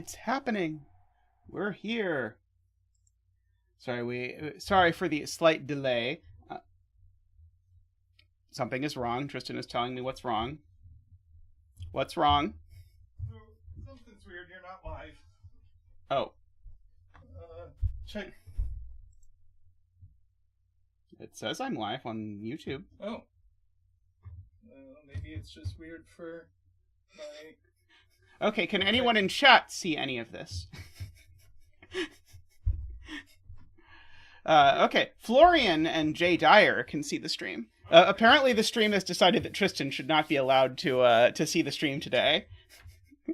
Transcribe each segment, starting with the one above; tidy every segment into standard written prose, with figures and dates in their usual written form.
It's happening. We're here. Sorry for the slight delay. Something is wrong. Tristan is telling me what's wrong. What's wrong? Something's weird. You're not live. Oh. Check. It says I'm live on YouTube. Oh. Maybe it's just weird for my... Okay, can anyone in chat see any of this? Okay, Florian and Jay Dyer can see the stream. Apparently the stream has decided that Tristan should not be allowed to see the stream today.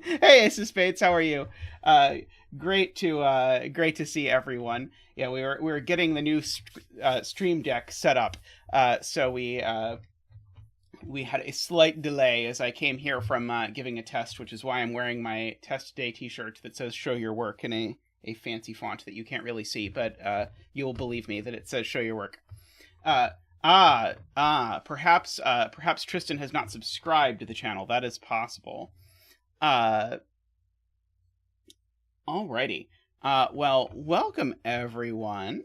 Hey, Ace of Spades, how are you? Great to see everyone. Yeah, we were getting the new stream deck set up, so we had a slight delay as I came here from giving a test, which is why I'm wearing my test day t-shirt that says "Show Your Work" in a fancy font that you can't really see, but you will believe me that it says "Show Your Work." Perhaps Tristan has not subscribed to the channel. That is possible. Alrighty. Well, welcome everyone.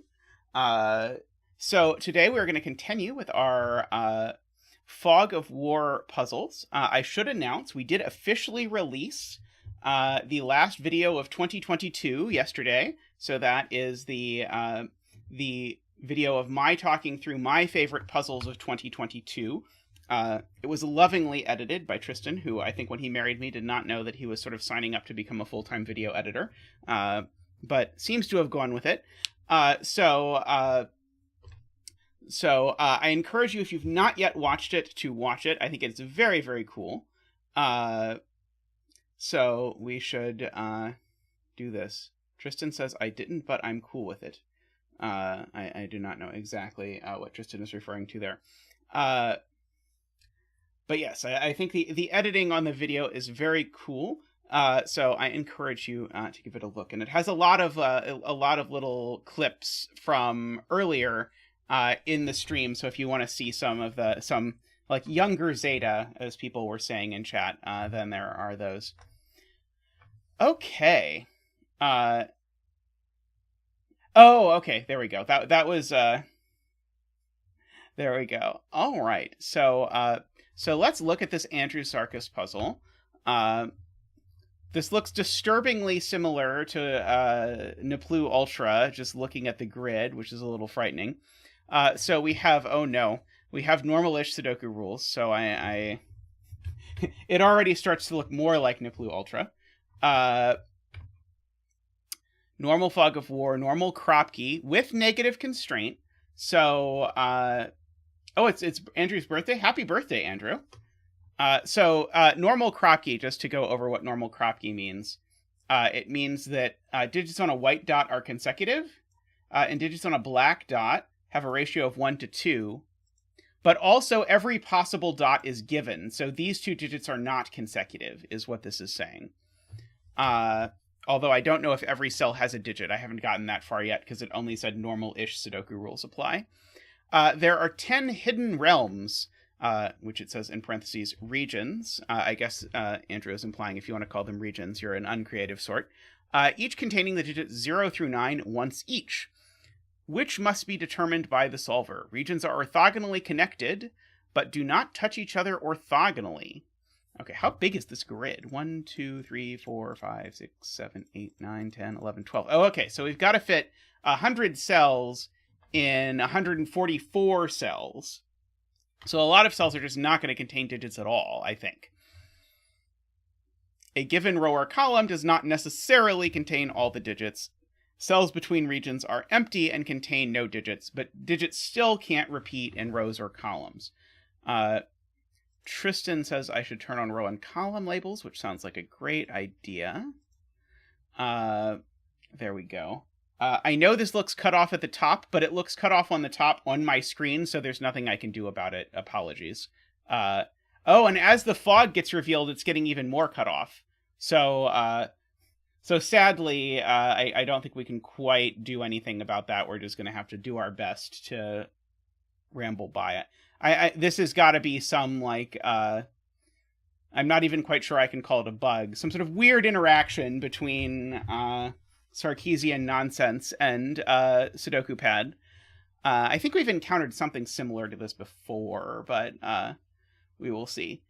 So today we're going to continue with our Fog of War puzzles. I should announce we did officially release the last video of 2022 yesterday. So that is the video of my talking through my favorite puzzles of 2022. It was lovingly edited by Tristan, who I think when he married me did not know that he was sort of signing up to become a full-time video editor, but seems to have gone with it. So I encourage you, if you've not yet watched it, to watch it. I think it's very, very cool. So we should do this. Tristan says, I didn't, but I'm cool with it. I do not know exactly what Tristan is referring to there. But yes, I think the editing on the video is very cool. So I encourage you to give it a look. And it has a lot of little clips from earlier in the stream. So if you want to see some like younger Zeta, as people were saying in chat, then there are those. Okay. Oh, okay. There we go. That was there we go. All right. So let's look at this Andrewsarchus puzzle. This looks disturbingly similar to Naplu Ultra, just looking at the grid, which is a little frightening. So we have, oh no, we have Normalish Sudoku rules. So it already starts to look more like Naplu Ultra. Normal Fog of War, normal Kropki with negative constraint. So, oh, it's Andrew's birthday. Happy birthday, Andrew. So normal Kropki, just to go over what normal Kropki means. It means that digits on a white dot are consecutive, and digits on a black dot have a ratio of 1 to 2. But also every possible dot is given. So these two digits are not consecutive, is what this is saying. Although I don't know if every cell has a digit. I haven't gotten that far yet because it only said normal-ish Sudoku rules apply. There are 10 hidden realms, which it says in parentheses, regions. I guess Andrew is implying if you want to call them regions, you're an uncreative sort. Each containing the digits 0 through 9 once each, which must be determined by the solver. Regions are orthogonally connected, but do not touch each other orthogonally. Okay, how big is this grid? 1, 2, 3, 4, 5, 6, 7, 8, 9, 10, 11, 12. Oh, okay, so we've got to fit 100 cells in 144 cells. So a lot of cells are just not going to contain digits at all, I think. A given row or column does not necessarily contain all the digits. Cells between regions are empty and contain no digits, but digits still can't repeat in rows or columns. Tristan says I should turn on row and column labels, which sounds like a great idea. There we go. I know this looks cut off at the top, but it looks cut off on the top on my screen, so there's nothing I can do about it. Apologies. Oh, and as the fog gets revealed, it's getting even more cut off. So sadly, I don't think we can quite do anything about that. We're just going to have to do our best to ramble by it. This has got to be some, like, I'm not even quite sure I can call it a bug. Some sort of weird interaction between Sarkeesian nonsense and Sudoku pad. I think we've encountered something similar to this before, but we will see.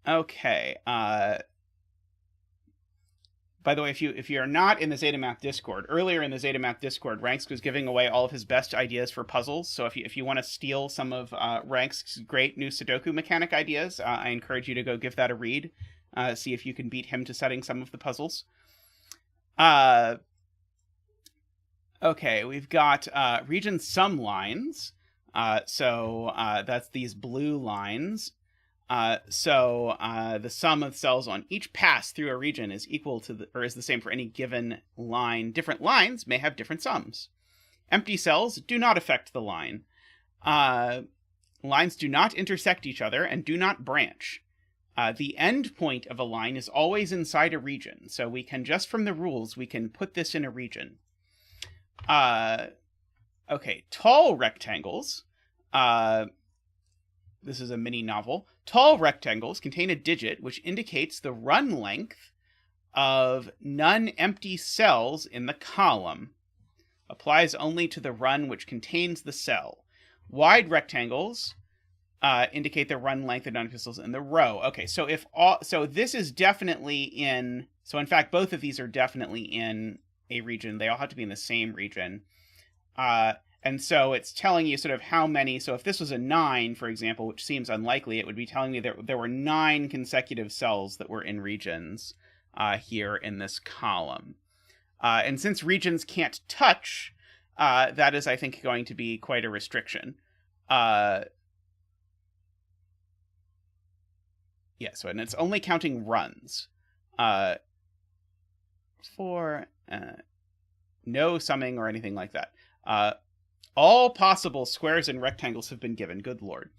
Okay. By the way, if you're not in the Zetamath Discord, earlier in the Zetamath Discord, Ranks was giving away all of his best ideas for puzzles. So if you want to steal some of Ranks' great new Sudoku mechanic ideas, I encourage you to go give that a read. See if you can beat him to setting some of the puzzles. Okay, we've got region sum lines. So that's these blue lines. So the sum of cells on each pass through a region is equal to or is the same for any given line. Different lines may have different sums. Empty cells do not affect the line. Lines do not intersect each other and do not branch. The end point of a line is always inside a region, so we can, just from the rules, we can put this in a region. Okay, tall rectangles. This is a mini novel. Tall rectangles contain a digit which indicates the run length of non-empty cells in the column. Applies only to the run which contains the cell. Wide rectangles indicate the run length of non-empty cells in the row. Okay, so so this is definitely in. So in fact, both of these are definitely in a region. They all have to be in the same region. And so it's telling you sort of how many. So if this was a 9, for example, which seems unlikely, it would be telling me that there were 9 consecutive cells that were in regions here in this column. And since regions can't touch, that is, I think, going to be quite a restriction. Yeah, so and it's only counting runs. For no summing or anything like that. All possible squares and rectangles have been given. Good lord.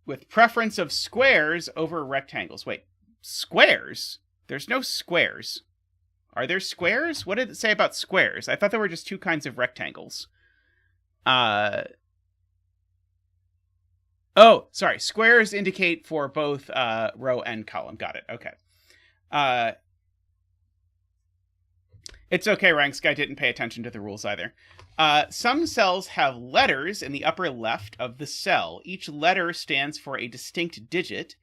With preference of squares over rectangles. Wait, squares? There's no squares. Are there squares? What did it say about squares? I thought there were just 2 kinds of rectangles. Oh, sorry. Squares indicate for both row and column. Got it. Okay. It's okay, Ranks Guy didn't pay attention to the rules either. Some cells have letters in the upper left of the cell. Each letter stands for a distinct digit,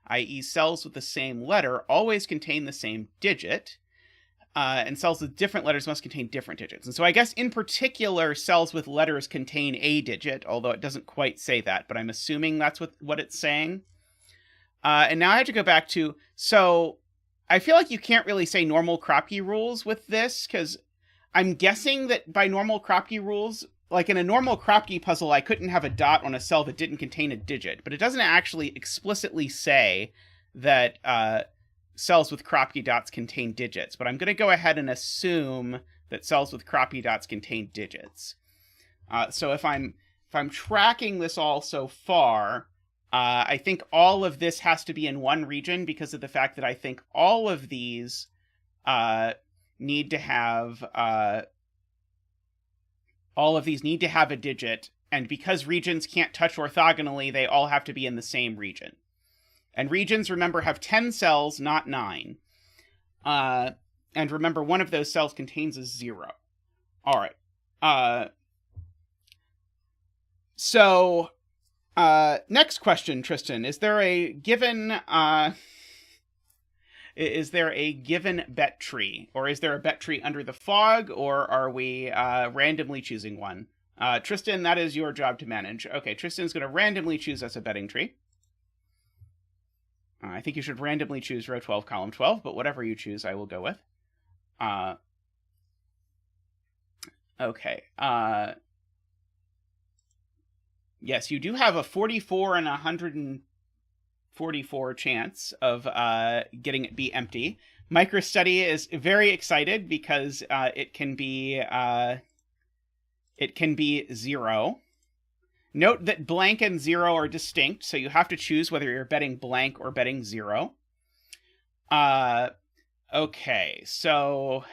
i.e. cells with the same letter always contain the same digit, and cells with different letters must contain different digits. And so I guess in particular, cells with letters contain a digit, although it doesn't quite say that, but I'm assuming that's what it's saying. And now I have to go back to, so I feel like you can't really say normal Kropki rules with this, because I'm guessing that by normal Kropki rules, like in a normal Kropki puzzle, I couldn't have a dot on a cell that didn't contain a digit, but it doesn't actually explicitly say that cells with Kropki dots contain digits. But I'm going to go ahead and assume that cells with Kropki dots contain digits. So if I'm tracking this all so far, I think all of this has to be in one region because of the fact that I think all of these need to have a digit, and because regions can't touch orthogonally, they all have to be in the same region. And regions, remember, have 10 cells, not 9. And remember, one of those cells contains a 0. All right. So next question, Tristan. Is there a given bet tree, or is there a bet tree under the fog, or are we randomly choosing one? Tristan, that is your job to manage. Okay, Tristan's going to randomly choose us a betting tree. I think you should randomly choose row 12, column 12, but whatever you choose, I will go with. Okay. Yes, you do have a 44 and 144 chance of getting it be empty. Microstudy is very excited because it can be 0. Note that blank and 0 are distinct, so you have to choose whether you're betting blank or betting 0. Okay, so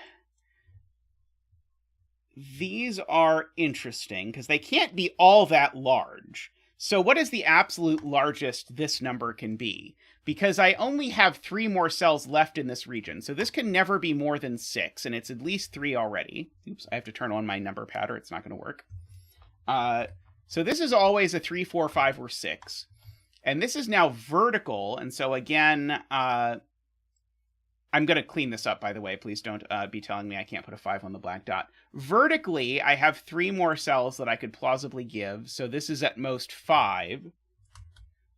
these are interesting because they can't be all that large. So what is the absolute largest this number can be? Because I only have 3 more cells left in this region, so this can never be more than 6, and it's at least 3 already. Oops, I have to turn on my number pad or it's not going to work. So this is always a 3, 4, 5, or 6. And this is now vertical, and so again, I'm going to clean this up, by the way. Please don't be telling me I can't put a 5 on the black dot. Vertically, I have 3 more cells that I could plausibly give, so this is at most 5.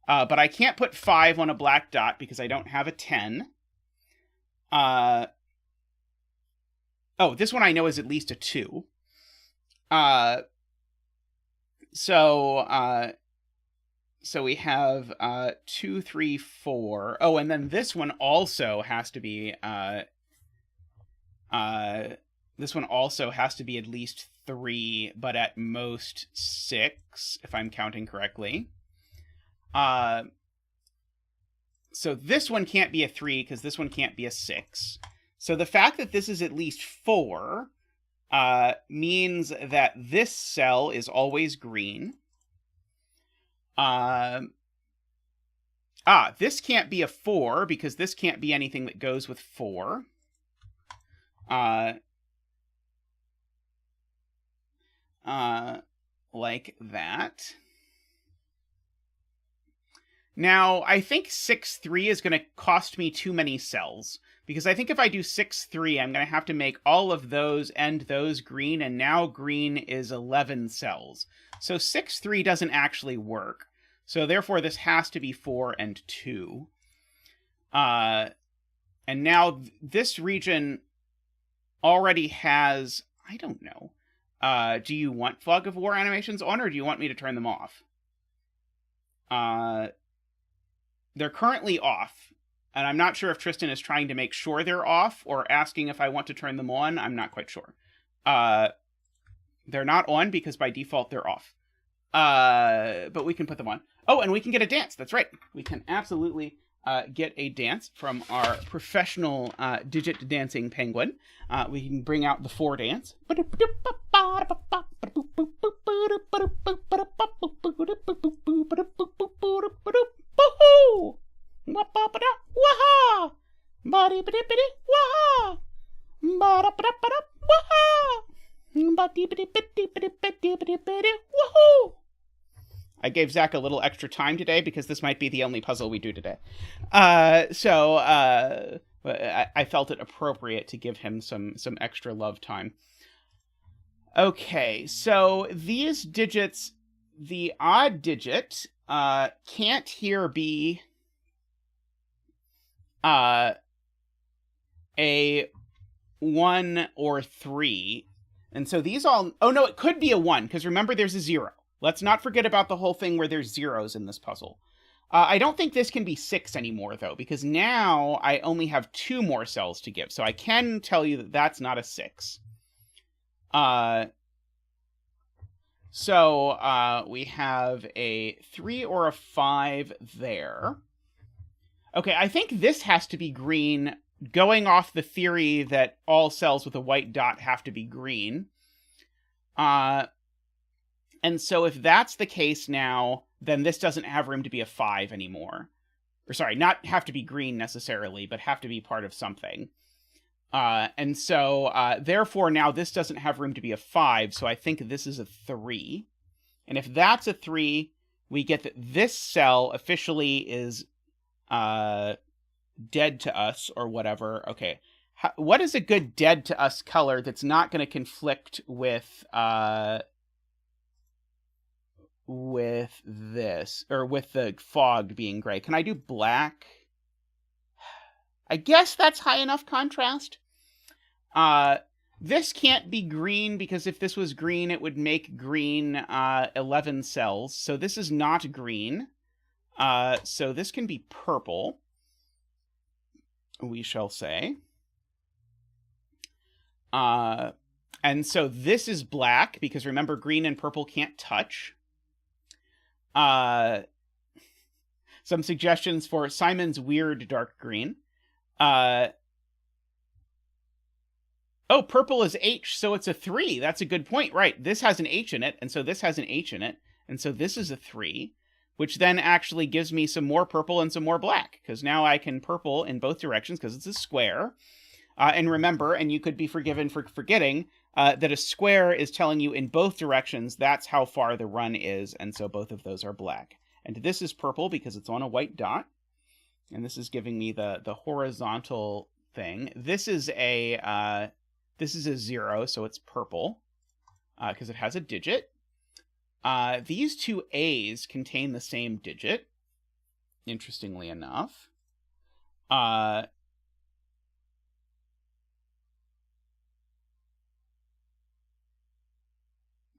But I can't put 5 on a black dot because I don't have a 10. Oh, this one I know is at least a 2. So we have 2, 3, 4. Oh, and then this one also has to be this one also has to be at least 3, but at most 6, if I'm counting correctly. So this one can't be a 3 because this one can't be a 6. So the fact that this is at least 4 means that this cell is always green. This can't be a 4 because this can't be anything that goes with 4. Like that. Now, I think 6, 3 is going to cost me too many cells, because I think if I do 6, 3, I'm going to have to make all of those and those green, and now green is 11 cells. So 6, 3 doesn't actually work. So therefore, this has to be 4 and 2. And now this region already has, I don't know. Do you want Fog of War animations on, or do you want me to turn them off? They're currently off, and I'm not sure if Tristan is trying to make sure they're off or asking if I want to turn them on. I'm not quite sure. They're not on because by default they're off. But we can put them on. Oh, and we can get a dance. That's right. We can absolutely get a dance from our professional digit dancing penguin. We can bring out the 4 dance. I gave Zach a little extra time today because this might be the only puzzle we do today. So I felt it appropriate to give him some extra love time. Okay, so these digits, the odd digit can't here be a 1 or 3. And so these all... Oh, no, it could be a 1, because remember there's a 0. Let's not forget about the whole thing where there's zeros in this puzzle. I don't think this can be 6 anymore, though, because now I only have 2 more cells to give. So I can tell you that that's not a 6. So we have a 3 or a 5 there. Okay, I think this has to be green, going off the theory that all cells with a white dot have to be green. And so if that's the case now, then this doesn't have room to be a 5 anymore. Or sorry, not have to be green necessarily, but have to be part of something. And so, therefore, now this doesn't have room to be a 5, so I think this is a 3. And if that's a 3, we get that this cell officially is dead to us, or whatever. Okay, what is a good dead to us color that's not going to conflict with this, or with the fog being gray? Can I do black? I guess that's high enough contrast. This can't be green, because if this was green, it would make green 11 cells. So this is not green. So this can be purple, we shall say. And so this is black, because remember, green and purple can't touch. Some suggestions for Simon's weird dark green. Oh, purple is H, so it's a 3. That's a good point. Right, this has an H in it, and so this has an H in it. And so this is a 3, which then actually gives me some more purple and some more black, because now I can purple in both directions because it's a square. And remember, and you could be forgiven for forgetting, that a square is telling you in both directions that's how far the run is, and so both of those are black. And this is purple because it's on a white dot, and this is giving me the horizontal thing. This is a 0, so it's purple because it has a digit. These two A's contain the same digit, interestingly enough.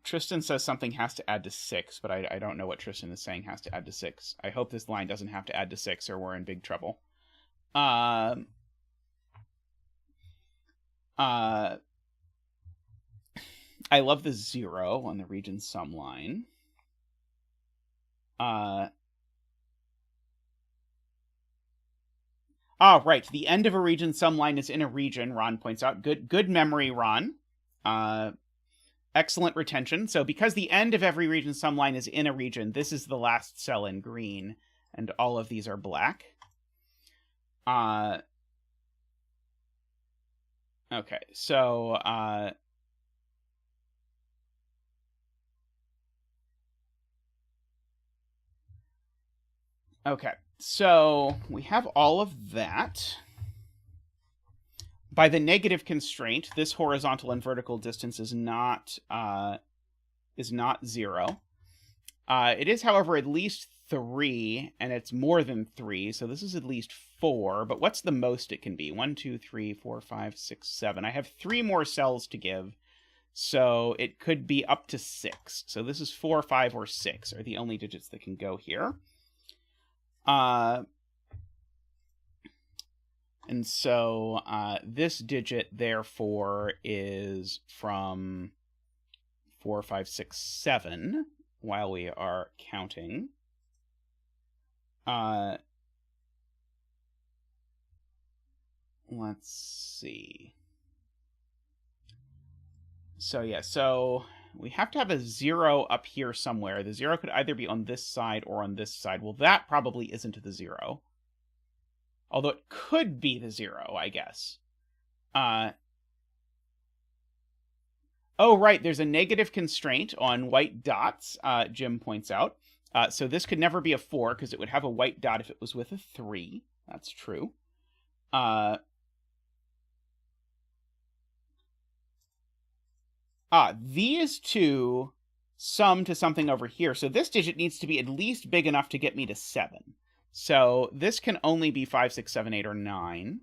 Tristan says something has to add to 6, but I don't know what Tristan is saying has to add to 6. I hope this line doesn't have to add to 6 or we're in big trouble. I love the 0 on the region sum line. Right. The end of a region sum line is in a region, Ron points out. Good memory, Ron. Excellent retention. So because the end of every region sum line is in a region, this is the last cell in green, and all of these are black. Okay, so okay, so we have all of that. By the negative constraint, this horizontal and vertical distance is not 0. It is, however, at least 3, and it's more than 3, so this is at least 4. But what's the most it can be? 1, 2, 3, 4, 5, 6, 7. I have 3 more cells to give, so it could be up to 6. So this is 4, 5, or 6 are the only digits that can go here. And so this digit, therefore, is from 4, 5, 6, 7, while we are counting. Let's see. So, yeah, so we have to have a 0 up here somewhere. The 0 could either be on this side or on this side. Well, that probably isn't the 0. Although it could be the 0, I guess. Oh, right, there's a negative constraint on white dots, Jim points out. So this could never be a 4, because it would have a white dot if it was with a 3. That's true. These two sum to something over here. So this digit needs to be at least big enough to get me to 7. So this can only be 5, 6, 7, 8, or 9.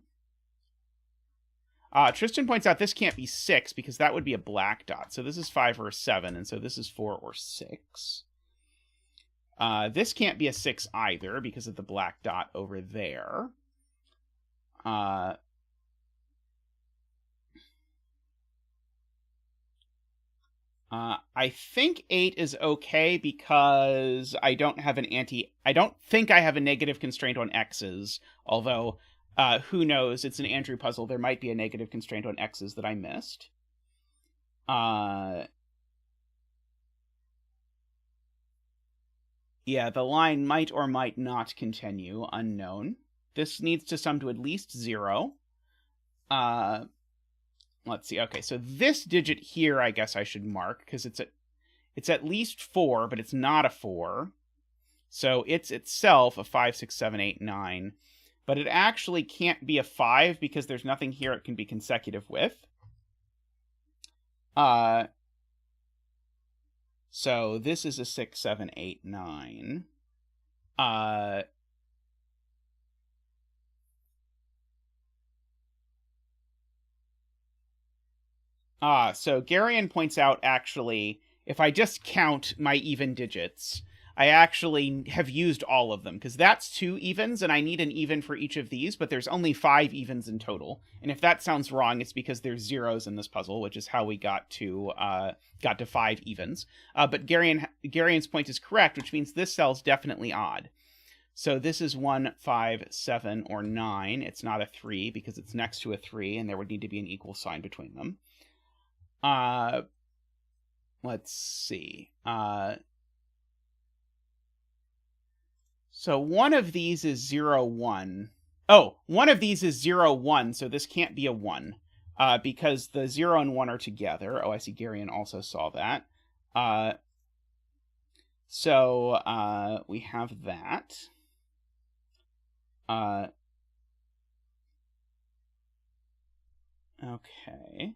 Tristan points out this can't be 6 because that would be a black dot. So this is 5 or 7, and so this is 4 or 6. This can't be a 6 either because of the black dot over there. I think 8 is okay because I don't think I have a negative constraint on x's, although who knows, it's an Andrew puzzle, there might be a negative constraint on x's that I missed. Yeah, the line might or might not continue, unknown. This needs to sum to at least 0. Let's see. Okay, so this digit here, I guess I should mark, because it's at least 4, but it's not a 4. So it's itself a 5, 6, 7, 8, 9. But it actually can't be a 5 because there's nothing here it can be consecutive with. So this is a 6, 7, 8, 9. So Garion points out, actually, if I just count my even digits, I actually have used all of them, because that's 2 evens, and I need an even for each of these, but there's only 5 evens in total. And if that sounds wrong, it's because there's zeros in this puzzle, which is how we got to 5 evens. But Garion's point is correct, which means this cell's definitely odd. So this is 1, 5, 7, or 9. It's not a 3, because it's next to a 3, and there would need to be an equal sign between them. Let's see. So one of these is 0, 1. Oh, one of these is 0, 1, so this can't be a 1. Because the 0 and 1 are together. Oh, I see Garion also saw that. So we have that. Okay.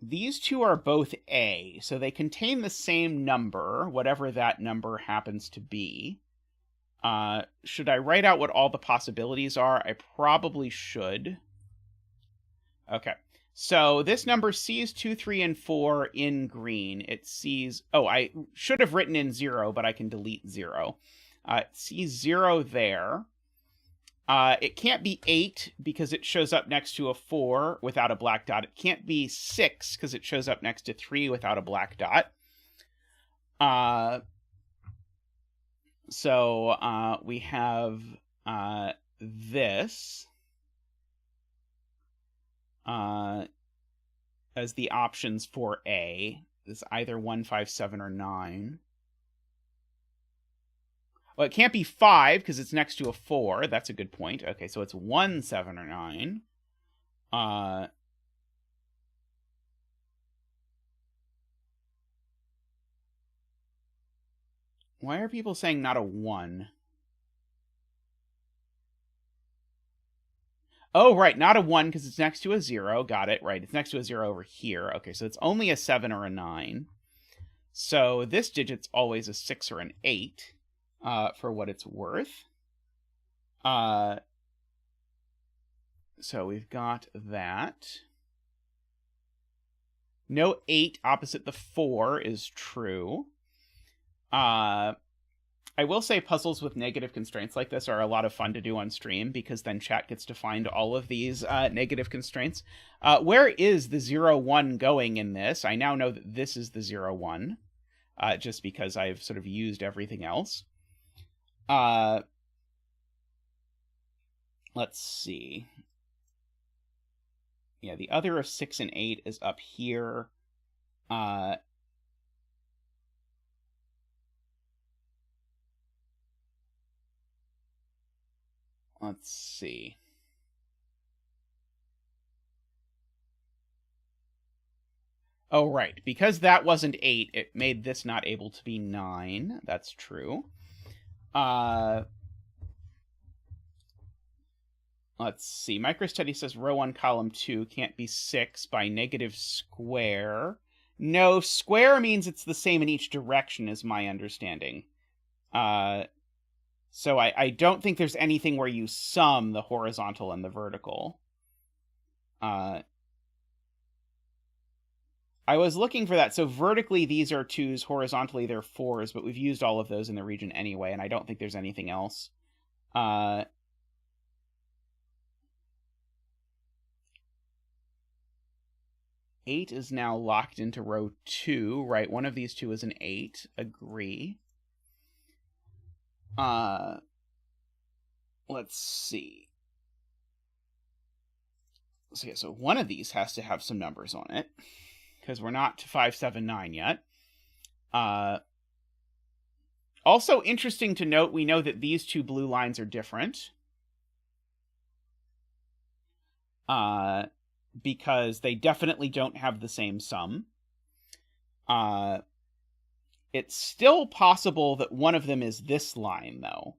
These two are both A, so they contain the same number, whatever that number happens to be. Should I write out what all the possibilities are? I probably should. Okay. So this number sees 2, 3, and 4 in green. It sees... Oh, I should have written in 0, but I can delete 0. It sees 0 there. It can't be 8 because it shows up next to a 4 without a black dot. It can't be 6 because it shows up next to 3 without a black dot. So we have this as the options for A. It's either 1, 5, 7, or 9. Well, it can't be 5 because it's next to a 4. That's a good point. Okay, so it's 1, 7, or 9. Why are people saying not a 1? Oh, right, not a 1 because it's next to a 0. Got it, right. It's next to a 0 over here. Okay, so it's only a 7 or a 9. So this digit's always a 6 or an 8, for what it's worth. So we've got that. No 8 opposite the 4 is true. I will say puzzles with negative constraints like this are a lot of fun to do on stream because then chat gets to find all of these negative constraints. Where is the 0, 1 going in this? I now know that this is the 0, 1, just because I've sort of used everything else. Let's see. Yeah, the other of 6 and 8 is up here. Let's see. Oh, right. Because that wasn't 8, it made this not able to be 9. That's true. Let's see. MicroStudy says row 1, column 2 can't be 6 by negative square. No, square means it's the same in each direction, is my understanding. So I don't think there's anything where you sum the horizontal and the vertical. I was looking for that. So vertically, these are 2s. Horizontally, they're 4s. But we've used all of those in the region anyway, and I don't think there's anything else. 8 is now locked into row 2, right? One of these two is an 8. Agree. Let's see. So, yeah, so one of these has to have some numbers on it, because we're not to 5, 7, 9 yet. Also interesting to note, we know that these two blue lines are different. Because they definitely don't have the same sum. It's still possible that one of them is this line, though.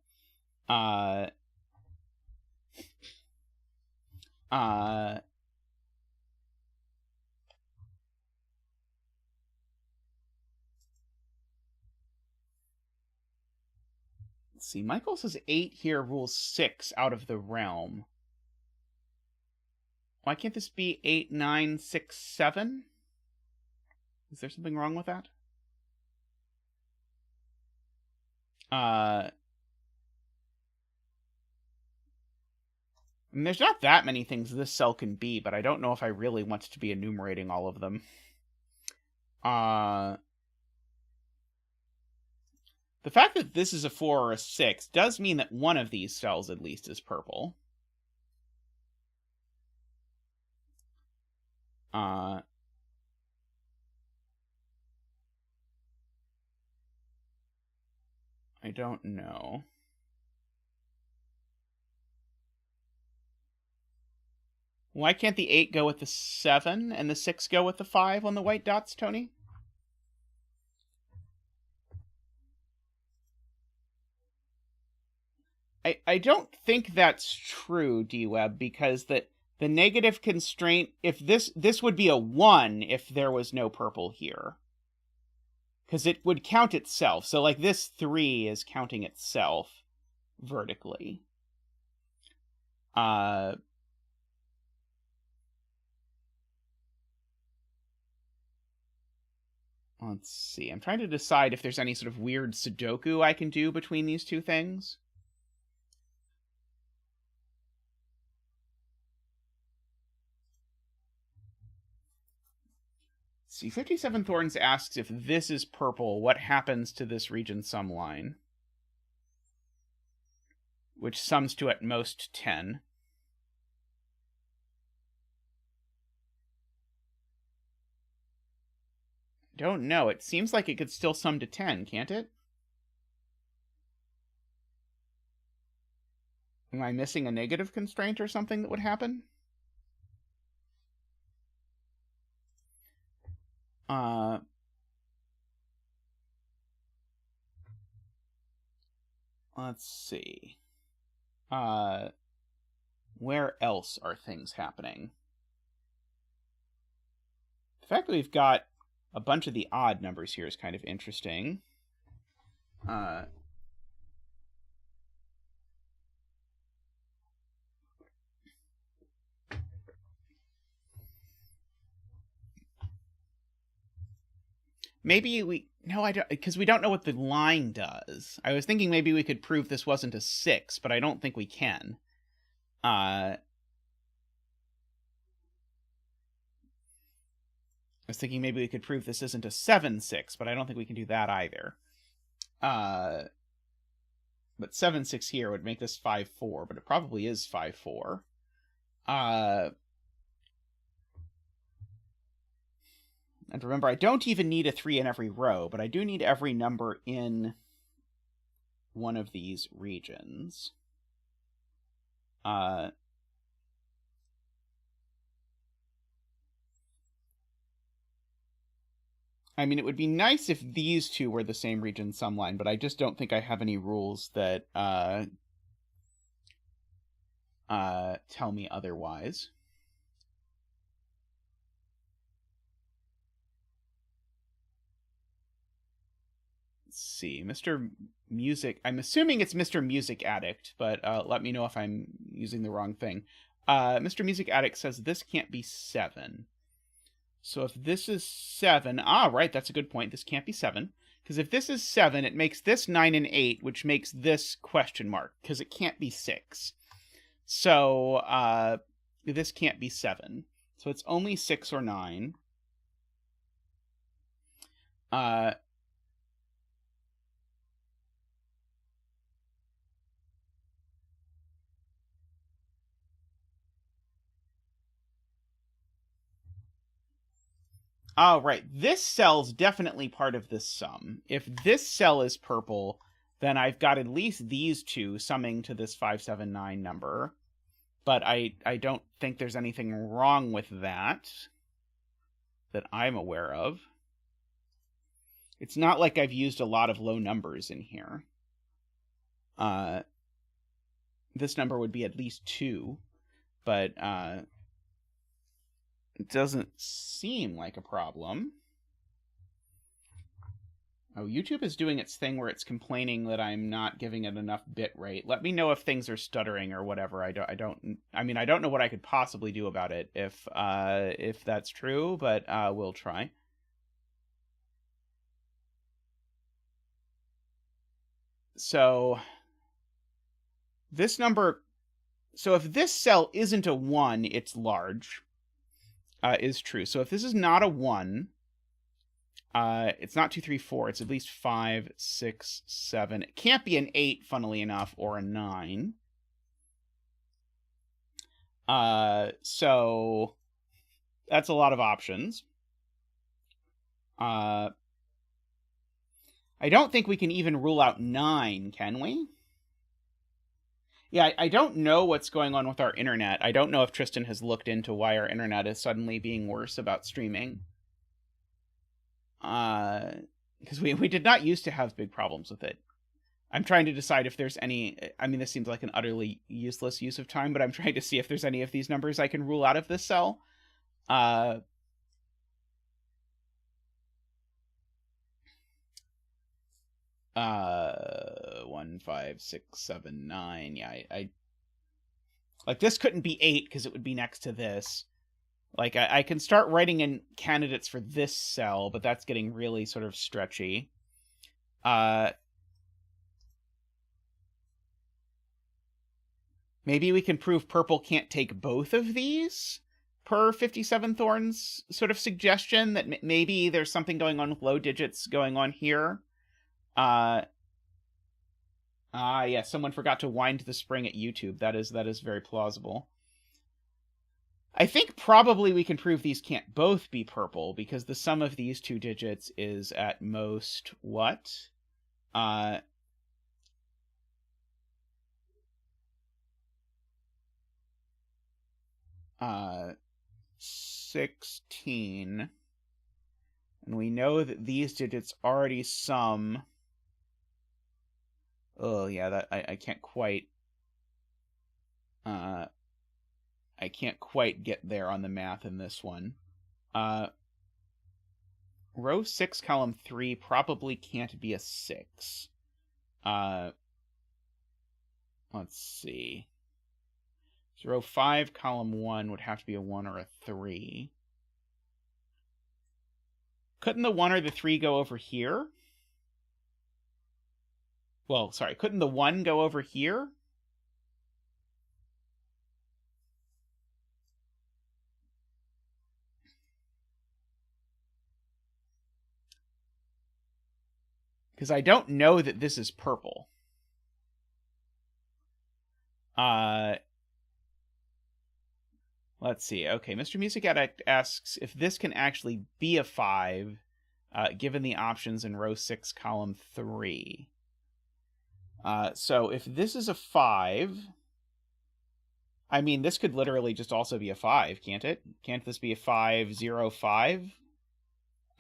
Let's see, Michael says 8 here rules 6 out of the realm. Why can't this be 8, 9, 6, 7? Is there something wrong with that? I mean, there's not that many things this cell can be, but I don't know if I really want to be enumerating all of them. The fact that this is a 4 or a 6 does mean that one of these cells, at least, is purple. I don't know. Why can't the 8 go with the 7 and the 6 go with the 5 on the white dots, Tony? I don't think that's true, D-Web, because the negative constraint, if this would be a 1 if there was no purple here. Because it would count itself. So, like, this 3 is counting itself vertically. Let's see. I'm trying to decide if there's any sort of weird Sudoku I can do between these two things. See, 57 Thorns asks if this is purple, what happens to this region sum line? Which sums to at most 10. Don't know. It seems like it could still sum to 10, can't it? Am I missing a negative constraint or something that would happen? Let's see. Where else are things happening? The fact that we've got a bunch of the odd numbers here is kind of interesting. Maybe we... No, I don't... Because we don't know what the line does. I was thinking maybe we could prove this wasn't a 6, but I don't think we can. I was thinking maybe we could prove this isn't a 7-6, but I don't think we can do that either. But 7-6 here would make this 5-4, but it probably is 5-4. And remember, I don't even need a 3 in every row, but I do need every number in one of these regions. I mean, it would be nice if these two were the same region sum line, but I just don't think I have any rules that tell me otherwise. Let's see, Mr. Music. I'm assuming it's Mr. Music Addict, but let me know if I'm using the wrong thing. Mr. Music Addict says this can't be 7. So if this is 7, right, that's a good point. This can't be 7. Because if this is 7, it makes this 9 and 8, which makes this question mark, because it can't be 6. So this can't be 7. So it's only 6 or 9. Oh, right. This cell's definitely part of this sum. If this cell is purple, then I've got at least these two summing to this 579 number. But I don't think there's anything wrong with that I'm aware of. It's not like I've used a lot of low numbers in here. This number would be at least 2, but it doesn't seem like a problem. Oh, YouTube is doing its thing where it's complaining that I'm not giving it enough bit rate. Let me know if things are stuttering or whatever. I mean, I don't know what I could possibly do about it if that's true, but we'll try. So this number, so if this cell isn't a 1, it's large, is true. So if this is not a 1, it's not 2, 3, 4. It's at least 5, 6, 7. It can't be an 8, funnily enough, or a 9. So that's a lot of options. I don't think we can even rule out 9, can we? Yeah, I don't know what's going on with our internet. I don't know if Tristan has looked into why our internet is suddenly being worse about streaming. Because we did not used to have big problems with it. I'm trying to decide if there's any... I mean, this seems like an utterly useless use of time, but I'm trying to see if there's any of these numbers I can rule out of this cell. 1, 5, 6, 7, 9. Yeah, I like, this couldn't be 8 because it would be next to this. Like, I can start writing in candidates for this cell, but that's getting really sort of stretchy. Maybe we can prove purple can't take both of these per 57 Thorns sort of suggestion, that maybe there's something going on with low digits going on here. Yeah, someone forgot to wind the spring at YouTube. That is very plausible. I think probably we can prove these can't both be purple, because the sum of these two digits is at most what? 16. And we know that these digits already sum... Oh, yeah, that I can't quite... I can't quite get there on the math in this one. Row 6, column 3 probably can't be a 6. Let's see. So row 5, column 1 would have to be a 1 or a 3. Couldn't the 1 or the 3 go over here? Well, sorry, couldn't the 1 go over here? Because I don't know that this is purple. Let's see. Okay, Mr. Music Addict asks if this can actually be a 5, given the options in row 6, column 3. So if this is a 5... I mean, this could literally just also be a 5, can't it? Can't this be a 5, 0, 5,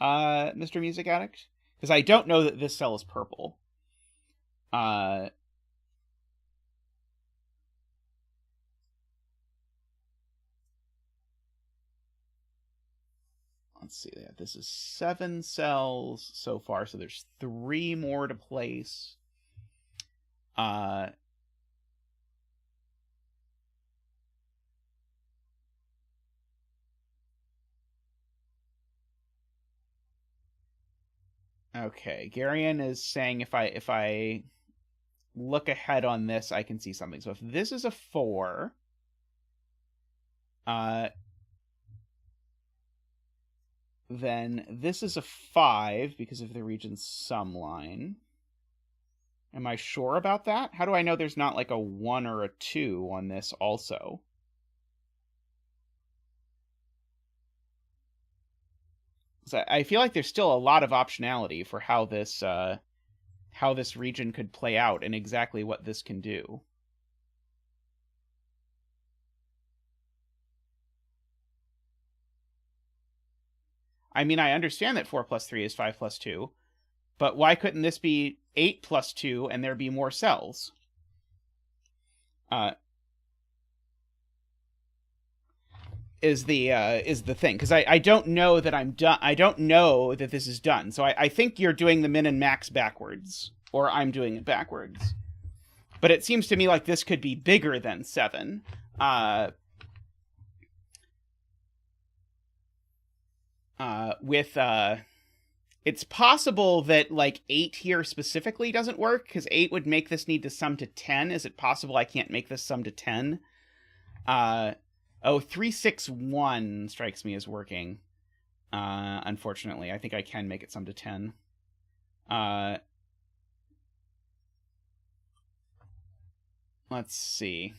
Mr. Music Addict? Because I don't know that this cell is purple. Let's see. This is 7 cells so far, so there's 3 more to place. Okay, Garion is saying if I look ahead on this, I can see something. So if this is a 4, then this is a 5 because of the region sum line. Am I sure about that? How do I know there's not like a 1 or a 2 on this also? So I feel like there's still a lot of optionality for how this region could play out and exactly what this can do. I mean, I understand that 4 plus 3 is 5 plus 2, but why couldn't this be 8 plus 2 and there be more cells? Is the thing, because I don't know that I'm done. I don't know that this is done. So I think you're doing the min and max backwards, or I'm doing it backwards. But it seems to me like this could be bigger than 7. It's possible that like 8 here specifically doesn't work, because 8 would make this need to sum to 10. Is it possible I can't make this sum to 10? 3, 6, 1 strikes me as working. Unfortunately, I think I can make it sum to 10. Let's see.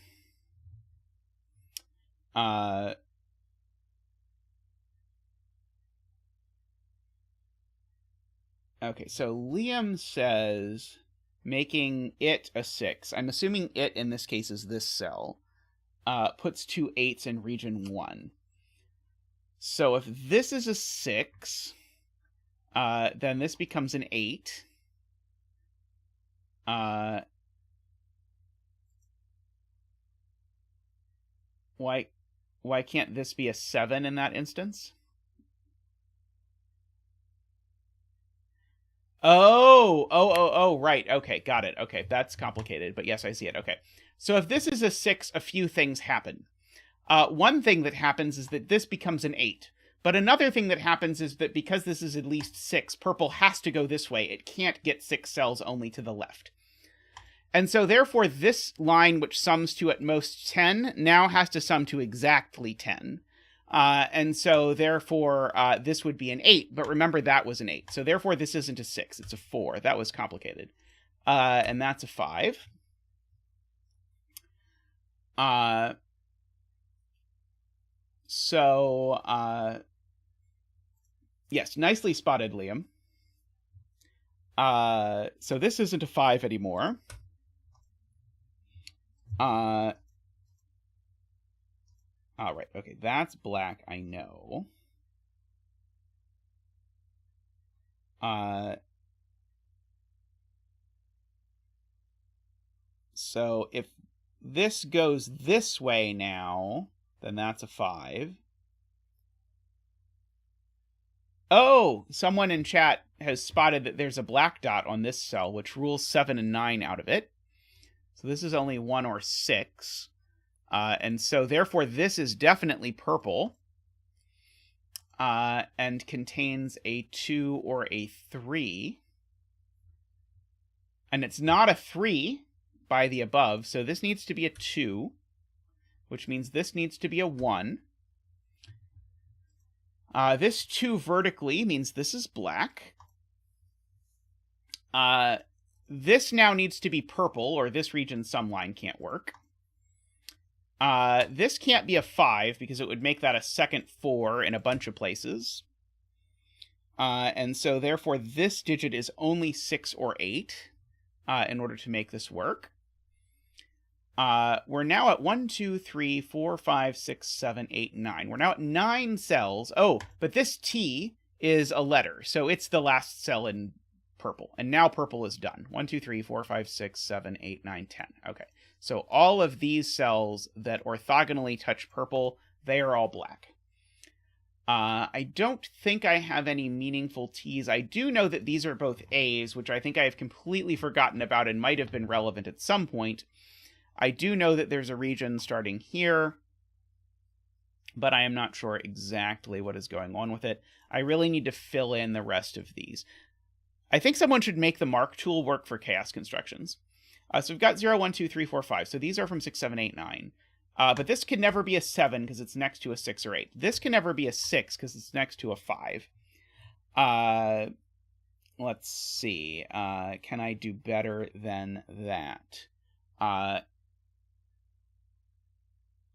Okay, so Liam says making it a 6. I'm assuming it in this case is this cell. Puts 2 8s in region 1. So if this is a 6, then this becomes an 8. Why can't this be a 7 in that instance? Oh, right. Okay, got it. Okay, that's complicated, but yes, I see it. Okay. So if this is a 6, a few things happen. One thing that happens is that this becomes an 8. But another thing that happens is that because this is at least 6, purple has to go this way. It can't get 6 cells only to the left. And so therefore this line, which sums to at most 10, now has to sum to exactly 10. And so therefore this would be an 8, but remember that was an 8. So therefore this isn't a 6, it's a 4. That was complicated. And that's a 5. Yes, nicely spotted, Liam. So this isn't a 5 anymore. All right, okay, that's black, I know. So if this goes this way now, then that's a 5. Oh, someone in chat has spotted that there's a black dot on this cell, which rules 7 and 9 out of it. So this is only 1 or 6. And so therefore this is definitely purple. And contains a 2 or a 3. And it's not a 3 by the above, so this needs to be a 2, which means this needs to be a 1. This 2 vertically means this is black. This now needs to be purple, or this region sum line can't work. This can't be a 5, because it would make that a second 4 in a bunch of places. And so therefore this digit is only 6 or 8 in order to make this work. We're now at 1, 2, 3, 4, 5, 6, 7, 8, 9. We're now at 9 cells. Oh, but this T is a letter, so it's the last cell in purple. And now purple is done. 1, 2, 3, 4, 5, 6, 7, 8, 9, 10. Okay, so all of these cells that orthogonally touch purple, they are all black. I don't think I have any meaningful T's. I do know that these are both A's, which I think I have completely forgotten about and might have been relevant at some point. I do know that there's a region starting here, but I am not sure exactly what is going on with it. I really need to fill in the rest of these. I think someone should make the mark tool work for chaos constructions. So we've got 0, 1, 2, 3, 4, 5. So these are from 6, 7, 8, 9. But this can never be a 7 because it's next to a 6 or 8. This can never be a 6 because it's next to a 5. Let's see. Can I do better than that?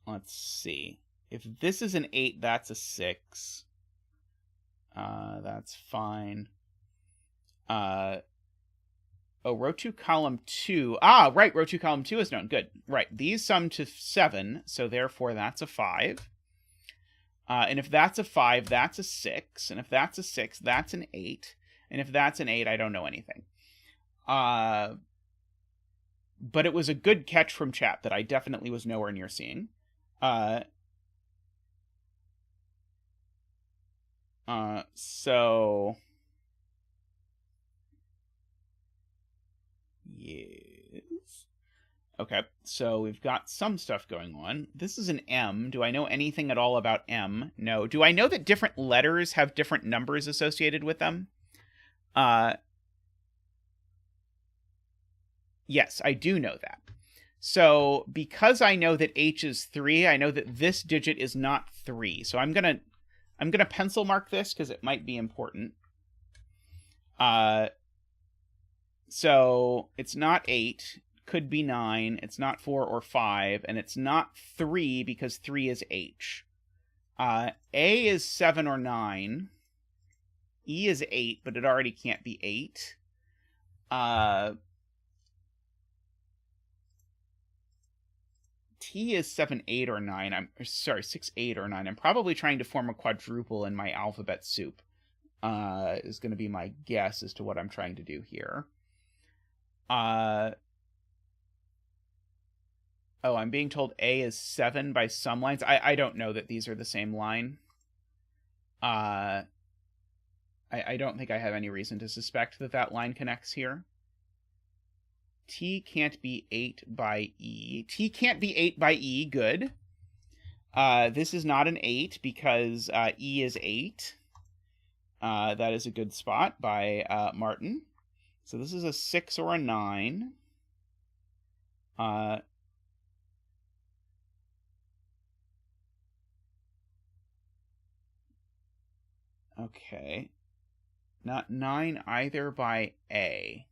Let's see. If this is an 8, that's a 6. That's fine. Oh, row 2, column 2. Ah, right, row 2, column 2 is known. Good. Right, these sum to 7, so therefore that's a 5. And if that's a 5, that's a 6. And if that's a 6, that's an 8. And if that's an 8, I don't know anything. But it was a good catch from chat that I definitely was nowhere near seeing. So... Yes. Okay, so we've got some stuff going on. This is an M. Do I know anything at all about M? No. Do I know that different letters have different numbers associated with them? Yes, I do know that. So because I know that H is 3, I know that this digit is not 3. So I'm gonna pencil mark this because it might be important. So it's not 8, could be 9, it's not 4 or 5, and it's not 3 because 3 is H. A is 7 or 9. E is 8, but it already can't be 8. T is 7, 8, or 9. I'm sorry, 6, 8, or 9. I'm probably trying to form a quadruple in my alphabet soup. Is going to be my guess as to what I'm trying to do here. Oh, I'm being told A is 7 by some lines. I don't know that these are the same line. I don't think I have any reason to suspect that that line connects here. T can't be 8 by E. T can't be 8 by E. Good. This is not an 8 because E is 8. That is a good spot by Martin. So this is a 6 or a 9. Okay. Not 9 either by A.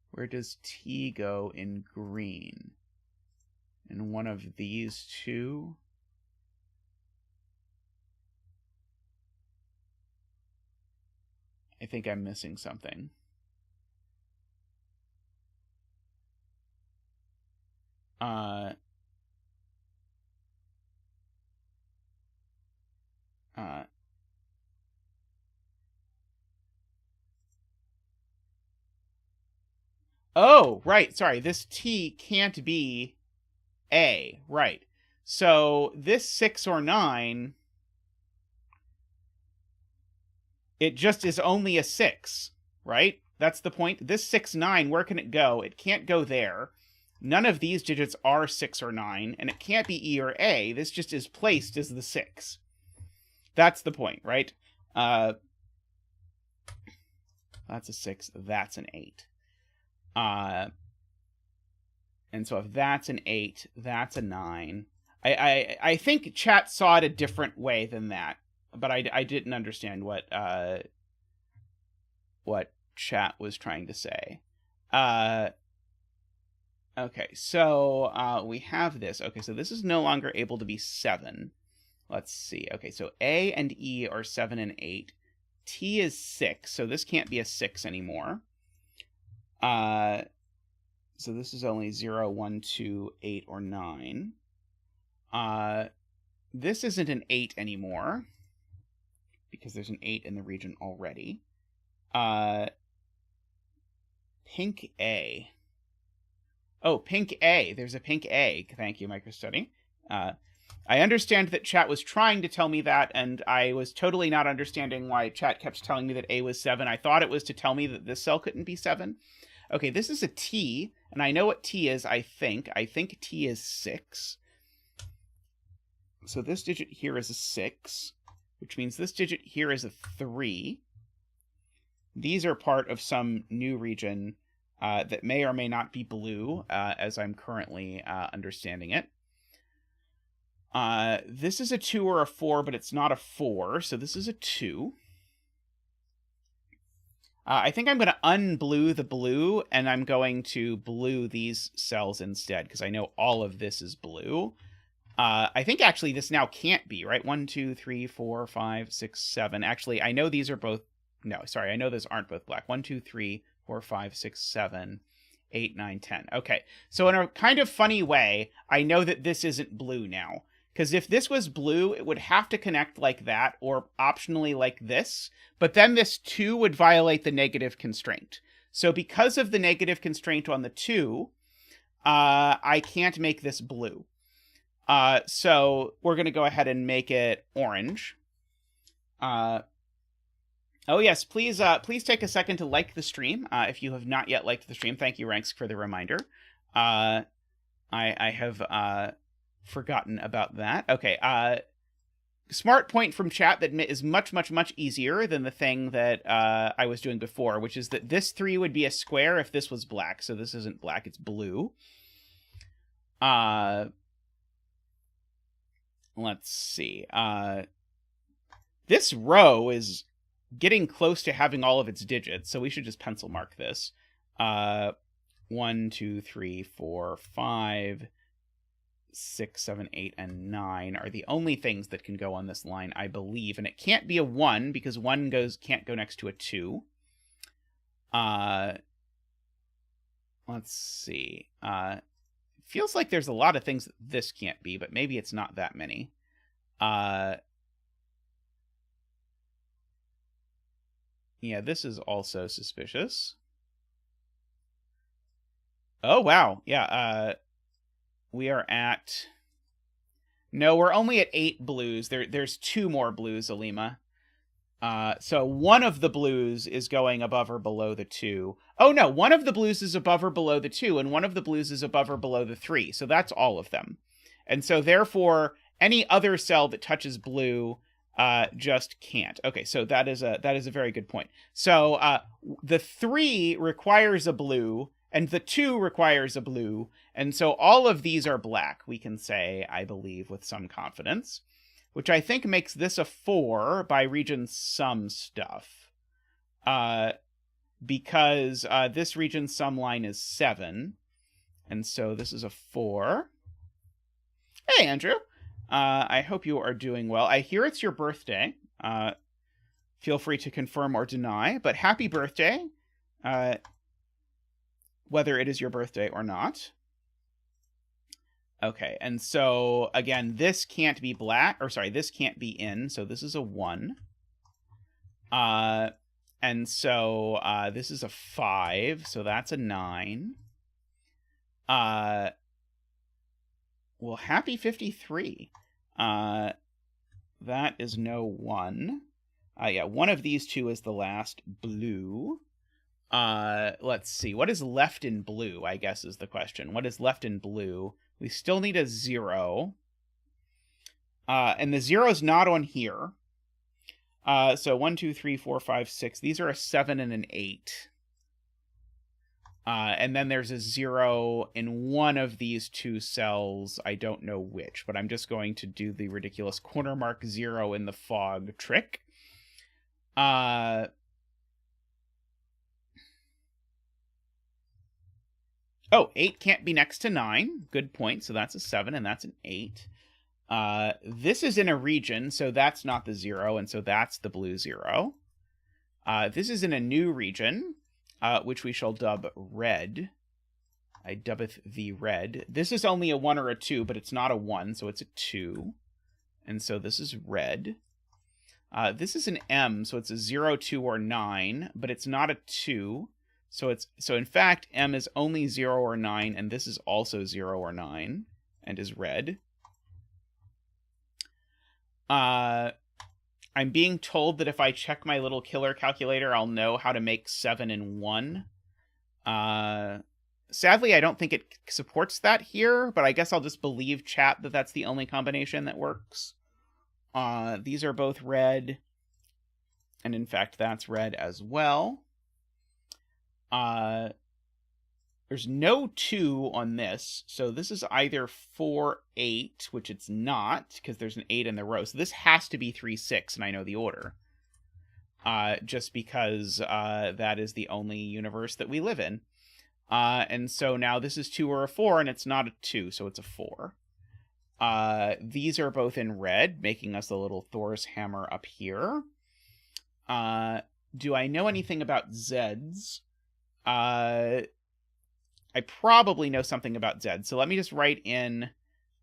Where does T go in green? In one of these two? I think I'm missing something. Oh, right. Sorry, this T can't be A. Right. So this 6 or 9, it just is only a 6, right? That's the point. This 6, 9, where can it go? It can't go there. None of these digits are 6 or 9, and it can't be E or A. This just is placed as the 6. That's the point, right? That's a 6. That's an 8. And so if that's an 8, that's a 9. I think chat saw it a different way than that, but I didn't understand what chat was trying to say. Okay, so we have this. Okay, so this is no longer able to be 7. Let's see. Okay, so A and E are 7 and 8. T is 6, so this can't be a 6 anymore. So this is only 0, 1, 2, 8, or 9. This isn't an 8 anymore, because there's an 8 in the region already. Pink A. Oh, pink A. There's a pink A. Thank you, MicroStudy. I understand that chat was trying to tell me that, and I was totally not understanding why chat kept telling me that A was 7. I thought it was to tell me that this cell couldn't be 7. Okay, this is a T, and I know what T is, I think. I think T is 6. So this digit here is a 6, which means this digit here is a 3. These are part of some new region that may or may not be blue, as I'm currently understanding it. This is a 2 or a 4, but it's not a 4, so this is a 2. I think I'm going to unblue the blue, and I'm going to blue these cells instead, because I know all of this is blue. I think actually this now can't be, right? 1, 2, 3, 4, 5, 6, 7. Actually, I know these are both... No, sorry, I know those aren't both black. 1, 2, 3, 4, 5, 6, 7, 8, 9, 10. Okay, so in a kind of funny way, I know that this isn't blue now. Because if this was blue, it would have to connect like that, or optionally like this. But then this 2 would violate the negative constraint. So because of the negative constraint on the 2, I can't make this blue. So we're going to go ahead and make it orange. Oh yes, please take a second to like the stream if you have not yet liked the stream. Thank you, Ranks, for the reminder. I have forgotten about that. Okay, smart point from chat that is much, much, much easier than the thing that I was doing before, which is that this 3 would be a square if this was black. So this isn't black, it's blue. Let's see. This row is getting close to having all of its digits, so we should just pencil mark this. 1, 2, 3, 4, 5, 6, 7, 8, and 9 are the only things that can go on this line, I believe. And it can't be a 1 because 1 can't go next to a 2. Let's see. Feels like there's a lot of things that this can't be, but maybe it's not that many. Yeah, this is also suspicious. Oh, wow. Yeah, we are at... No, we're only at 8 blues. There's 2 more blues, Alima. So one of the blues is going above or below the 2. Oh, no, one of the blues is above or below the 2, and one of the blues is above or below the 3. So that's all of them. And so, therefore, any other cell that touches blue just can't. Okay, so that is a very good point. So the 3 requires a blue, and the 2 requires a blue, and so all of these are black, we can say, I believe, with some confidence, which I think makes this a 4 by region sum stuff, because this region sum line is 7, and so this is a 4. Hey, Andrew. I hope you are doing well. I hear it's your birthday. Feel free to confirm or deny, but happy birthday, whether it is your birthday or not. Okay, and so, again, this can't be black, or sorry, this can't be in, so this is a 1. And so, this is a 5, so that's a 9. Well, happy 53. That is no 1. Yeah, one of these 2 is the last blue. Let's see. What is left in blue, I guess, is the question. What is left in blue? We still need a 0. And the 0 is not on here. So 1, 2, 3, 4, 5, 6. These are a 7 and an 8. And then there's a 0 in one of these 2 cells. I don't know which, but I'm just going to do the ridiculous corner mark 0 in the fog trick. Oh, 8 can't be next to 9. Good point. So that's a 7, and that's an 8. This is in a region, so that's not the 0, and so that's the blue 0. This is in a new region, which we shall dub red. I dubbeth thee red. This is only a 1 or a 2, but it's not a 1, so it's a 2. And so this is red. This is an M, so it's a 0, 2, or 9, but it's not a 2. So in fact, M is only 0 or 9, and this is also 0 or 9, and is red. I'm being told that if I check my little killer calculator, I'll know how to make 7 and 1. Sadly, I don't think it supports that here, but I guess I'll just believe chat that that's the only combination that works. These are both red, and in fact, that's red as well. There's no 2 on this, so this is either 4, 8, which it's not, because there's an 8 in the row. So this has to be 3, 6, and I know the order. Just because that is the only universe that we live in. And so now this is 2 or a 4, and it's not a 2, so it's a 4. These are both in red, making us a little Thor's hammer up here. Do I know anything about Zeds? I probably know something about Z. So let me just write in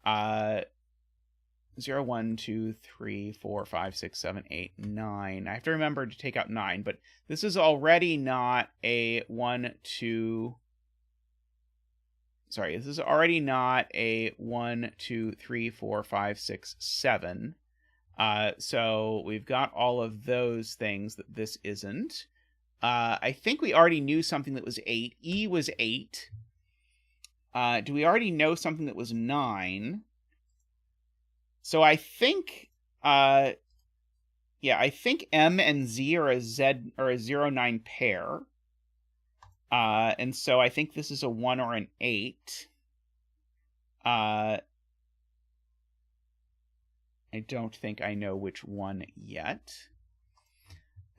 0, 1, 2, 3, 4, 5, 6, 7, 8, 9. I have to remember to take out 9, but this is already not a 1, 2... Sorry, this is already not a 1, 2, 3, 4, 5, 6, 7. So we've got all of those things that this isn't. I think we already knew something that was 8. E was 8. Do we already know something that was 9? So I think, I think M and Z are a 0-9 pair. And so I think this is a 1 or an 8. I don't think I know which one yet.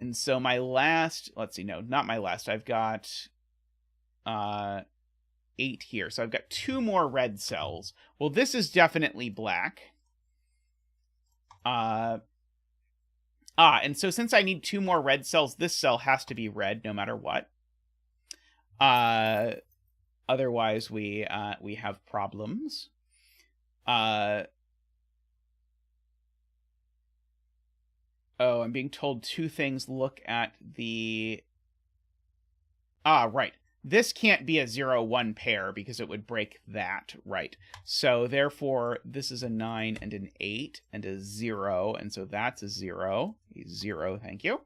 And so my last, let's see, no, not my last. I've got 8 here. So I've got 2 more red cells. Well, this is definitely black. And so since I need 2 more red cells, this cell has to be red no matter what. Otherwise, we have problems. Oh, I'm being told 2 things. Look at the... right. This can't be a 0-1 pair because it would break that, right? So therefore, this is a 9 and an 8 and a 0, and so that's a 0. A 0, thank you.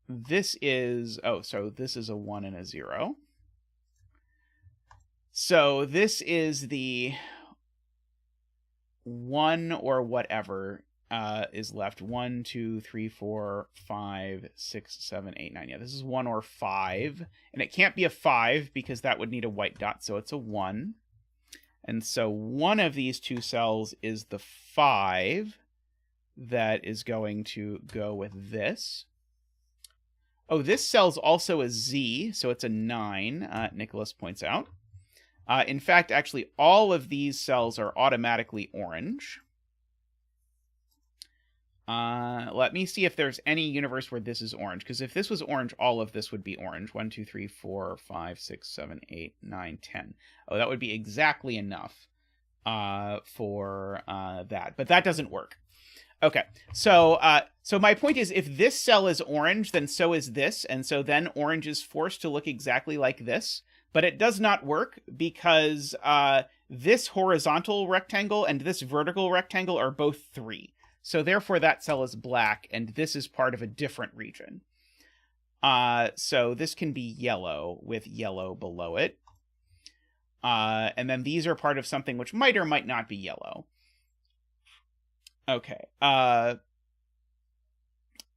This is... Oh, so this is a 1 and a 0. So this is the 1 or whatever is left. 1, 2, 3, 4, 5, 6, 7, 8, 9. Yeah, this is 1 or 5. And it can't be a 5 because that would need a white dot, so it's a 1. And so one of these 2 cells is the 5 that is going to go with this. Oh, this cell's also a Z, so it's a 9, Nicholas points out. In fact, actually, all of these cells are automatically orange. Let me see if there's any universe where this is orange, because if this was orange, all of this would be orange. 1, 2, 3, 4, 5, 6, 7, 8, 9, 10. Oh, that would be exactly enough for that, but that doesn't work. Okay, so my point is, if this cell is orange, then so is this, and so then orange is forced to look exactly like this. But it does not work because this horizontal rectangle and this vertical rectangle are both 3. So therefore that cell is black, and this is part of a different region. So this can be yellow with yellow below it. And then these are part of something which might or might not be yellow. Okay.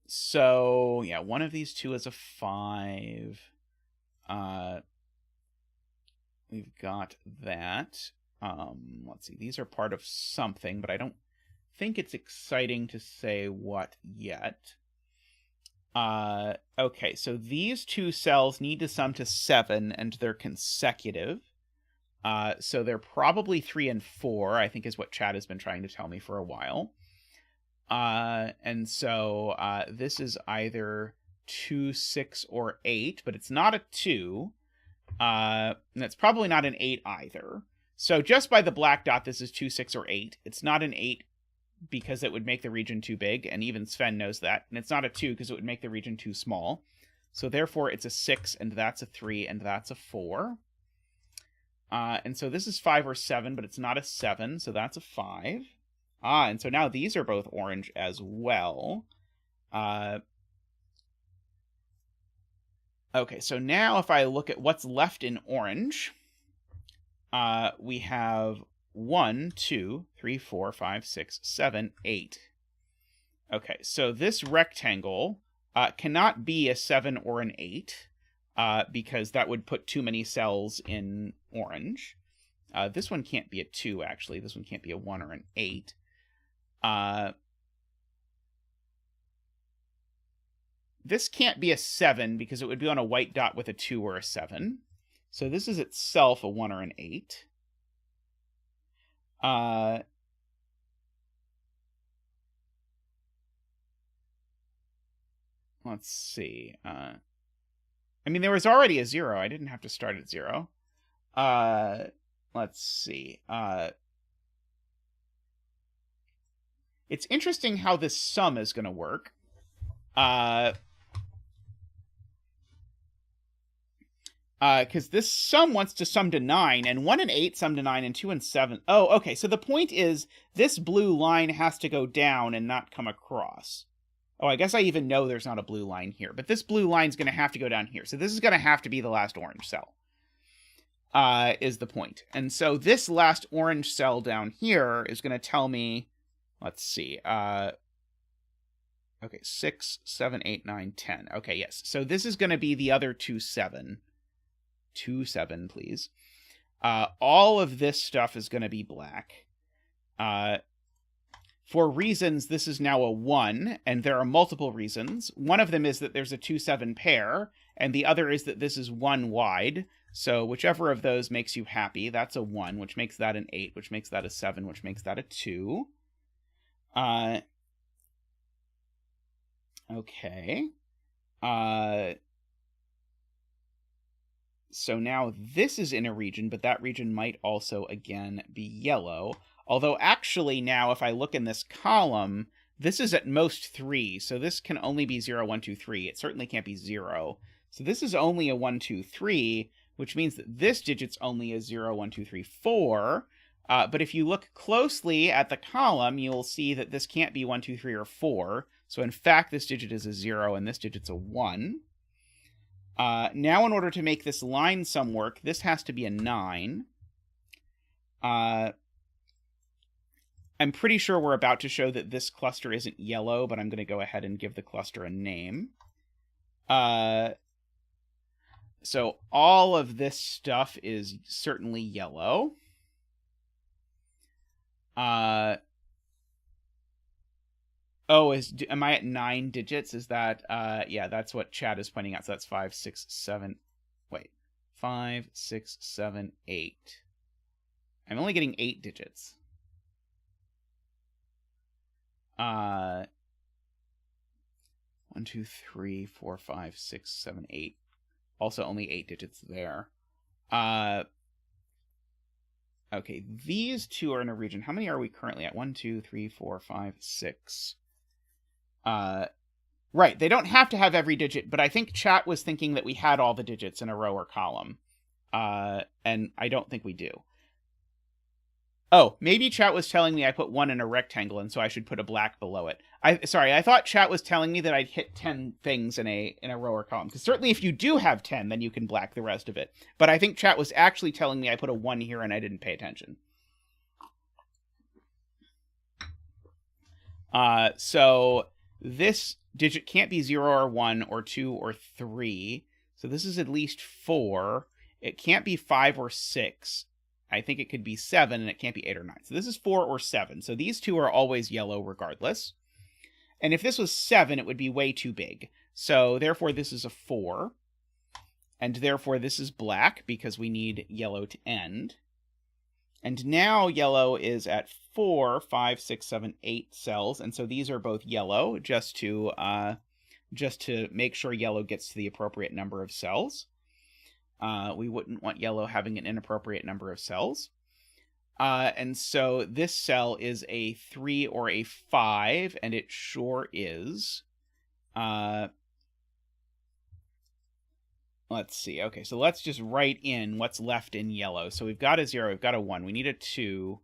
So, yeah, one of these 2 is a 5. We've got that. Let's see. These are part of something, but I don't think it's exciting to say what yet. Okay, so these 2 cells need to sum to 7, and they're consecutive. So they're probably 3 and 4, I think is what Chad has been trying to tell me for a while. And so this is either 2, 6, or 8, but it's not a 2. And it's probably not an 8 either. So just by the black dot, this is 2, 6, or 8. It's not an 8 because it would make the region too big, and even Sven knows that. And it's not a 2 because it would make the region too small. So therefore, it's a 6, and that's a 3, and that's a 4. And so this is 5 or 7, but it's not a 7, so that's a 5. And so now these are both orange as well. Okay, so now if I look at what's left in orange, we have 1, 2, 3, 4, 5, 6, 7, 8. Okay, so this rectangle cannot be a 7 or an 8, because that would put too many cells in orange. This one can't be a 2, actually. This one can't be a 1 or an 8. This can't be a 7 because it would be on a white dot with a 2 or a 7. So this is itself a 1 or an 8. Let's see. I mean, there was already a 0. I didn't have to start at 0. Let's see. It's interesting how this sum is going to work. Because this sum wants to sum to 9, and 1 and 8 sum to 9, and 2 and 7... Oh, okay, so the point is, this blue line has to go down and not come across. Oh, I guess I even know there's not a blue line here, but this blue line's going to have to go down here. So this is going to have to be the last orange cell, is the point. And so this last orange cell down here is going to tell me... Let's see. Okay, 6, 7, 8, 9, 10. Okay, yes. So this is going to be the other 2, 7. 2, 7, please. All of this stuff is going to be black. For reasons, this is now a 1, and there are multiple reasons. One of them is that there's a 2, 7 pair, and the other is that this is 1 wide. So whichever of those makes you happy, that's a 1, which makes that an 8, which makes that a 7, which makes that a 2. Okay. So now this is in a region, but that region might also, again, be yellow. Although actually now, if I look in this column, this is at most 3, so this can only be 0, 1, 2, 3. It certainly can't be 0. So this is only a 1, 2, 3, which means that this digit's only a 0, 1, 2, 3, 4. But if you look closely at the column, you'll see that this can't be 1, 2, 3, or 4. So in fact, this digit is a 0, and this digit's a 1. Now, in order to make this line sum work, this has to be a 9. I'm pretty sure we're about to show that this cluster isn't yellow, but I'm going to go ahead and give the cluster a name. So all of this stuff is certainly yellow. Am I at 9 digits? Is that, yeah, that's what chat is pointing out. So that's 5, 6, 7, 5, 6, 7, 8. I'm only getting 8 digits. 1, 2, 3, 4, 5, 6, 7, 8. Also only 8 digits there. Okay, these two are in a region. How many are we currently at? 1, 2, 3, 4, 5, 6. Right, they don't have to have every digit, but I think chat was thinking that we had all the digits in a row or column. And I don't think we do. Oh, maybe chat was telling me I put 1 in a rectangle, and so I should put a black below it. Sorry, I thought chat was telling me that I'd hit 10 things in a row or column. Because certainly if you do have 10, then you can black the rest of it. But I think chat was actually telling me I put a 1 here and I didn't pay attention. So this digit can't be 0 or 1 or 2 or 3. So this is at least 4. It can't be 5 or 6. I think it could be 7, and it can't be 8 or 9. So this is 4 or 7. So these two are always yellow regardless. And if this was 7, it would be way too big. So therefore this is a 4. And therefore this is black, because we need yellow to end. And now yellow is at 4, 5, 6, 7, 8 cells. And so these are both yellow, just to make sure yellow gets to the appropriate number of cells. We wouldn't want yellow having an inappropriate number of cells. And so this cell is a 3 or a 5, and it sure is. Let's see. Okay, so let's just write in what's left in yellow. So we've got a 0, we've got a 1, we need a 2,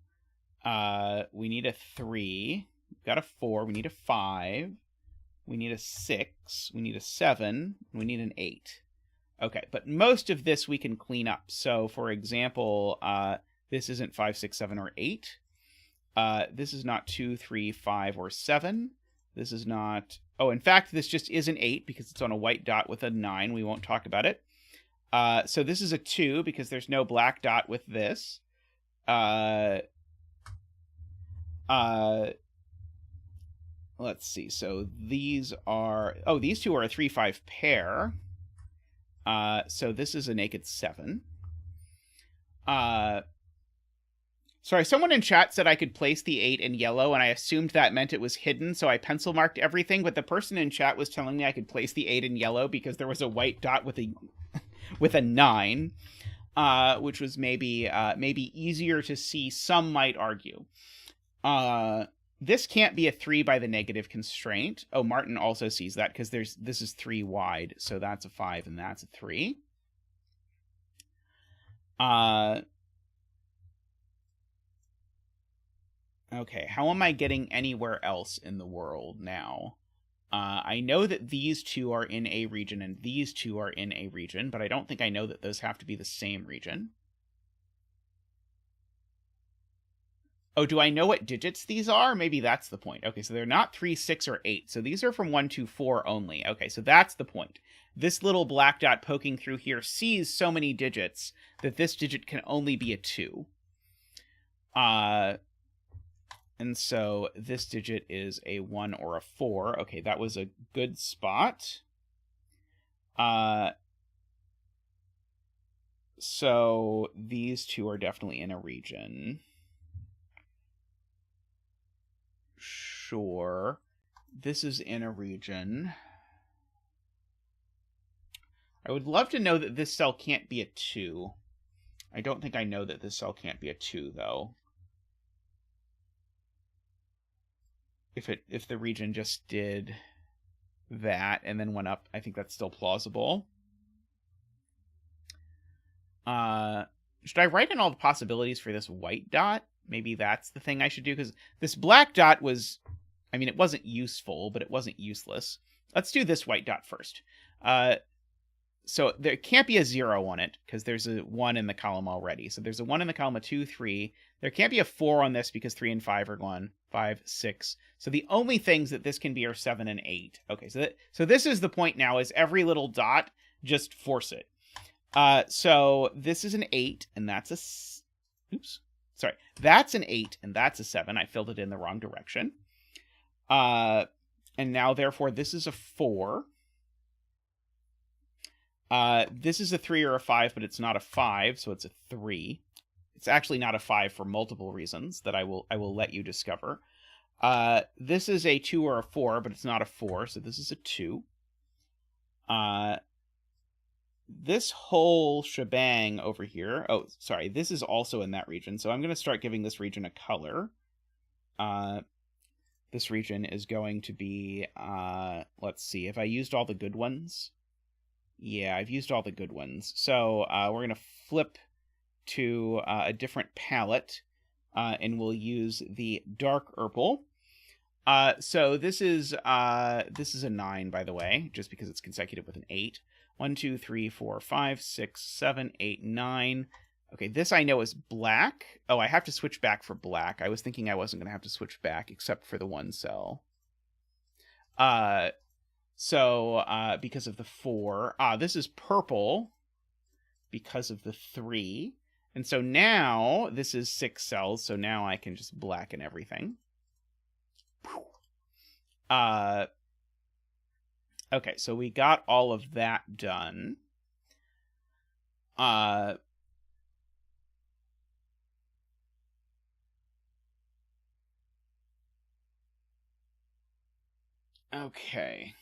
we need a 3, we've got a 4, we need a 5, we need a 6, we need a 7, we need an 8. Okay, but most of this we can clean up. So, for example, this isn't 5, 6, 7, or 8. This is not 2, 3, 5, or 7. This is not... Oh, in fact, this just is an 8 because it's on a white dot with a 9. We won't talk about it. So this is a 2 because there's no black dot with this. Let's see. So these are... Oh, these two are a 3, 5 pair. So this is a naked 7. Sorry, someone in chat said I could place the 8 in yellow, and I assumed that meant it was hidden, so I pencil marked everything, but the person in chat was telling me I could place the 8 in yellow because there was a white dot with a with a 9, which was maybe easier to see, some might argue. This can't be a 3 by the negative constraint. Oh, Martin also sees that because this is 3 wide, so that's a 5 and that's a 3. Okay, how am I getting anywhere else in the world now? I know that these two are in a region and these two are in a region, but I don't think I know that those have to be the same region. Oh, do I know what digits these are? Maybe that's the point. Okay, so they're not 3, 6, or 8. So these are from 1 to 4 only. Okay, so that's the point. This little black dot poking through here sees so many digits that this digit can only be a 2. And so this digit is a 1 or a 4. Okay, that was a good spot. So these two are definitely in a region. Sure. This is in a region. I would love to know that this cell can't be a 2. I don't think I know that this cell can't be a 2, though. If the region just did that and then went up, I think that's still plausible. Should I write in all the possibilities for this white dot? Maybe that's the thing I should do, because this black dot was, I mean, it wasn't useful, but it wasn't useless. Let's do this white dot first. So there can't be a 0 on it, because there's a 1 in the column already. So there's a 1 in the column, a 2, 3. There can't be a 4 on this, because 3 and 5 are gone. 5, 6. So the only things that this can be are 7 and 8. Okay, so this is the point now, is every little dot, just force it. So this is an 8, and that's a... Oops. Sorry. That's an 8, and that's a 7. I filled it in the wrong direction. And now, therefore, this is a 4. This is a 3 or a 5, but it's not a 5, so it's a 3. It's actually not a 5 for multiple reasons that I will let you discover. This is a 2 or a 4, but it's not a 4, so this is a 2. This whole shebang over here... Oh, sorry, this is also in that region, so I'm going to start giving this region a color. This region is going to be... let's see, have I used all the good ones? Yeah, I've used all the good ones. So we're going to flip to a different palette, and we'll use the dark purple. So this is a 9, by the way, just because it's consecutive with an 8. 1, 2, 3, 4, 5, 6, 7, 8, 9. Okay, this I know is black. Oh, I have to switch back for black. I was thinking I wasn't going to have to switch back, except for the 1 cell. So, because of the 4. This is purple because of the 3. And so now, this is 6 cells, so now I can just blacken everything. Okay, so we got all of that done. Okay.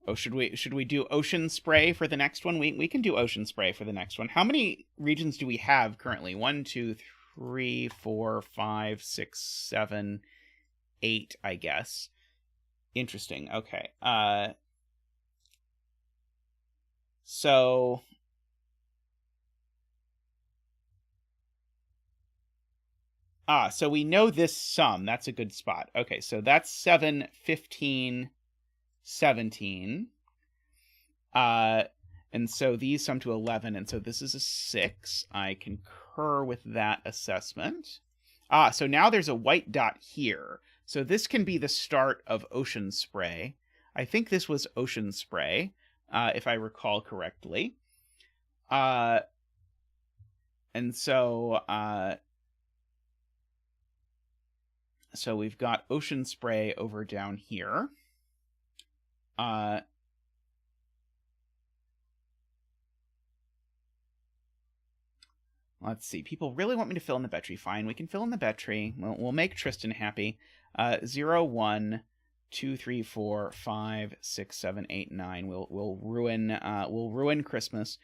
Oh, should we do ocean spray for the next one? We can do ocean spray for the next one. How many regions do we have currently? 1, 2, 3, 4, 5, 6, 7, 8, I guess. Interesting. Okay. So we know this sum. That's a good spot. Okay, so that's 7, 15, 17. And so these sum to 11, and so this is a 6. I concur with that assessment. So now there's a white dot here. So this can be the start of ocean spray. I think this was ocean spray, if I recall correctly. And so we've got ocean spray over down here. Let's see. People really want me to fill in the Betry. Fine, we can fill in the Betry. We'll make Tristan happy. 0, 1, 2, 3, 4, 5, 6, 7, 8, 9. We'll ruin Christmas.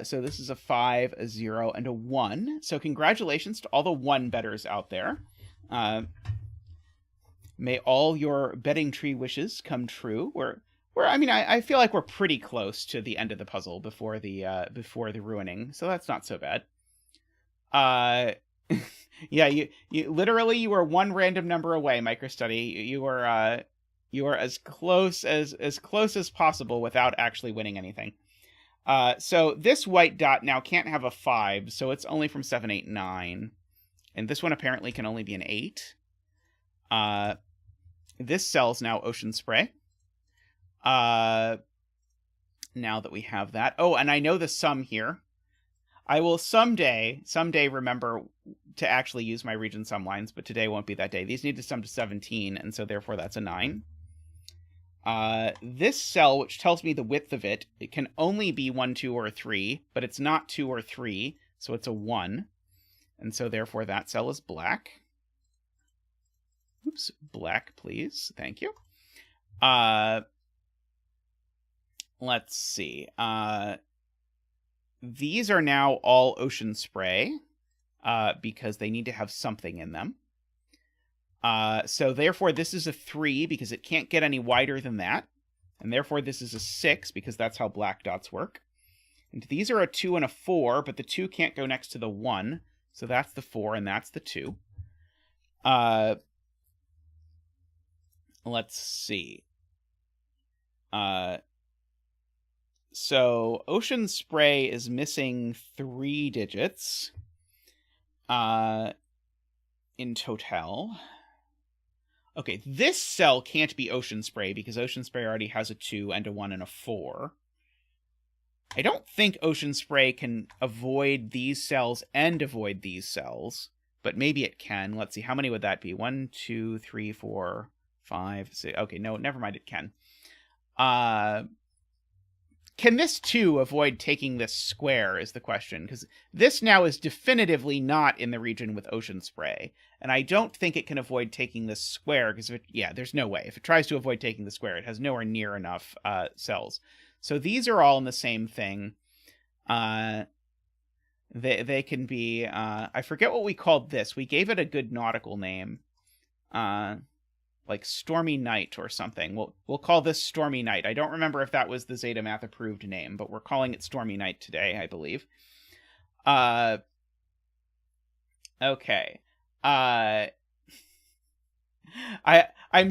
So this is a 5, a 0, and a 1. So congratulations to all the 1 bettors out there. May all your betting tree wishes come true. I mean, I feel like we're pretty close to the end of the puzzle before the ruining. So that's not so bad. Yeah, you literally, you were 1 random number away, MicroStudy. You were as close as possible without actually winning anything. So this white dot now can't have a 5, so it's only from 7, 8, 9. And this one apparently can only be an 8. This cell's now ocean spray. Now that we have that. Oh, and I know the sum here. I will someday remember to actually use my region sum lines, but today won't be that day. These need to sum to 17, and so therefore that's a 9. This cell, which tells me the width of it, it can only be 1, 2, or 3, but it's not 2 or 3, so it's a 1. And so therefore that cell is black. Oops, black, please. Thank you. Let's see. These are now all ocean spray, because they need to have something in them. So therefore this is a 3 because it can't get any wider than that. And therefore this is a 6 because that's how black dots work. And these are a 2 and a 4, but the 2 can't go next to the 1. So that's the 4 and that's the 2. Let's see. So ocean spray is missing 3 digits in total. Okay, this cell can't be ocean spray because ocean spray already has a 2 and a 1 and a 4. I don't think ocean spray can avoid these cells and avoid these cells, but maybe it can. Let's see, how many would that be? 1, 2, 3, 4, 5, 6. Okay, no, never mind, it can. Can this too avoid taking this square is the question, because this now is definitively not in the region with ocean spray, and I don't think it can avoid taking this square, because there's no way. If it tries to avoid taking the square, it has nowhere near enough cells. So these are all in the same thing. They can be, I forget what we called this. We gave it a good nautical name. Like Stormy Night or something. We'll call this Stormy Night. I don't remember if that was the zetamath approved name, but we're calling it Stormy Night today, I believe. Okay. I'm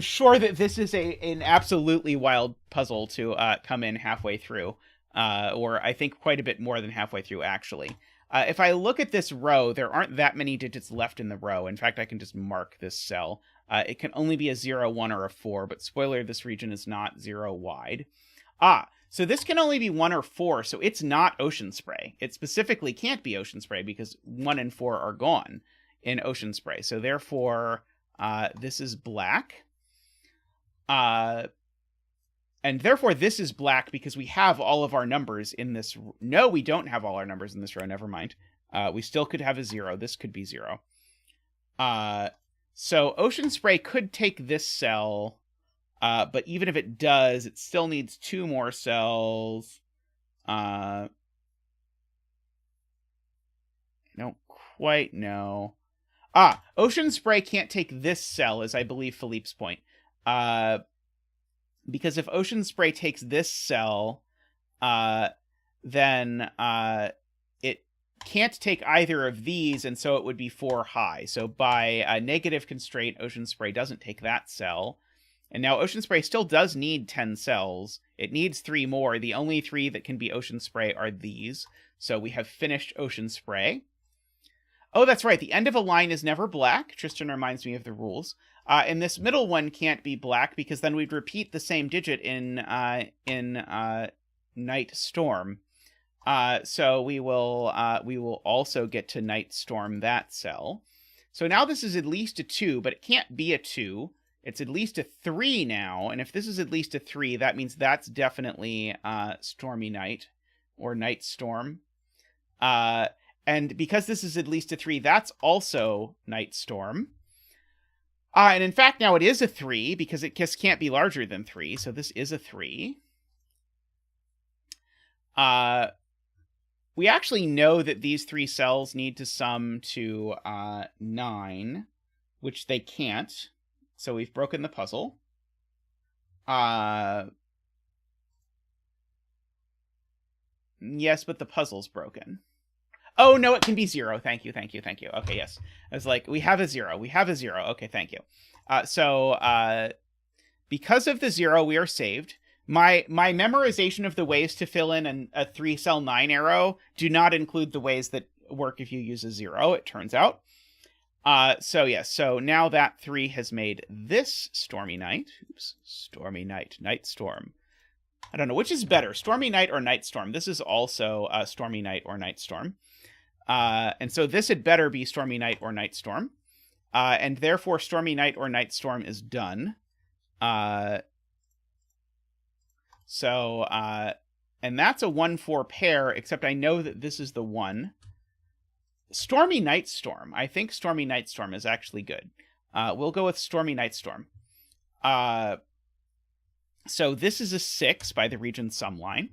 sure that this is an absolutely wild puzzle to come in halfway through, or I think quite a bit more than halfway through, actually. If I look at this row, there aren't that many digits left in the row. In fact, I can just mark this cell. It can only be a 0, 1, or a 4, but spoiler, this region is not 0 wide. So this can only be 1 or 4, so it's not ocean spray. It specifically can't be ocean spray because 1 and 4 are gone in ocean spray. So therefore, this is black. And therefore, this is black because we have all of our numbers in this. No, we don't have all our numbers in this row. Never mind. We still could have a 0. This could be 0. So ocean spray could take this cell, but even if it does, it still needs 2 more cells. I don't quite know. Ocean spray can't take this cell, is I believe Philippe's point. Because if ocean spray takes this cell, then it can't take either of these, and so it would be 4 high. So by a negative constraint, ocean spray doesn't take that cell. And now ocean spray still does need 10 cells. It needs 3 more. The only 3 that can be ocean spray are these. So we have finished ocean spray. Oh, that's right. The end of a line is never black. Tristan reminds me of the rules. And this middle one can't be black because then we'd repeat the same digit in Night Storm. So we will also get to Night Storm that cell. So now this is at least a 2, but it can't be a 2. It's at least a 3 now, and if this is at least a 3, that means that's definitely Stormy Night or Night Storm. And because this is at least a 3, that's also Night Storm. And in fact, now it is a 3 because it just can't be larger than 3, so this is a 3. We actually know that these 3 cells need to sum to 9, which they can't. So we've broken the puzzle. Yes, but the puzzle's broken. Oh, no, it can be 0. Thank you. Okay, yes. I was like, we have a 0. Okay, thank you. So because of the 0, we are saved. My memorization of the ways to fill in a 3-cell 9 arrow do not include the ways that work if you use a 0, it turns out. So yes, so now that 3 has made this Stormy Night. Oops, Stormy Night, Night Storm. I don't know, which is better, Stormy Night or Night Storm? This is also Stormy Night or Night Storm. And so this had better be Stormy Night or Night Storm. And therefore Stormy Night or Night Storm is done. So, and that's a 1-4 pair, except I know that this is the one. Stormy Nightstorm. I think Stormy Nightstorm is actually good. We'll go with Stormy Nightstorm. So this is a 6 by the region sum line.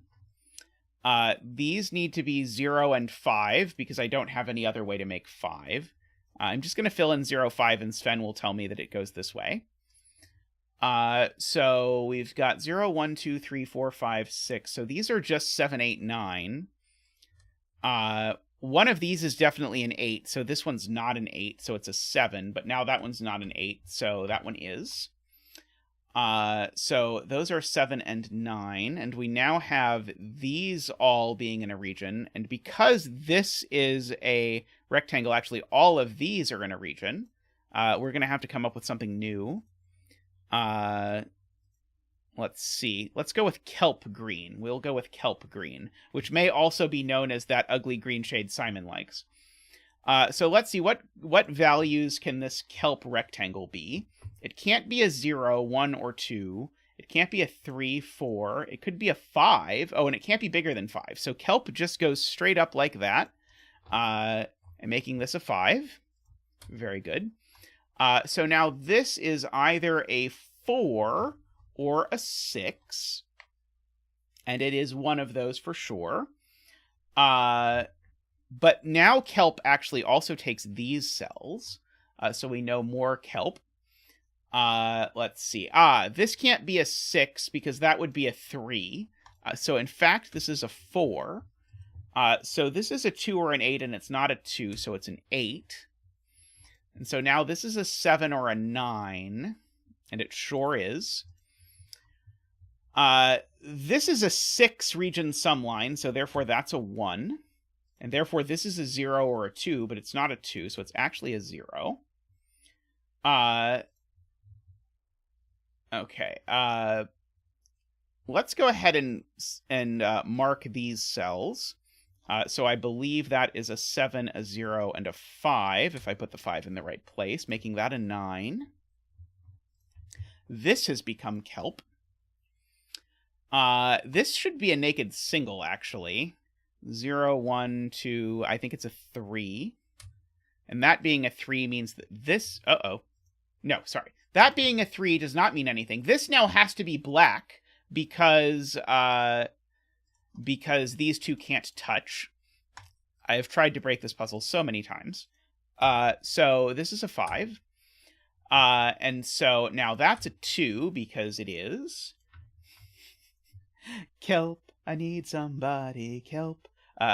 These need to be 0 and 5 because I don't have any other way to make 5. I'm just going to fill in 0, 5, and Sven will tell me that it goes this way. So we've got 0, 1, 2, 3, 4, 5, 6. So these are just 7, 8, 9. One of these is definitely an 8, so this one's not an 8, so it's a 7. But now that one's not an 8, so that one is. So those are 7 and 9, and we now have these all being in a region, and because this is a rectangle, actually all of these are in a region, we're going to have to come up with something new. Let's see. Let's go with kelp green. We'll go with kelp green, which may also be known as that ugly green shade Simon likes. So let's see, what values can this kelp rectangle be? It can't be a 0, 1, or 2. It can't be a 3, 4. It could be a 5. Oh, and it can't be bigger than 5. So kelp just goes straight up like that, and making this a 5. Very good. So now this is either a 4 or a 6, and it is one of those for sure. But now kelp actually also takes these cells, so we know more kelp. Let's see. This can't be a 6 because that would be a 3. So in fact, this is a 4. So this is a 2 or an 8, and it's not a 2, so it's an 8. And so now this is a 7 or a 9, and it sure is. This is a 6 region sum line, so therefore that's a 1. And therefore this is a 0 or a 2, but it's not a 2, so it's actually a 0. Okay. Let's go ahead and mark these cells. So I believe that is a 7, a 0, and a 5, if I put the 5 in the right place, making that a 9. This has become kelp. This should be a naked single, actually. 0, 1, 2, I think it's a 3. And that being a 3 means that this... No, sorry. That being a 3 does not mean anything. This now has to be black because these two can't touch. I have tried to break this puzzle so many times. So this is a 5. And so now that's a 2 because it is. Kelp, I need somebody, kelp.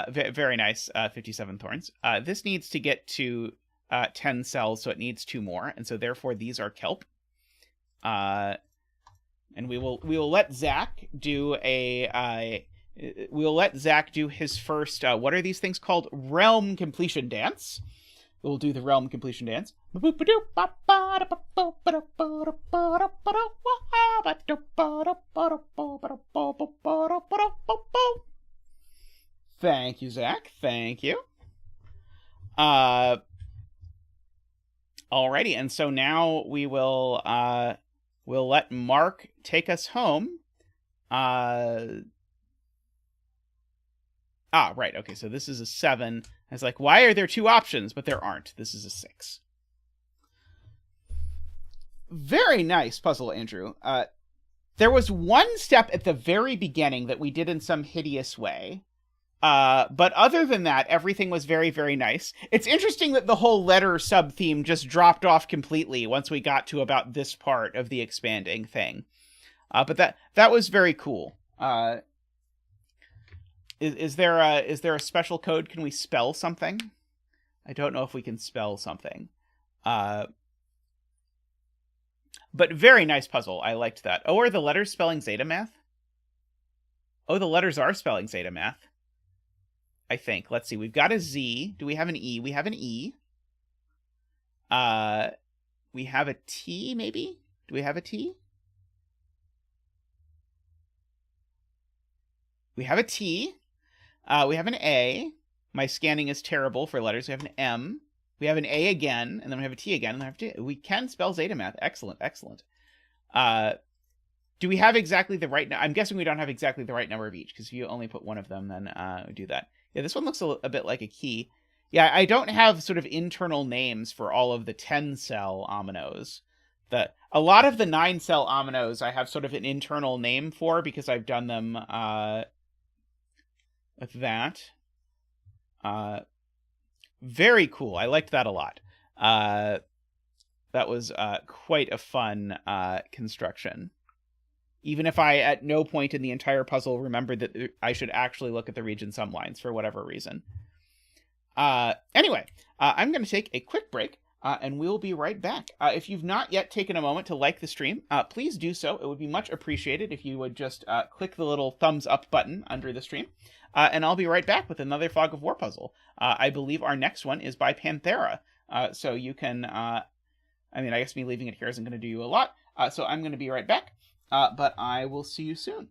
Very nice, 57 thorns. This needs to get to 10 cells, so it needs 2 more, and so therefore these are kelp. And we will let Zach do his first, what are these things called? Realm completion dance. We'll do the realm completion dance. Thank you, Zach. Thank you. Alrighty, and so now we will we'll let Mark take us home. Right, okay, so this is a 7. I was like, why are there 2 options? But there aren't. This is a 6. Very nice puzzle, Andrew. There was one step at the very beginning that we did in some hideous way. But other than that, everything was very, very nice. It's interesting that the whole letter sub-theme just dropped off completely once we got to about this part of the expanding thing. But that was very cool. Is there a special code? Can we spell something? I don't know if we can spell something. But very nice puzzle. I liked that. Oh, are the letters spelling zetamath? Oh, the letters are spelling zetamath. I think. Let's see. We've got a Z. Do we have an E? We have an E. We have a T, maybe? Do we have a T? We have a T. We have an A. My scanning is terrible for letters. We have an M. We have an A again, and then we have a T again, and then we can spell zetamath. Excellent, excellent. Do we have exactly the right? I'm guessing we don't have exactly the right number of each, because if you only put one of them, then we do that. Yeah, this one looks a bit like a key. Yeah, I don't have sort of internal names for all of the 10-cell ominoes. A lot of the 9-cell ominoes I have sort of an internal name for because I've done them with that. Very cool. I liked that a lot. That was quite a fun construction. Even if I, at no point in the entire puzzle, remembered that I should actually look at the region sum lines for whatever reason. Anyway, I'm going to take a quick break, and we'll be right back. If you've not yet taken a moment to like the stream, please do so. It would be much appreciated if you would just click the little thumbs up button under the stream. And I'll be right back with another Fog of War puzzle. I believe our next one is by Panthera. So you can, I guess me leaving it here isn't going to do you a lot. So I'm going to be right back. But I will see you soon.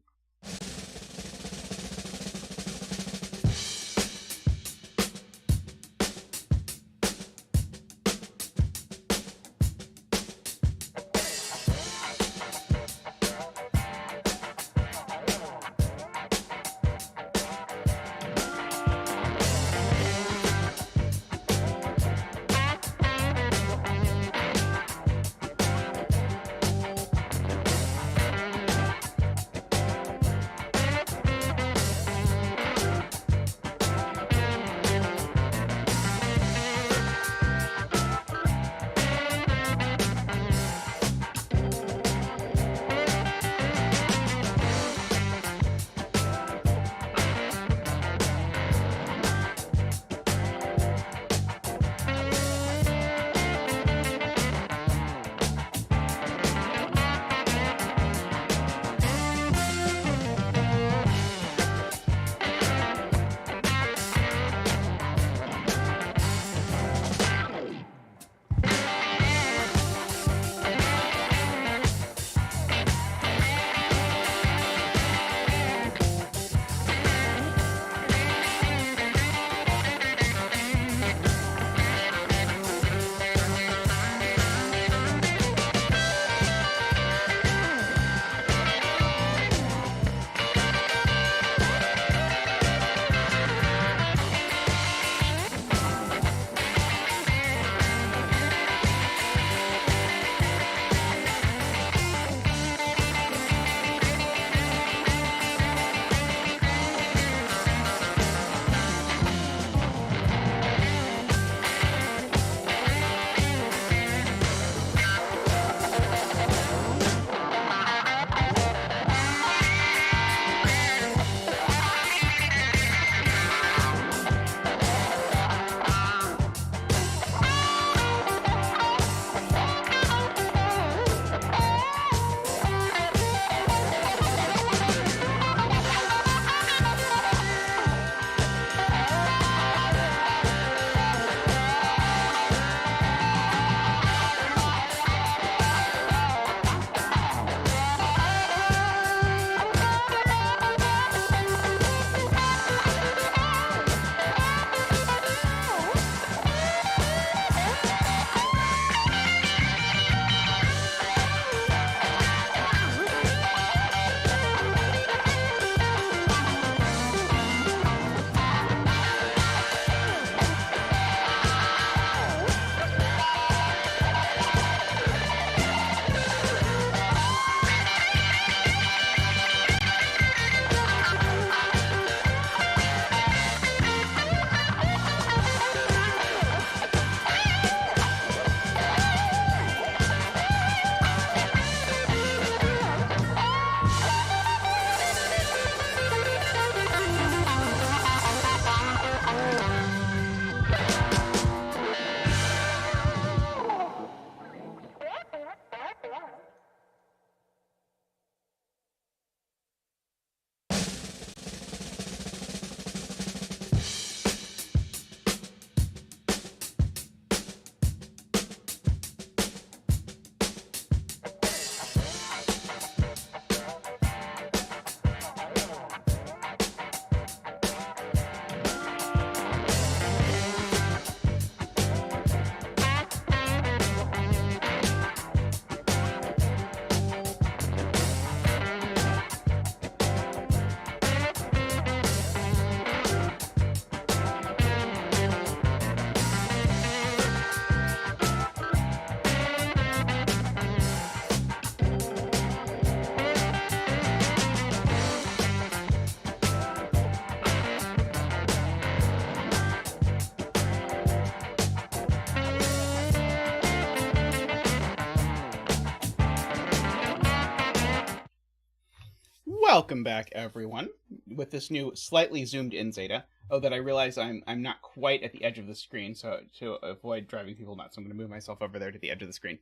Welcome back, everyone, with this new slightly zoomed in Zeta. Oh, that I realize I'm not quite at the edge of the screen, so to avoid driving people nuts, I'm going to move myself over there to the edge of the screen.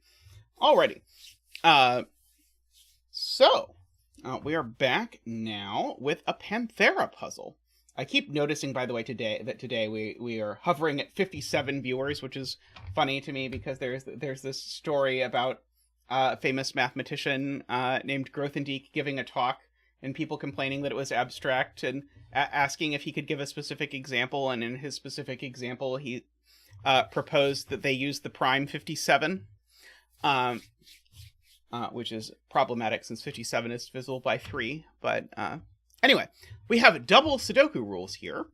Alrighty. We are back now with a Panthera puzzle. I keep noticing, by the way, today we are hovering at 57 viewers, which is funny to me because there's this story about a famous mathematician named Grothendieck giving a talk and people complaining that it was abstract and asking if he could give a specific example. And in his specific example, he proposed that they use the prime 57, which is problematic since 57 is divisible by 3. But anyway, we have double Sudoku rules here.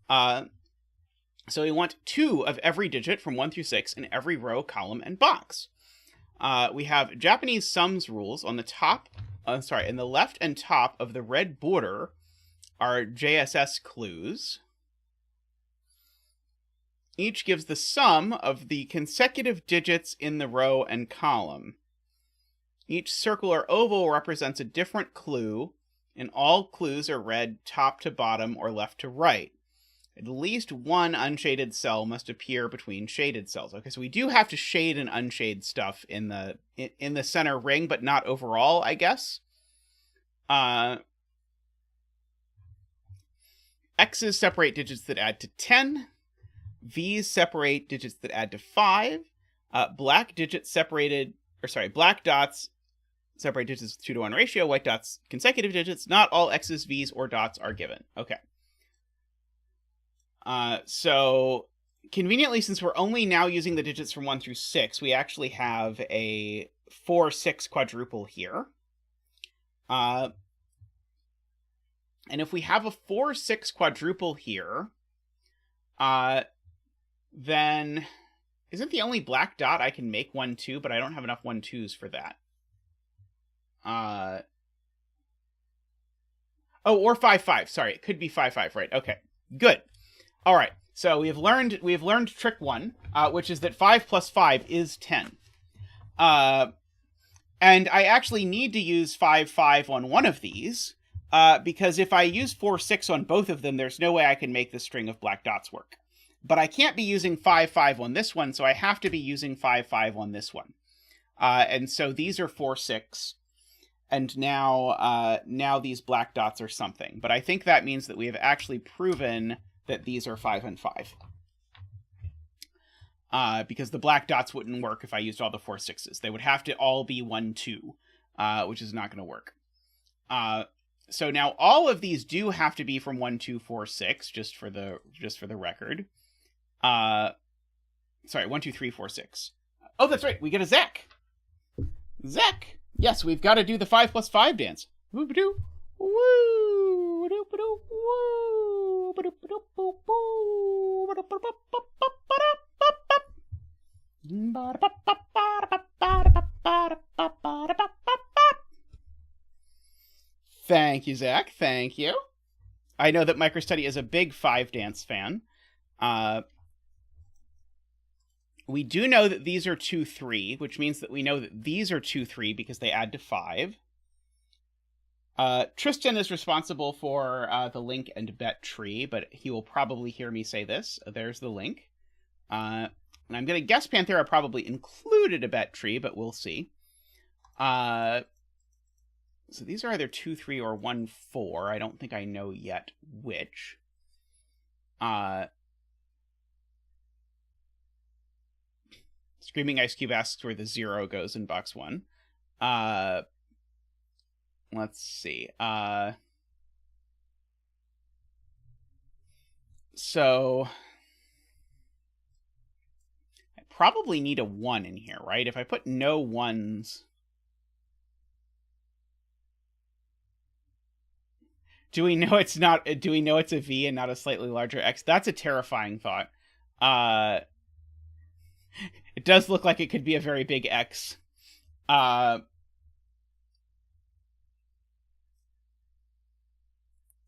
So we want 2 of every digit from 1 through 6 in every row, column, and box. We have Japanese sums rules on the top. In the left and top of the red border are JSS clues. Each gives the sum of the consecutive digits in the row and column. Each circle or oval represents a different clue, and all clues are read top to bottom or left to right. At least one unshaded cell must appear between shaded cells. Okay, so we do have to shade and unshade stuff in the center ring, but not overall, I guess. X's separate digits that add to 10. V's separate digits that add to 5. Black dots separate digits 2 to 1 ratio. White dots consecutive digits. Not all X's, V's, or dots are given. Okay. So conveniently, since we're only now using the digits from 1 through 6, we actually have a 4-6 quadruple here. And if we have a 4-6 quadruple here, then isn't the only black dot I can make 1, 2, but I don't have enough 1, 2s for that. Or 5, 5. Sorry, it could be 5, 5, right? Okay, good. All right, so we have learned trick 1, which is that 5 plus 5 is 10. And I actually need to use 5, 5 on one of these, because if I use 4, 6 on both of them, there's no way I can make this string of black dots work. But I can't be using 5, 5 on this one, so I have to be using 5, 5 on this one. And so these are 4, 6. And now these black dots are something. But I think that means that we have actually proven that these are 5 and 5. Because the black dots wouldn't work if I used all the 4 6s. They would have to all be 1, 2, which is not going to work. So now all of these do have to be from 1, 2, 4, 6, just for the record. 1, 2, 3, 4, 6. Oh, that's right. We get a Zek. Zek. Yes, we've got to do the 5 plus 5 dance. Woo-ba-doo. Woo. Woo-ba-doo. Woo. Thank you, Zach. Thank you. I know that MicroStudy is a big 5 dance fan. We do know that these are 2, 3, which means that we know that these are 2, 3 because they add to 5. Tristan is responsible for the link and bet tree, but he will probably hear me say this. There's the link. And I'm going to guess Panthera probably included a bet tree, but we'll see. So these are either 2, 3, or 1, 4. I don't think I know yet which. Screaming Ice Cube asks where the 0 goes in box 1. Let's see. So I probably need a 1 in here, right? If I put no 1s... Do we know it's a V and not a slightly larger X? That's a terrifying thought. It does look like it could be a very big X.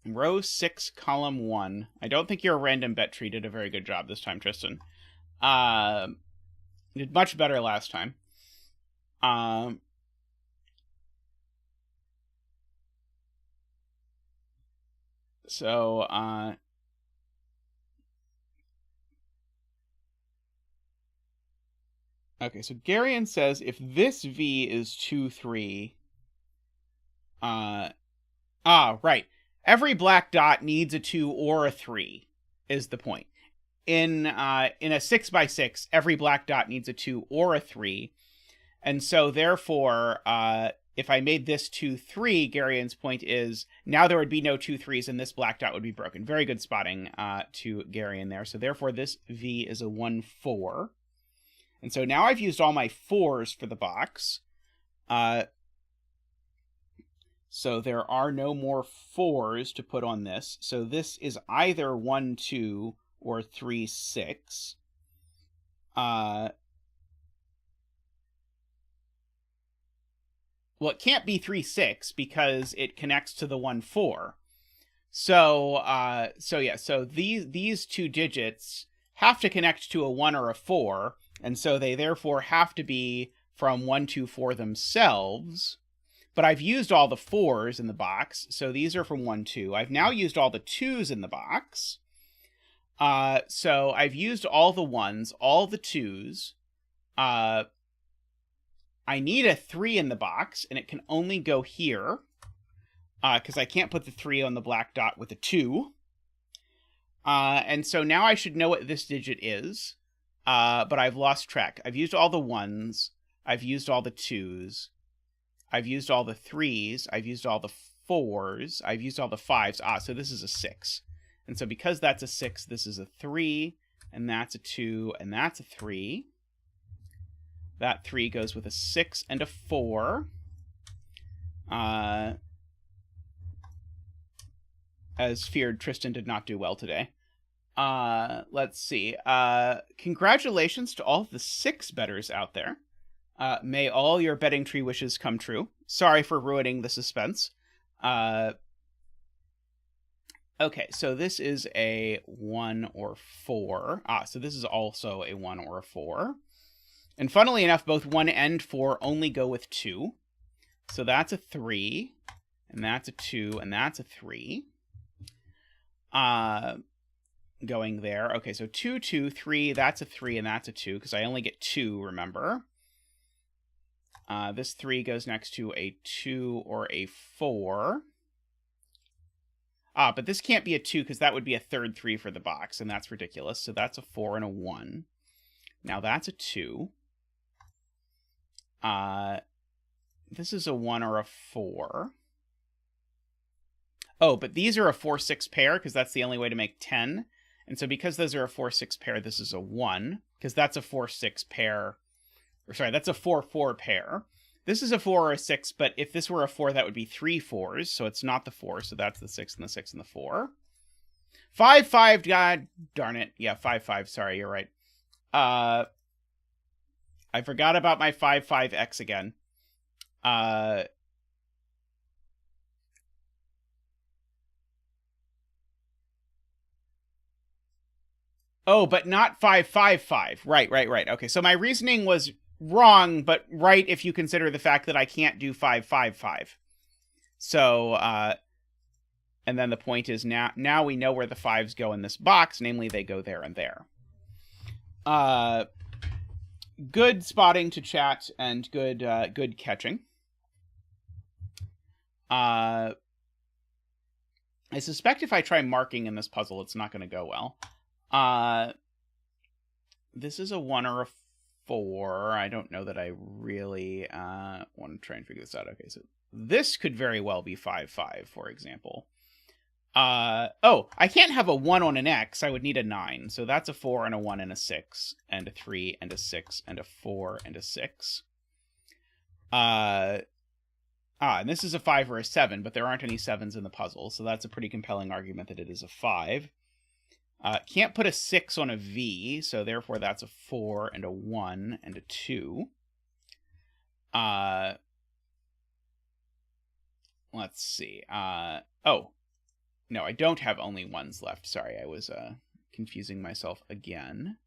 Row 6, column 1. I don't think your random bet tree did a very good job this time, Tristan. Did much better last time. So, okay, so Garion says if this V is 2, 3, right. Every black dot needs a 2 or a 3, is the point. In a 6x6, every black dot needs a 2 or a 3. And so, therefore, if I made this 2, 3, Garion's point is now there would be no 2, 3s and this black dot would be broken. Very good spotting to Garion there. So, therefore, this V is a 1, 4. And so now I've used all my 4s for the box. So there are no more 4s to put on this. So this is either 1, 2 or 3, 6. Well, it can't be 3, 6 because it connects to the 1, 4. So these two digits have to connect to a 1 or a 4, and so they therefore have to be from 1, 2, 4 themselves. But I've used all the 4s in the box, so these are from 1, 2. I've now used all the 2s in the box. So I've used all the 1s, all the 2s. I need a 3 in the box, and it can only go here, because I can't put the 3 on the black dot with a 2. And so now I should know what this digit is, but I've lost track. I've used all the 1s. I've used all the 2s. I've used all the 3s. I've used all the 4s. I've used all the 5s. So this is a 6. And so because that's a 6, this is a 3, and that's a 2, and that's a 3. That 3 goes with a 6 and a 4. As feared, Tristan did not do well today. Let's see. Congratulations to all the 6 bettors out there. May all your betting tree wishes come true. Sorry for ruining the suspense. Okay, so this is a 1 or 4. So this is also a 1 or a 4. And funnily enough, both 1 and 4 only go with 2. So that's a 3, and that's a 2, and that's a 3. Going there. Okay, so 2, 2, 3, that's a 3, and that's a 2, because I only get 2, remember? This 3 goes next to a 2 or a 4. But this can't be a 2 because that would be a third 3 for the box, and that's ridiculous. So that's a 4 and a 1. Now that's a 2. This is a 1 or a 4. Oh, but these are a 4-6 pair because that's the only way to make 10. And so because those are a 4-6 pair, this is a 1 because that's a 4-6 pair. Or sorry, that's a 4-4 pair. This is a 4 or a 6, but if this were a 4, that would be 3 4s, so it's not the 4, so that's the 6 and the 6 and the 4. 5, 5, god darn it. Yeah, 5, 5, sorry, you're right. I forgot about my 5, 5x again. Oh, but not 5, 5, 5. Right. Okay, so my reasoning was wrong, but right if you consider the fact that I can't do 5, 5, 5. So, and then the point is now we know where the 5s go in this box, namely they go there and there. Good spotting to chat and good catching. I suspect if I try marking in this puzzle, it's not going to go well. This is a 1 or a 4. I don't know that I really want to try and figure this out. Okay, so this could very well be 5, 5, for example. Oh, I can't have a 1 on an X. I would need a 9. So that's a 4 and a 1 and a 6 and a 3 and a 6 and a 4 and a 6. And this is a 5 or a 7, but there aren't any 7s in the puzzle. So that's a pretty compelling argument that it is a 5. Can't put a 6 on a V, so therefore that's a 4 and a 1 and a 2. Let's see. Oh, no, I don't have only 1s left. Sorry, I was confusing myself again.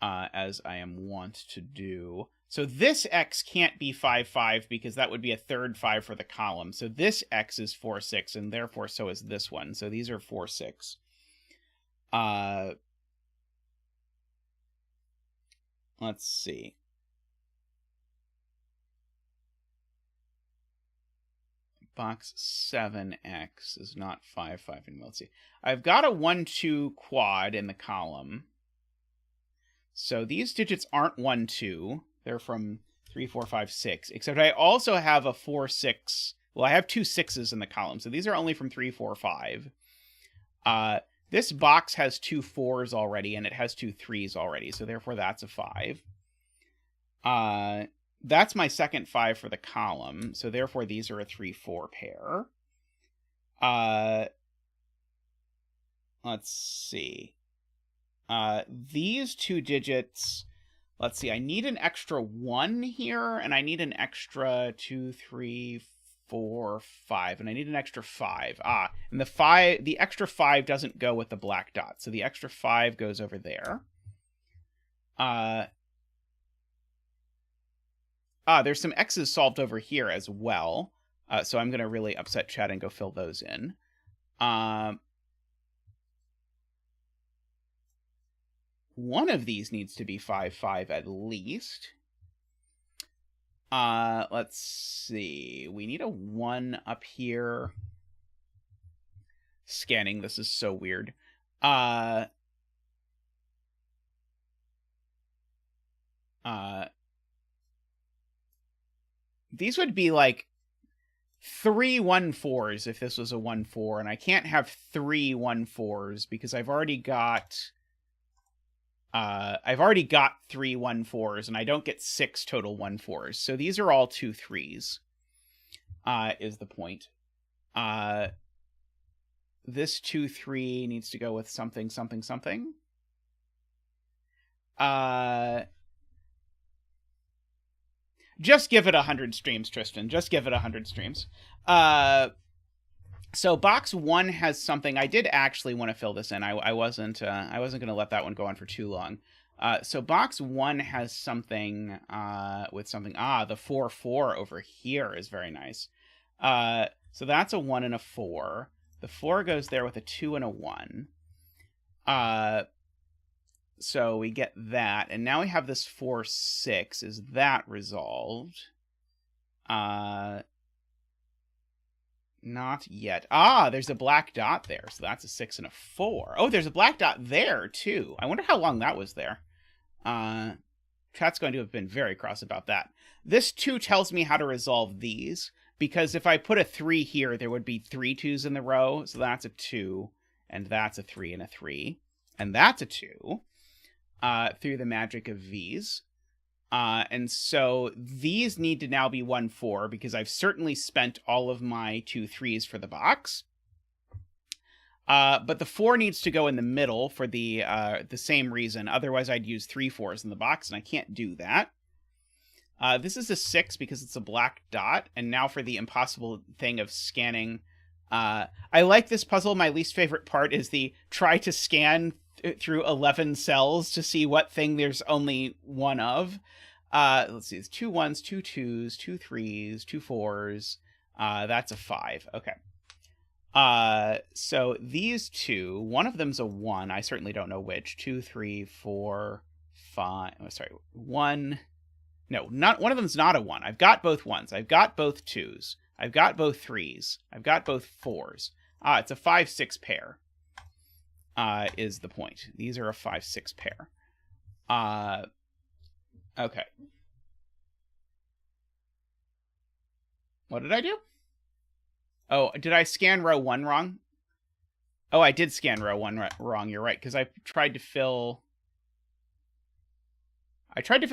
as I am wont to do. So this x can't be 5, 5, because that would be a third 5 for the column. So this x is 4, 6, and therefore so is this one. So these are 4, 6. Let's see. Box 7x is not 5, 5 anymore. Let's see. I've got a 1, 2 quad in the column. So these digits aren't 1, 2. They're from 3, 4, 5, 6. Except I also have a 4, 6. Well, I have 2 6s in the column. So these are only from 3, 4, 5. This box has 2 4s already, and it has 2 3s already. So therefore that's a 5. That's my second 5 for the column. So therefore these are a 3, 4 pair. Let's see. These two digits, let's see, I need an extra 1 here, and I need an extra 2, 3, 4, 5, and I need an extra 5. And the extra 5 doesn't go with the black dot, so the extra 5 goes over there. There's some x's solved over here as well, so I'm going to really upset chat and go fill those in. One of these needs to be 5, 5 at least. Let's see. We need a 1 up here. Scanning, this is so weird. These would be like 3 1 4s if this was a 1 4, and I can't have 3 1 4s because I've already got 3 1 4s, and I don't get 6 total 1 4s. So these are all 2 3s, is the point. This 2 3 needs to go with something, something, something. Just give it 100 streams, Tristan. Just give it 100 streams. So box 1 has something. I did actually want to fill this in. I wasn't going to let that one go on for too long. So box 1 has something with something. The 4, 4 over here is very nice. So that's a 1 and a 4. The 4 goes there with a 2 and a 1. So we get that, and now we have this 4, 6. Is that resolved? Not yet. There's a black dot there, so that's a 6 and a 4. Oh, there's a black dot there, too. I wonder how long that was there. Chat's going to have been very cross about that. This 2 tells me how to resolve these, because if I put a 3 here, there would be 3 2s in the row, so that's a 2, and that's a 3 and a 3, and that's a 2. Through the magic of V's. And so these need to now be 1, 4, because I've certainly spent all of my 2 3s for the box. But the 4 needs to go in the middle for the same reason. Otherwise, I'd use 3 4s in the box, and I can't do that. This is a 6 because it's a black dot. And now for the impossible thing of scanning. I like this puzzle. My least favorite part is the try to scan through 11 cells to see what thing there's only one of. Let's see, it's 2 1s, 2 2s, 2 3s, 2 4s. That's a 5. Okay. So these 2, one of them's a 1. I certainly don't know which. 2, 3, 4, 5. Oh, sorry, 1. No, not one of them's not a 1. I've got both 1s. I've got both 2s. I've got both 3s. I've got both 4s. It's a 5 6 pair. Is the point. These are a 5 6 pair. Okay. What did I do? Oh, did I scan row 1 wrong? Oh, I did scan row 1 wrong. You're right, because I tried to fill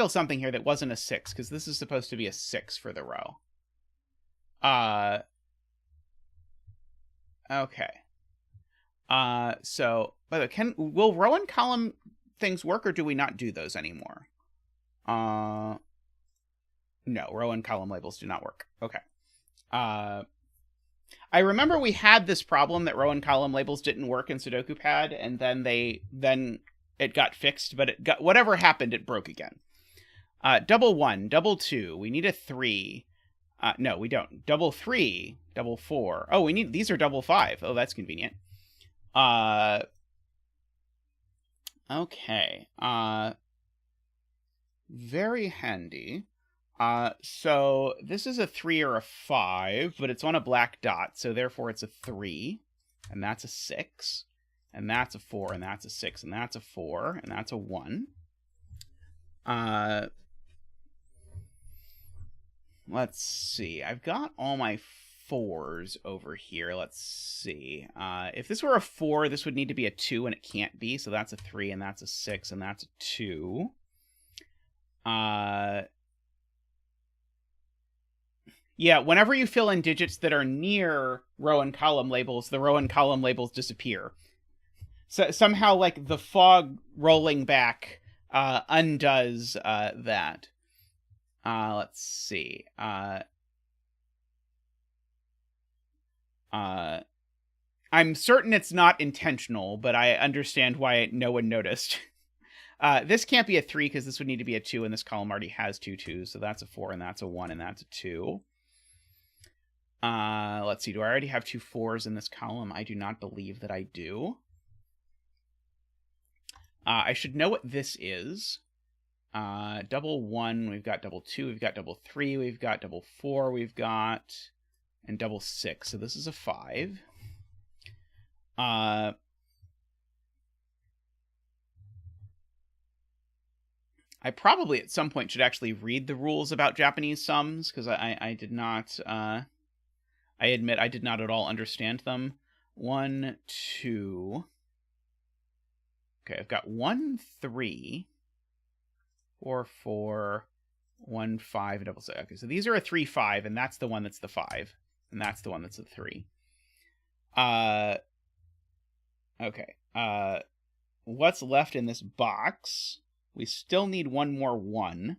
something here that wasn't a 6, because this is supposed to be a 6 for the row. Okay. So, by the way, will row and column things work, or do we not do those anymore? No, row and column labels do not work. Okay. I remember we had this problem that row and column labels didn't work in Sudoku Pad, and then it got fixed, but it got, whatever happened, it broke again. Double 1, double 2. We need a 3. No, we don't. Double 3, double 4. Oh, these are double 5. Oh, that's convenient. Okay. Very handy. So this is a 3 or a 5, but it's on a black dot, so therefore it's a 3, and that's a 6, and that's a 4, and that's a 6, and that's a 4, and that's a 1. Let's see. I've got all my 4s over here. Let's see. If this were a 4, this would need to be a 2, and it can't be, so that's a 3, and that's a 6, and that's a 2. Yeah, whenever you fill in digits that are near row and column labels, the row and column labels disappear. So somehow, like, the fog rolling back undoes that. Let's see. I'm certain it's not intentional, but I understand why no one noticed. This can't be a 3 because this would need to be a 2, and this column already has 2 2s, so that's a 4, and that's a 1, and that's a 2. Let's see, do I already have 2 4s in this column? I do not believe that I do. I should know what this is. Double 1, we've got double 2, we've got double 3, we've got double 4, we've got, and double 6, so this is a 5. I probably at some point should actually read the rules about Japanese sums, because I did not, I admit I did not at all understand them. 1, 2. Okay, I've got 1, 3, 4, 4, 1, 5, and double 6. Okay, so these are a 3, 5, and that's the one that's the 5. And that's the one that's the 3. Okay. What's left in this box? We still need one more 1.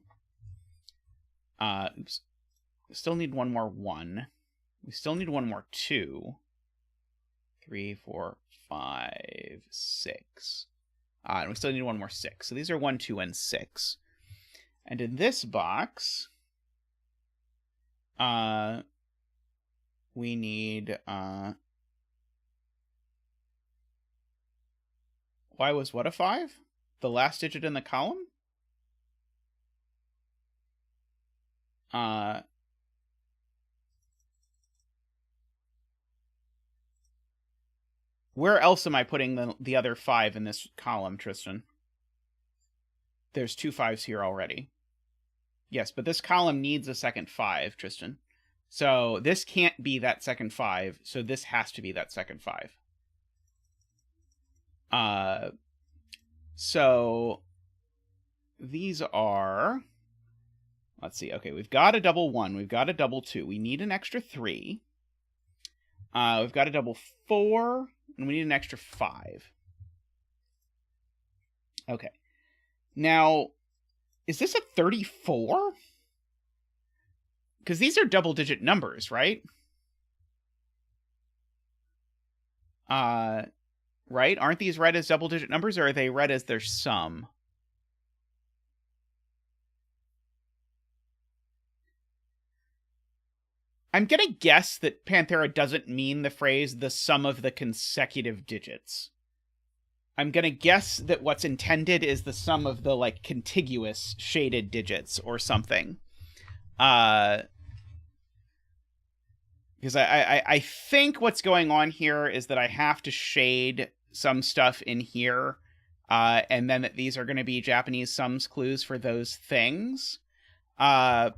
Oops. We still need one more 1. We still need one more 2. 3, 4, 5, 6. And we still need one more 6. So these are 1, 2, and 6. And in this box, we need, why was what a 5? The last digit in the column? Where else am I putting the other 5 in this column, Tristan? There's 2 5s here already. Yes, but this column needs a second 5, Tristan. So this can't be that second 5, so this has to be that second 5. So these are, let's see, okay, we've got a double 1, we've got a double 2, we need an extra 3. We've got a double 4, and we need an extra 5. Okay. Now, is this a 34? Because these are double-digit numbers, right? Right? Aren't these read as double-digit numbers, or are they read as their sum? I'm going to guess that Panthera doesn't mean the phrase, the sum of the consecutive digits. I'm going to guess that what's intended is the sum of the, like, contiguous shaded digits or something. Because I think what's going on here is that I have to shade some stuff in here, and then that these are going to be Japanese sums clues for those things. But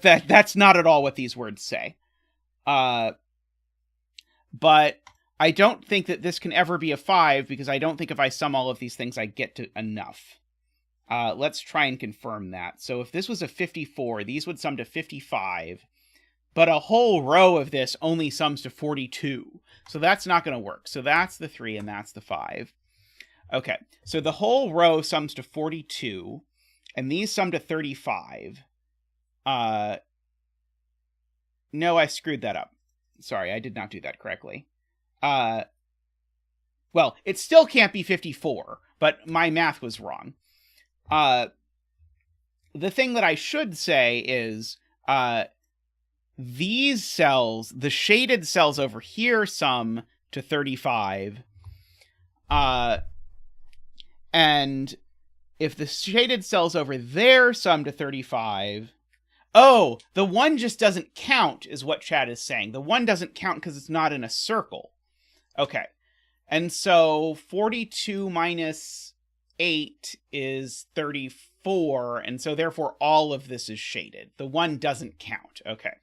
that's not at all what these words say. But I don't think that this can ever be a 5, because I don't think if I sum all of these things, I get to enough. Let's try and confirm that. So if this was a 54, these would sum to 55, but a whole row of this only sums to 42. So that's not going to work. So that's the 3 and that's the 5. Okay, so the whole row sums to 42, and these sum to 35. No, I screwed that up. Sorry, I did not do that correctly. Well, it still can't be 54. but my math was wrong. The thing that I should say is these cells, the shaded cells over here, sum to 35. And if the shaded cells over there sum to 35... Oh, the 1 just doesn't count, is what chat is saying. The 1 doesn't count because it's not in a circle. Okay. And so 42 minus 8 is 34, and so therefore all of this is shaded. The 1 doesn't count. Okay.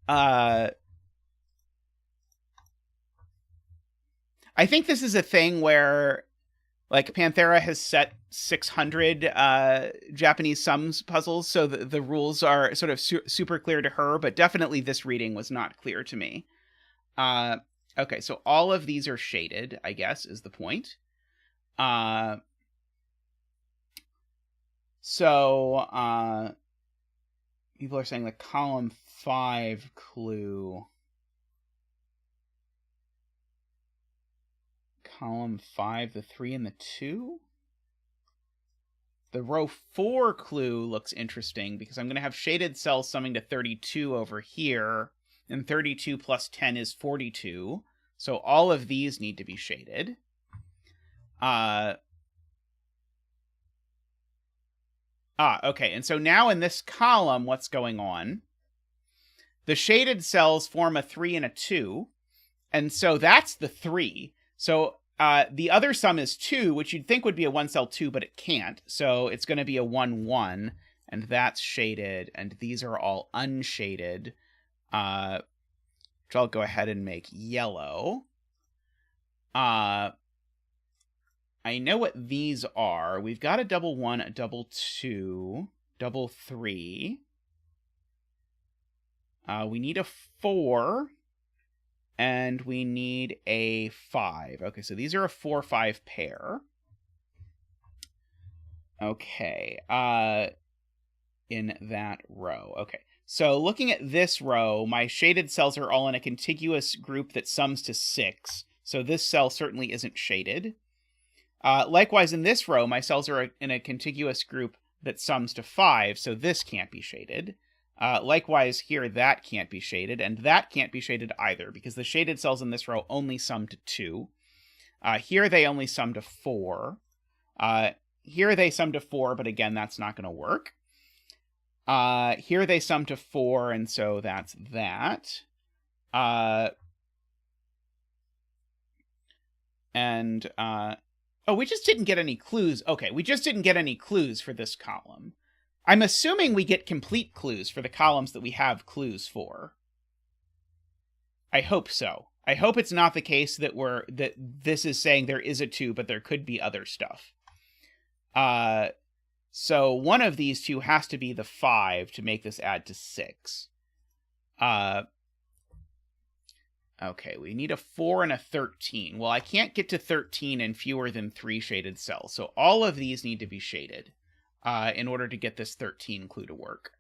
I think this is a thing where, like, Panthera has set 600 Japanese sums puzzles, so the rules are sort of super clear to her, but definitely this reading was not clear to me. Okay, so all of these are shaded, I guess, is the point. So people are saying the column 5 clue. Column 5, the 3 and the 2? The row 4 clue looks interesting because I'm going to have shaded cells summing to 32 over here, and 32 plus 10 is 42. So all of these need to be shaded. Okay, and so now in this column, what's going on? The shaded cells form a 3 and a 2, and so that's the 3. So the other sum is 2, which you'd think would be a 1 cell 2, but it can't. So it's going to be a 1, 1, and that's shaded, and these are all unshaded, which I'll go ahead and make yellow. I know what these are. We've got a double 1, a double 2, double 3. We need a 4. And we need a 5. Okay, so these are a 4-5 pair. Okay, in that row. Okay, so looking at this row, my shaded cells are all in a contiguous group that sums to 6. So this cell certainly isn't shaded. Likewise, in this row, my cells are in a contiguous group that sums to 5, so this can't be shaded. Likewise, here, that can't be shaded, and that can't be shaded either, because the shaded cells in this row only sum to 2. Here, they only sum to 4. Here, they sum to 4, but again, that's not going to work. Here, they sum to 4, and so that's that. Oh, we just didn't get any clues. Okay, we just didn't get any clues for this column. I'm assuming we get complete clues for the columns that we have clues for. I hope so. I hope it's not the case that this is saying there is a 2, but there could be other stuff. So one of these two has to be the 5 to make this add to 6. Okay, we need a 4 and a 13. Well, I can't get to 13 in fewer than 3 shaded cells, so all of these need to be shaded in order to get this 13 clue to work.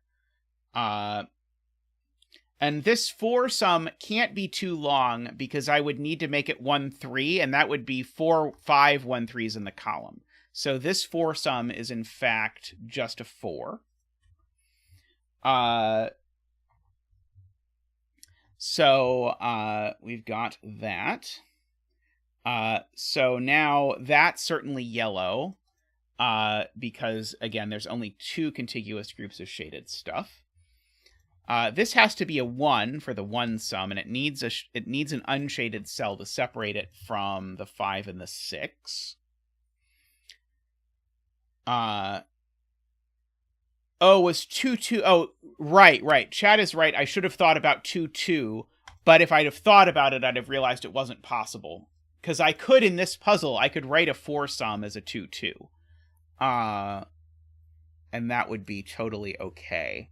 And this 4 sum can't be too long because I would need to make it 1, 3, and that would be 4, 5, 1, 3s in the column. So this 4 sum is in fact just a 4. So we've got that. So now that's certainly yellow, because again, there's only 2 contiguous groups of shaded stuff. This has to be a 1 for the 1 sum, and it needs an unshaded cell to separate it from the 5 and the 6. Oh, was 2, 2. Oh, right. Chad is right. I should have thought about 2, 2. But if I'd have thought about it, I'd have realized it wasn't possible. Because I could, in this puzzle, I could write a 4 sum as a 2, 2. And that would be totally okay.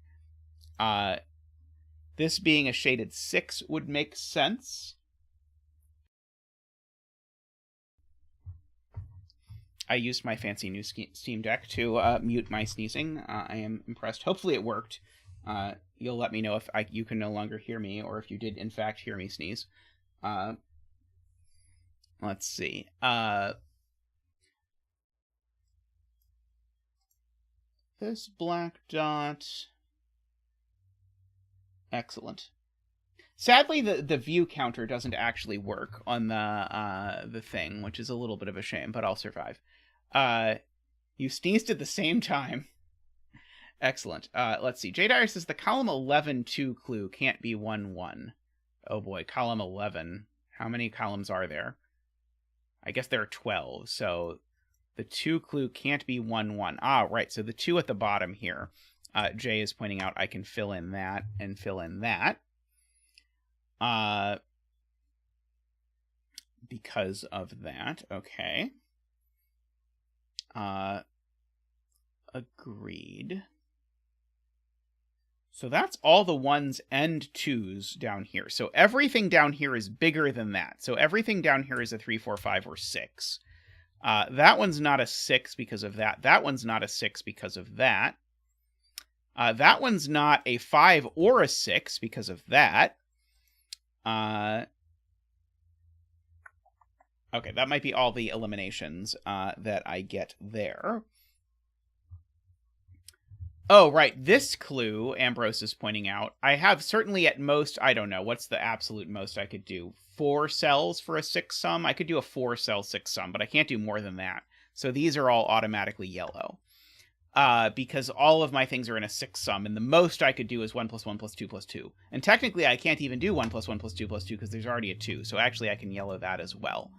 This being a shaded 6 would make sense. I used my fancy new Steam Deck to mute my sneezing. I am impressed. Hopefully it worked. You'll let me know if you can no longer hear me, or if you did in fact hear me sneeze. Let's see. this black dot. Excellent. Sadly, the view counter doesn't actually work on the thing, which is a little bit of a shame, but I'll survive. You sneezed at the same time. Excellent. Let's see. J. Dyer says the column 11 2 clue can't be 1 1. Oh boy, column 11. How many columns are there? I guess there are 12, so the 2 clue can't be 1 1. Ah, right, so the 2 at the bottom here. Jay is pointing out I can fill in that and fill in that. Because of that. Okay. Agreed. So that's all the 1s and 2s down here. So everything down here is bigger than that. So everything down here is a 3, 4, 5, or 6. That one's not a 6 because of that. That one's not a 6 because of that. That one's not a 5 or a 6 because of that. Okay, that might be all the eliminations that I get there. Oh, right, this clue, Ambrose is pointing out, I have certainly at most, I don't know, what's the absolute most I could do? 4 cells for a 6 sum? I could do a 4-cell 6 sum, but I can't do more than that. So these are all automatically yellow. Because all of my things are in a 6 sum, and the most I could do is 1 + 1 + 2 + 2. And technically, I can't even do 1 + 1 + 2 + 2 because there's already a 2, so actually I can yellow that as well.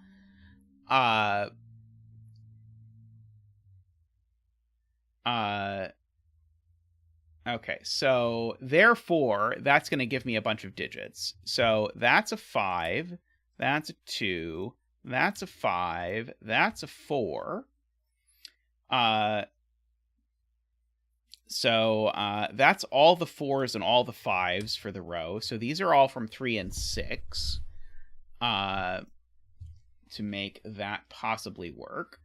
Okay, so therefore, that's going to give me a bunch of digits. So that's a 5, that's a 2, that's a 5, that's a 4. So that's all the 4s and all the 5s for the row. So these are all from 3 and 6 to make that possibly work.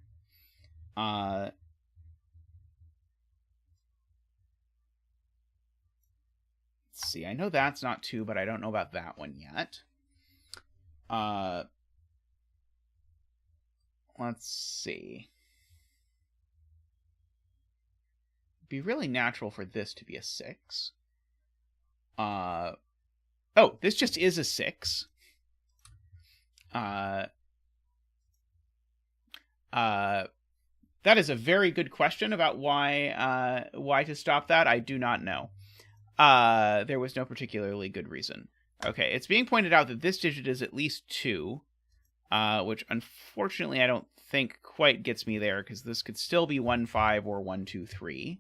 Let's see. I know that's not 2, but I don't know about that one yet. Let's see. Be really natural for this to be a 6. Oh, this just is a 6. That is a very good question about why to stop that. I do not know. There was no particularly good reason. Okay, it's being pointed out that this digit is at least 2, which unfortunately I don't think quite gets me there, because this could still be 1, 5 or 1, 2, 3.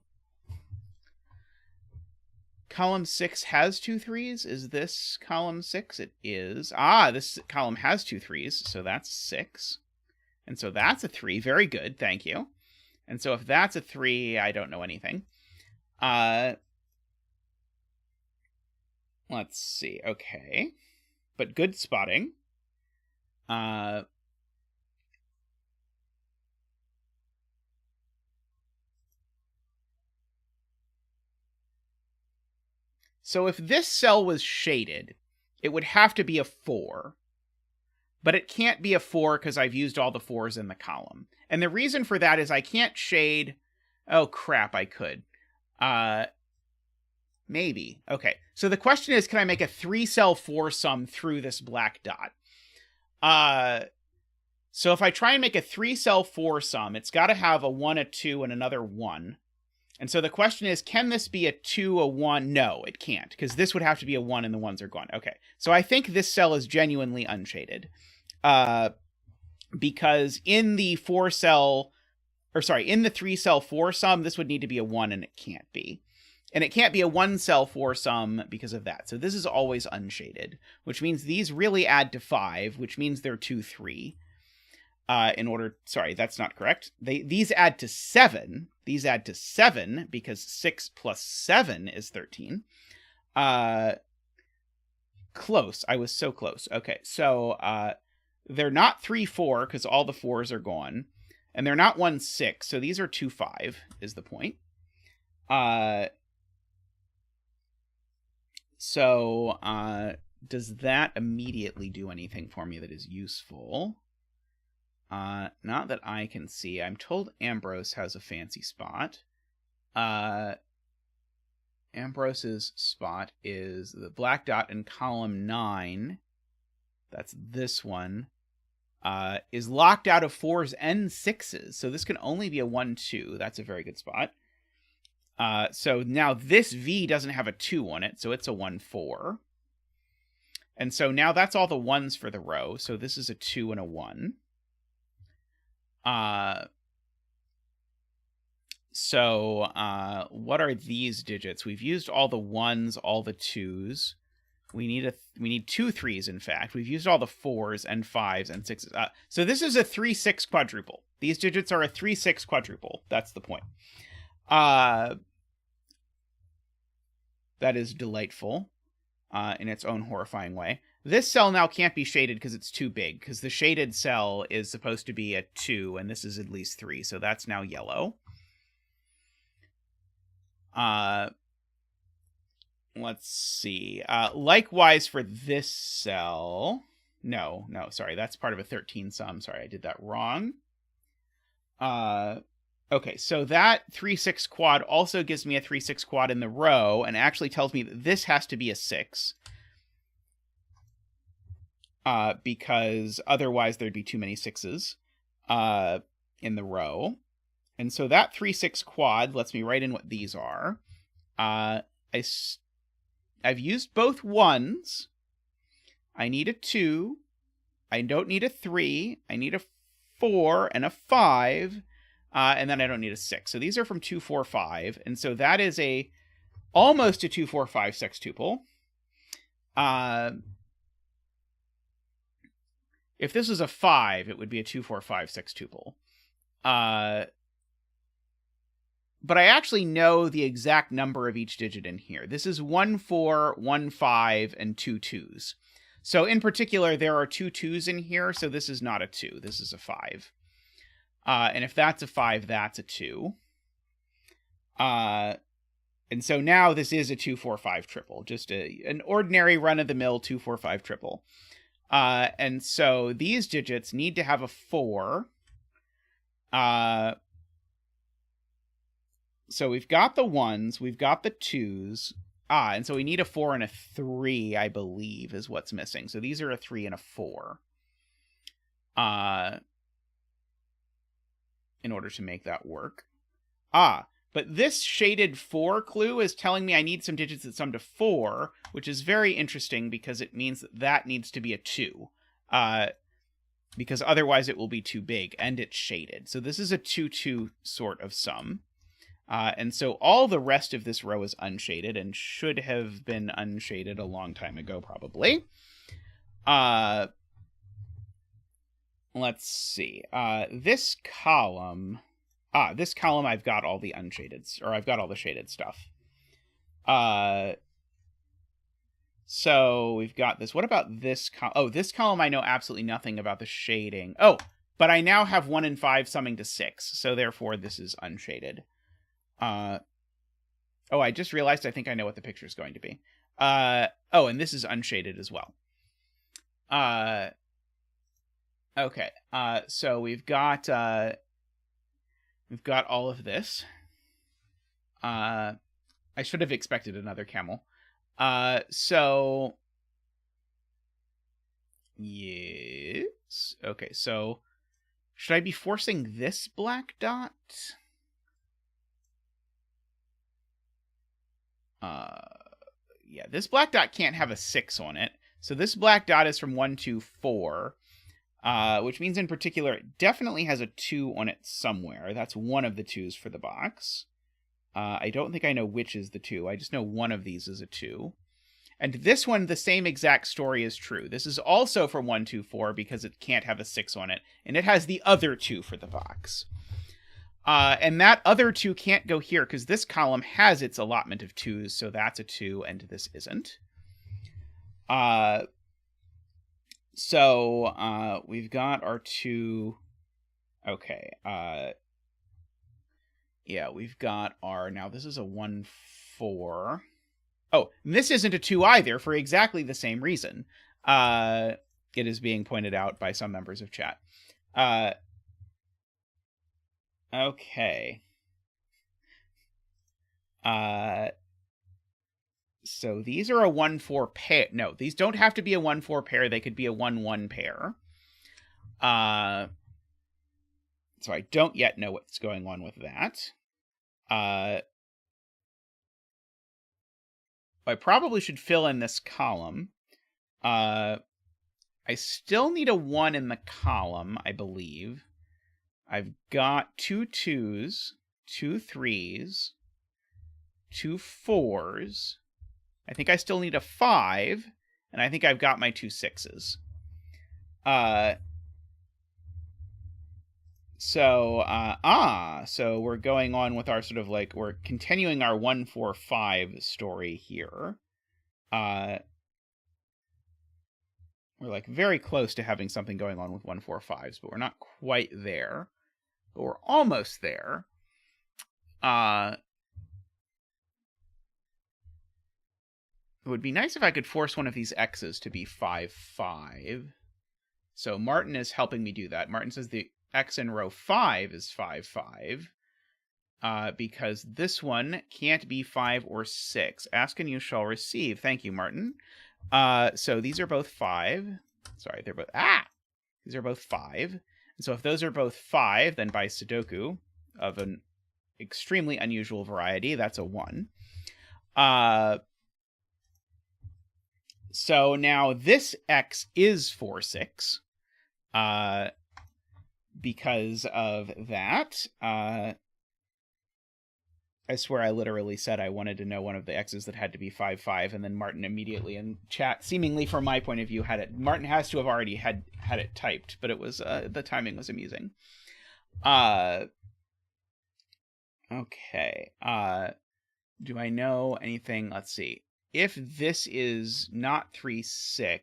Column 6 has 2 3s. Is this column 6? It is. Ah, this column has 2 3s, so that's 6. And so that's a 3. Very good, thank you. And so if that's a 3, I don't know anything. Let's see. Okay. But good spotting. So if this cell was shaded, it would have to be a 4. But it can't be a 4 because I've used all the 4s in the column. And the reason for that is I can't shade... Oh, crap, I could. Maybe. Okay, so the question is, can I make a 3-cell 4 sum through this black dot? So if I try and make a 3-cell 4 sum, it's got to have a 1, a 2, and another 1. And so the question is, can this be a 2, a 1? No, it can't, because this would have to be a 1 and the 1s are gone. Okay, so I think this cell is genuinely unshaded. Because in the 3-cell 4 sum, this would need to be a 1, and it can't be. And it can't be a 1-cell 4 sum because of that. So this is always unshaded, which means these really add to 5, which means they're 2, 3. Sorry, that's not correct. These add to 7. These add to 7 because 6 plus 7 is 13. Close. I was so close. Okay, so they're not 3, 4 because all the 4s are gone. And they're not 1, 6, so these are 2, 5 is the point. So does that immediately do anything for me that is useful? Not that I can see. I'm told Ambrose has a fancy spot. Ambrose's spot is the black dot in column 9. That's this one. Is locked out of 4s and 6s. So this can only be a 1, 2. That's a very good spot. So now this V doesn't have a 2 on it, so it's a 1, 4. And so now that's all the 1s for the row. So this is a 2 and a 1. So what are these digits? We've used all the 1s, all the 2s. We need 2 3s, in fact. We've used all the 4s and 5s and 6s. So this is a 3-6 quadruple. These digits are a 3-6 quadruple. That's the point. That is delightful in its own horrifying way. This cell now can't be shaded because it's too big, because the shaded cell is supposed to be a 2, and this is at least 3, so that's now yellow. Let's see. Likewise for this cell. No, sorry, that's part of a 13 sum. Sorry, I did that wrong. Okay, so that 3-6 quad also gives me a 3-6 quad in the row, and actually tells me that this has to be a 6. Because otherwise there'd be too many 6s in the row. And so that 3-6 quad lets me write in what these are. I've used both 1s. I need a 2. I don't need a 3. I need a 4 and a 5. And then I don't need a 6. So these are from 2, 4, 5. And so that is almost a 2, 4, 5 sextuple. If this was a 5, it would be a 2, 4, 5 sextuple. But I actually know the exact number of each digit in here. This is 1, 4, 1, 5, and 2 2s. So in particular, there are 2 2s in here, so this is not a 2. This is a 5. And if that's a 5, that's a 2. And so now this is a 2, 4, 5 triple. Just an ordinary run-of-the-mill 2, 4, 5 triple. And so these digits need to have a 4. So we've got the 1s, we've got the 2s. And so we need a 4 and a 3, I believe, is what's missing. So these are a 3 and a 4. In order to make that work. But this shaded 4 clue is telling me I need some digits that sum to 4, which is very interesting because it means that that needs to be a 2. Because otherwise it will be too big, and it's shaded. So this is a 2-2 sort of sum. And so all the rest of this row is unshaded, and should have been unshaded a long time ago, probably. Let's see. This column I've got all the unshaded, or I've got all the shaded stuff. So we've got this. What about this column? Oh, this column I know absolutely nothing about the shading. Oh, but I now have 1 and 5 summing to 6, so therefore this is unshaded. Oh, I just realized I think I know what the picture is going to be. Oh, and this is unshaded as well. Okay, so we've got all of this. I should have expected another camel. So yes. Okay, so should I be forcing this black dot? Yeah, this black dot can't have a 6 on it. So this black dot is from 1, 2, 4. Which means in particular it definitely has a 2 on it somewhere. That's one of the 2s for the box. I don't think I know which is the 2. I just know one of these is a 2. And this one, the same exact story is true. This is also from 1, 2, 4 because it can't have a 6 on it. And it has the other 2 for the box. And that other 2 can't go here because this column has its allotment of 2s. So that's a 2 and this isn't. So we've got our 2. Okay. Yeah, we've got our, now this is a 1, 4. Oh, and this isn't a 2 either for exactly the same reason. It is being pointed out by some members of chat. Okay. So these are a 1-4 pair. No, these don't have to be a 1-4 pair. They could be a 1-1 pair. So I don't yet know what's going on with that. I probably should fill in this column. I still need a 1 in the column, I believe. I've got 2 2s, 2 3s, 2 4s. I think I still need a 5, and I think I've got my 2 6s. So we're going on with our sort of like, we're continuing our 1-4-5 story here. We're like very close to having something going on with 1-4-5s, but we're not quite there. But we're almost there. It would be nice if I could force one of these x's to be 5-5. So Martin is helping me do that. Martin says the x in row 5 is 5-5. Because this one can't be 5 or 6. Ask and you shall receive. Thank you, Martin. So these are both 5. Sorry, they're both... These are both 5. And so if those are both 5, then by Sudoku of an extremely unusual variety, that's a 1. So now this x is 4-6. Because of that. I swear I literally said I wanted to know one of the x's that had to be 5-5, and then Martin immediately in chat, seemingly from my point of view, had it. Martin has to have already had it typed, but it was the timing was amusing. Okay. Do I know anything? Let's see. If this is not 3-6...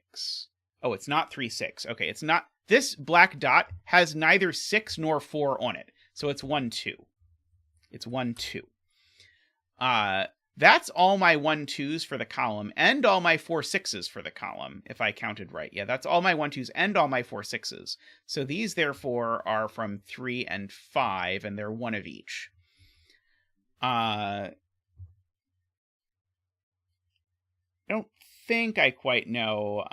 Oh, it's not 3-6. Okay, it's not... This black dot has neither 6 nor 4 on it, so it's 1-2. It's 1-2. That's all my 1-2s for the column, and all my 4-6s for the column, if I counted right. Yeah, that's all my 1-2s and all my 4-6s. So these, therefore, are from 3 and 5, and they're 1 of each. I don't think I quite know.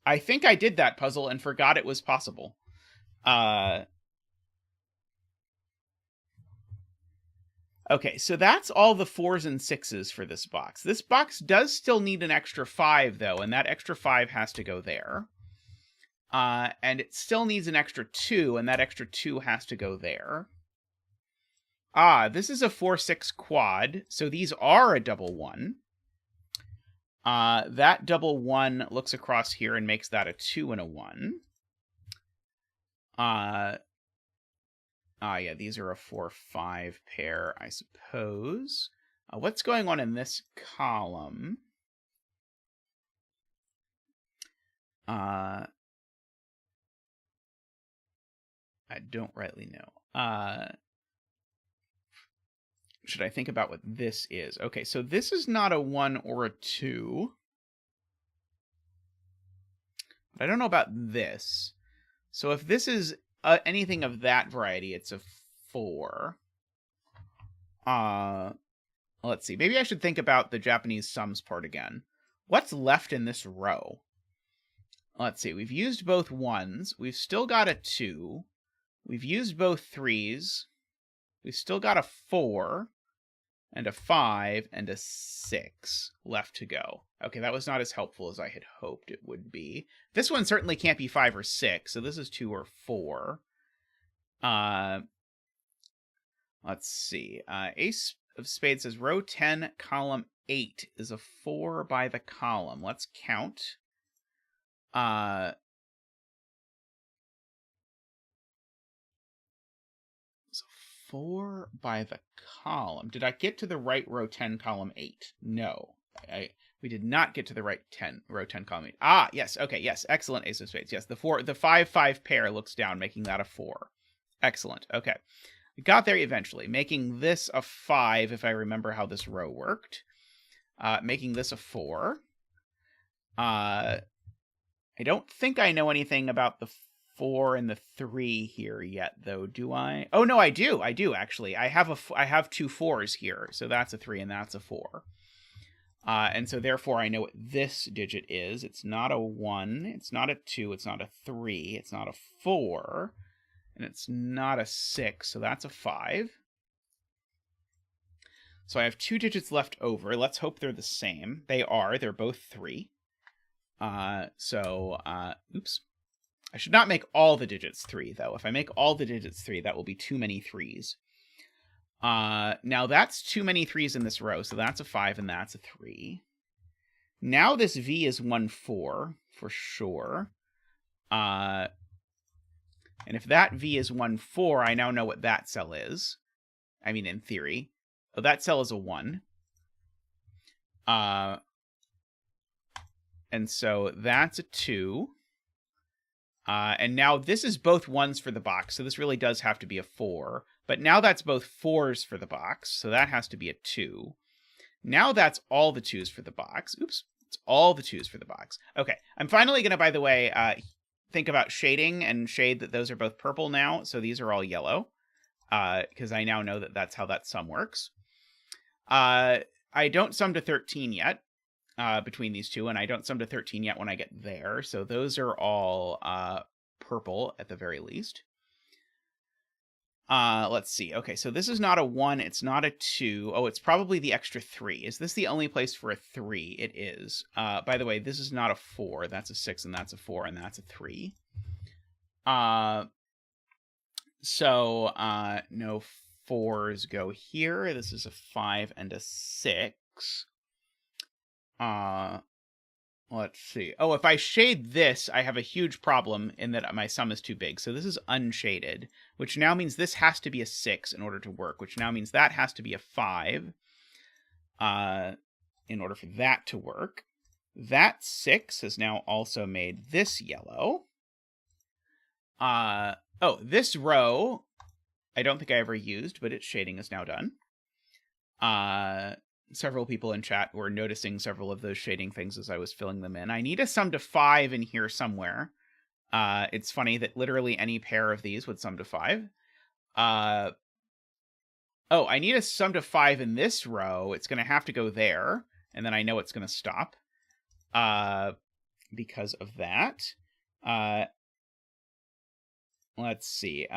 I think I did that puzzle and forgot it was possible. Okay, so that's all the 4s and 6s for this box. This box does still need an extra 5, though, and that extra 5 has to go there. And it still needs an extra 2, and that extra 2 has to go there. This is a 4-6 quad, so these are a double 1. That double 1 looks across here and makes that a 2 and a 1. Yeah, these are a 4-5 pair, I suppose. What's going on in this column? I don't rightly know. Should I think about what this is? Okay, so this is not a 1 or a 2. But I don't know about this. So if this is anything of that variety, it's a 4. Let's see. Maybe I should think about the Japanese sums part again. What's left in this row? Let's see. We've used both 1s. We've still got a 2. We've used both 3s. We've still got a 4 and a 5 and a 6 left to go. Okay, that was not as helpful as I had hoped it would be. This one certainly can't be 5 or 6, so this is 2 or 4. Let's see. Ace of Spades says row 10, column 8 is a 4 by the column. Let's count. So 4 by the column. Did I get to the right row 10, column 8? No. We did not get to the right row 10, column 8. Yes. Okay, yes. Excellent, Ace of Spades. Yes, the 5-5 pair looks down, making that a 4. Excellent. Okay. We got there eventually, making this a 5, if I remember how this row worked. Making this a 4. I don't think I know anything about the 4 and the 3 here yet, though, do I? Oh, no, I do. I do, actually. I have 2 4s here. So that's a 3 and that's a 4. And so therefore I know what this digit is. It's not a 1. It's not a 2. It's not a 3. It's not a 4. And it's not a 6. So that's a 5. So I have 2 digits left over. Let's hope they're the same. They are. They're both 3. Oops. I should not make all the digits 3, though. If I make all the digits 3, that will be too many 3s. Now that's too many 3s in this row, so that's a 5 and that's a 3. Now this V is 1, 4, for sure. And if that V is 1, 4, I now know what that cell is. I mean, in theory. Oh, that cell is a 1. And so that's a 2. And now this is both 1s for the box, so this really does have to be a 4. But now that's both 4s for the box, so that has to be a 2. Now that's all the 2s for the box. Oops, it's all the 2s for the box. Okay, I'm finally going to, by the way, think about shading and shade that those are both purple now, so these are all yellow, because I now know that that's how that sum works. I don't sum to 13 yet. Between these two, and I don't sum to 13 yet when I get there, so those are all purple at the very least. Let's see. Okay, so this is not a 1, it's not a 2. Oh, it's probably the extra 3. Is this the only place for a 3? It is. By the way, this is not a 4. That's a 6, and that's a 4, and that's a 3. No 4s go here. This is a 5 and a 6. Let's see. Oh, if I shade this, I have a huge problem in that my sum is too big. So this is unshaded, which now means this has to be a 6 in order to work, which now means that has to be a 5 in order for that to work. That 6 has now also made this yellow. Oh, this row, I don't think I ever used, but its shading is now done. Several people in chat were noticing several of those shading things as I was filling them in. I need a sum to 5 in here somewhere. It's funny that literally any pair of these would sum to 5. Oh, I need a sum to 5 in this row. It's going to have to go there, and then I know it's going to stop because of that. Let's see.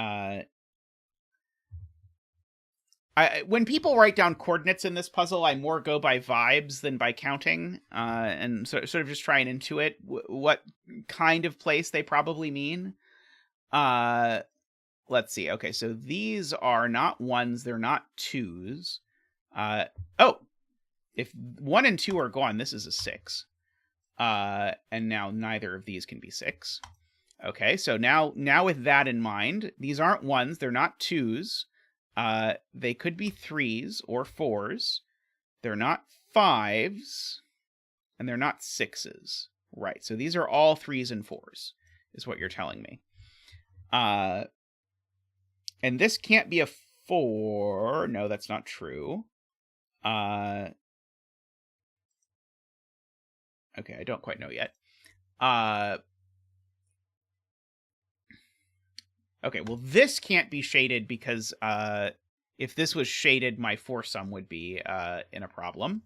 When people write down coordinates in this puzzle, I more go by vibes than by counting, and sort of just try and intuit what kind of place they probably mean. Let's see. Okay, so these are not 1s, they're not 2s. Oh, if 1 and 2 are gone, this is a 6. And now neither of these can be 6. Okay, so now with that in mind, these aren't 1s, they're not 2s. They could be 3s or 4s. They're not 5s, and they're not 6s. Right, so these are all 3s and 4s, is what you're telling me. And this can't be a 4. No, that's not true. Okay, I don't quite know yet. Okay, well, this can't be shaded because if this was shaded, my 4 sum would be in a problem.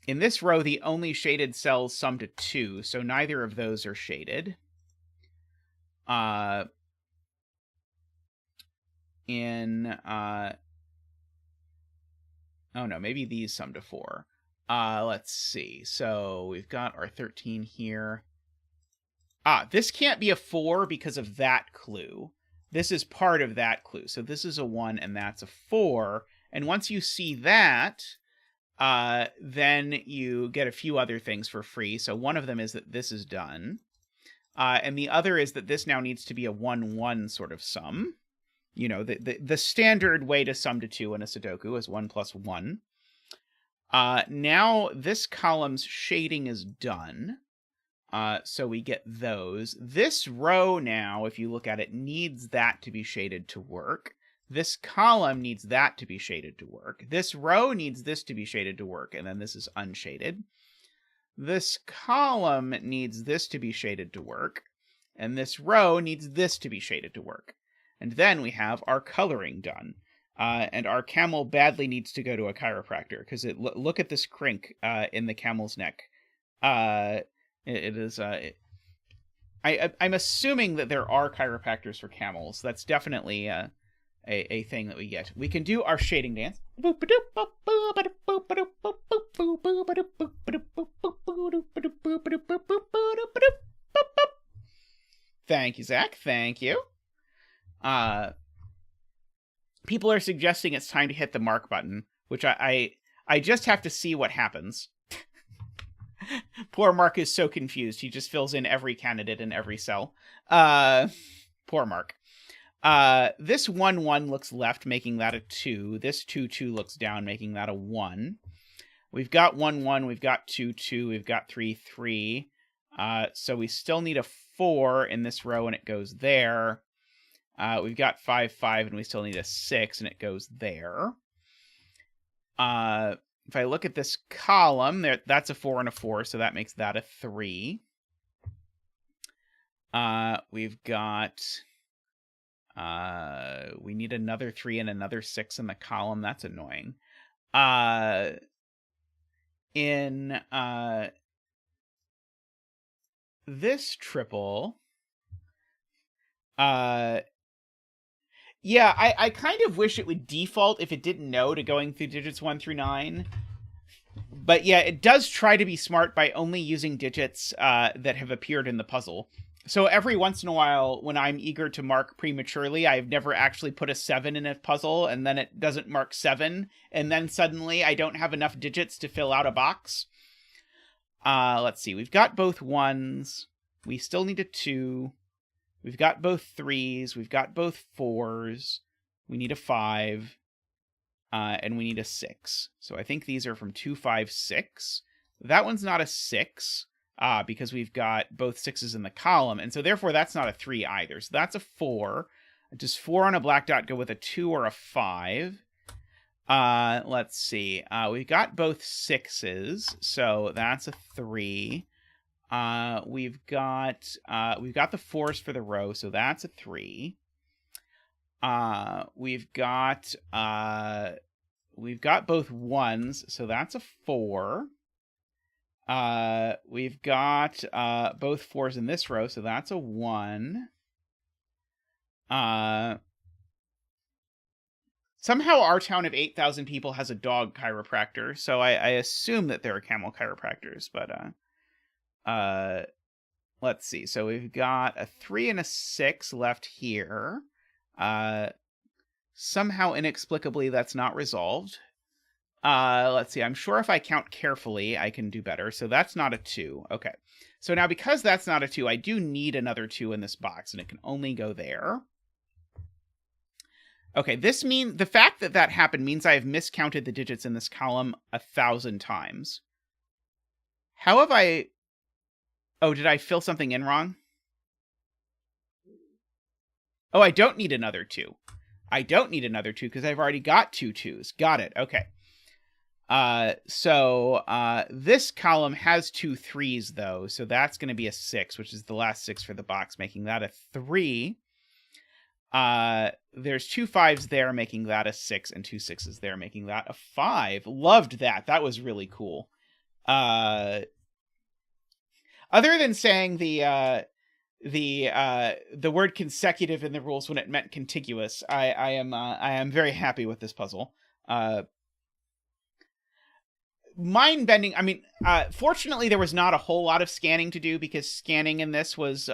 In this row, the only shaded cells sum to 2, so neither of those are shaded. Oh no, maybe these sum to 4. Let's see. So we've got our 13 here. This can't be a 4 because of that clue. This is part of that clue. So this is a 1 and that's a 4. And once you see that, then you get a few other things for free. So one of them is that this is done. And the other is that this now needs to be a 1-1 sort of sum. You know, the standard way to sum to 2 in a Sudoku is 1 plus 1. Now this column's shading is done. So we get those. This row now, if you look at it, needs that to be shaded to work. This column needs that to be shaded to work. This row needs this to be shaded to work, and then this is unshaded. this column needs this to be shaded to work, and this row needs this to be shaded to work. And then we have our coloring done. And our camel badly needs to go to a chiropractor, because look at this crink in the camel's neck. It is... I'm assuming that there are chiropractors for camels. That's definitely a thing that we get. We can do our shading dance. Thank you, Zach. Thank you. People are suggesting it's time to hit the mark button, which I just have to see what happens. Poor Mark is so confused. He just fills in every candidate in every cell. Poor Mark. This 1-1 looks left, making that a 2. This 2-2 looks down, making that a 1. We've got 1-1, we've got 2-2, we've got 3-3. So we still need a 4 in this row, and it goes there. We've got 5-5, and we still need a 6, and it goes there. If I look at this column, that's a 4 and a 4, so that makes that a 3. We've got... we need another 3 and another 6 in the column. That's annoying. In this triple... yeah, I kind of wish it would default if it didn't know to going through digits 1 through 9. But yeah, it does try to be smart by only using digits that have appeared in the puzzle. So every once in a while, when I'm eager to mark prematurely, I've never actually put a 7 in a puzzle, and then it doesn't mark 7, and then suddenly I don't have enough digits to fill out a box. Let's see, we've got both 1s. We still need a 2. We've got both 3s. We've got both 4s. We need a 5. And we need a 6. So I think these are from 2, 5, 6. That one's not a 6, because we've got both 6s in the column. And so therefore that's not a 3 either. So that's a 4. Does 4 on a black dot go with a 2 or a 5? Let's see. We've got both 6s. So that's a 3. We've got the 4s for the row. So that's a 3. We've got both 1s, so that's a 4. We've got both 4s in this row, so that's a 1. Somehow our town of 8,000 people has a dog chiropractor, so I assume that there are camel chiropractors, but let's see. So we've got a 3 and a 6 left here. Somehow, inexplicably, that's not resolved. Let's see. I'm sure if I count carefully, I can do better. So that's not a 2. Okay. So now, because that's not a 2, I do need another 2 in this box, and it can only go there. Okay, the fact that that happened means I have miscounted the digits in this column 1,000 times. How have I... Oh, did I fill something in wrong? Oh, I don't need another 2. I don't need another 2 because I've already got 2 2s. Got it. Okay. So this column has 2 3s, though, so that's going to be a 6, which is the last 6 for the box, making that a 3. There's 2 5s there, making that a 6, and 2 6s there, making that a 5. Loved that. That was really cool. Other than saying the word consecutive in the rules when it meant contiguous, I am very happy with this puzzle. Mind bending. I mean, fortunately, there was not a whole lot of scanning to do because scanning in this was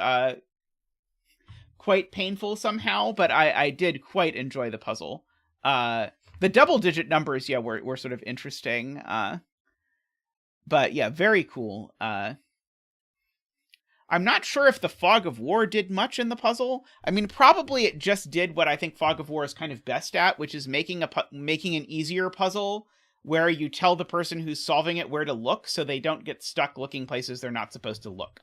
quite painful somehow. But I did quite enjoy the puzzle. The double-digit numbers, yeah, were sort of interesting. But yeah, very cool. I'm not sure if the Fog of War did much in the puzzle. I mean, probably it just did what I think Fog of War is kind of best at, which is making an easier puzzle where you tell the person who's solving it where to look so they don't get stuck looking places they're not supposed to look.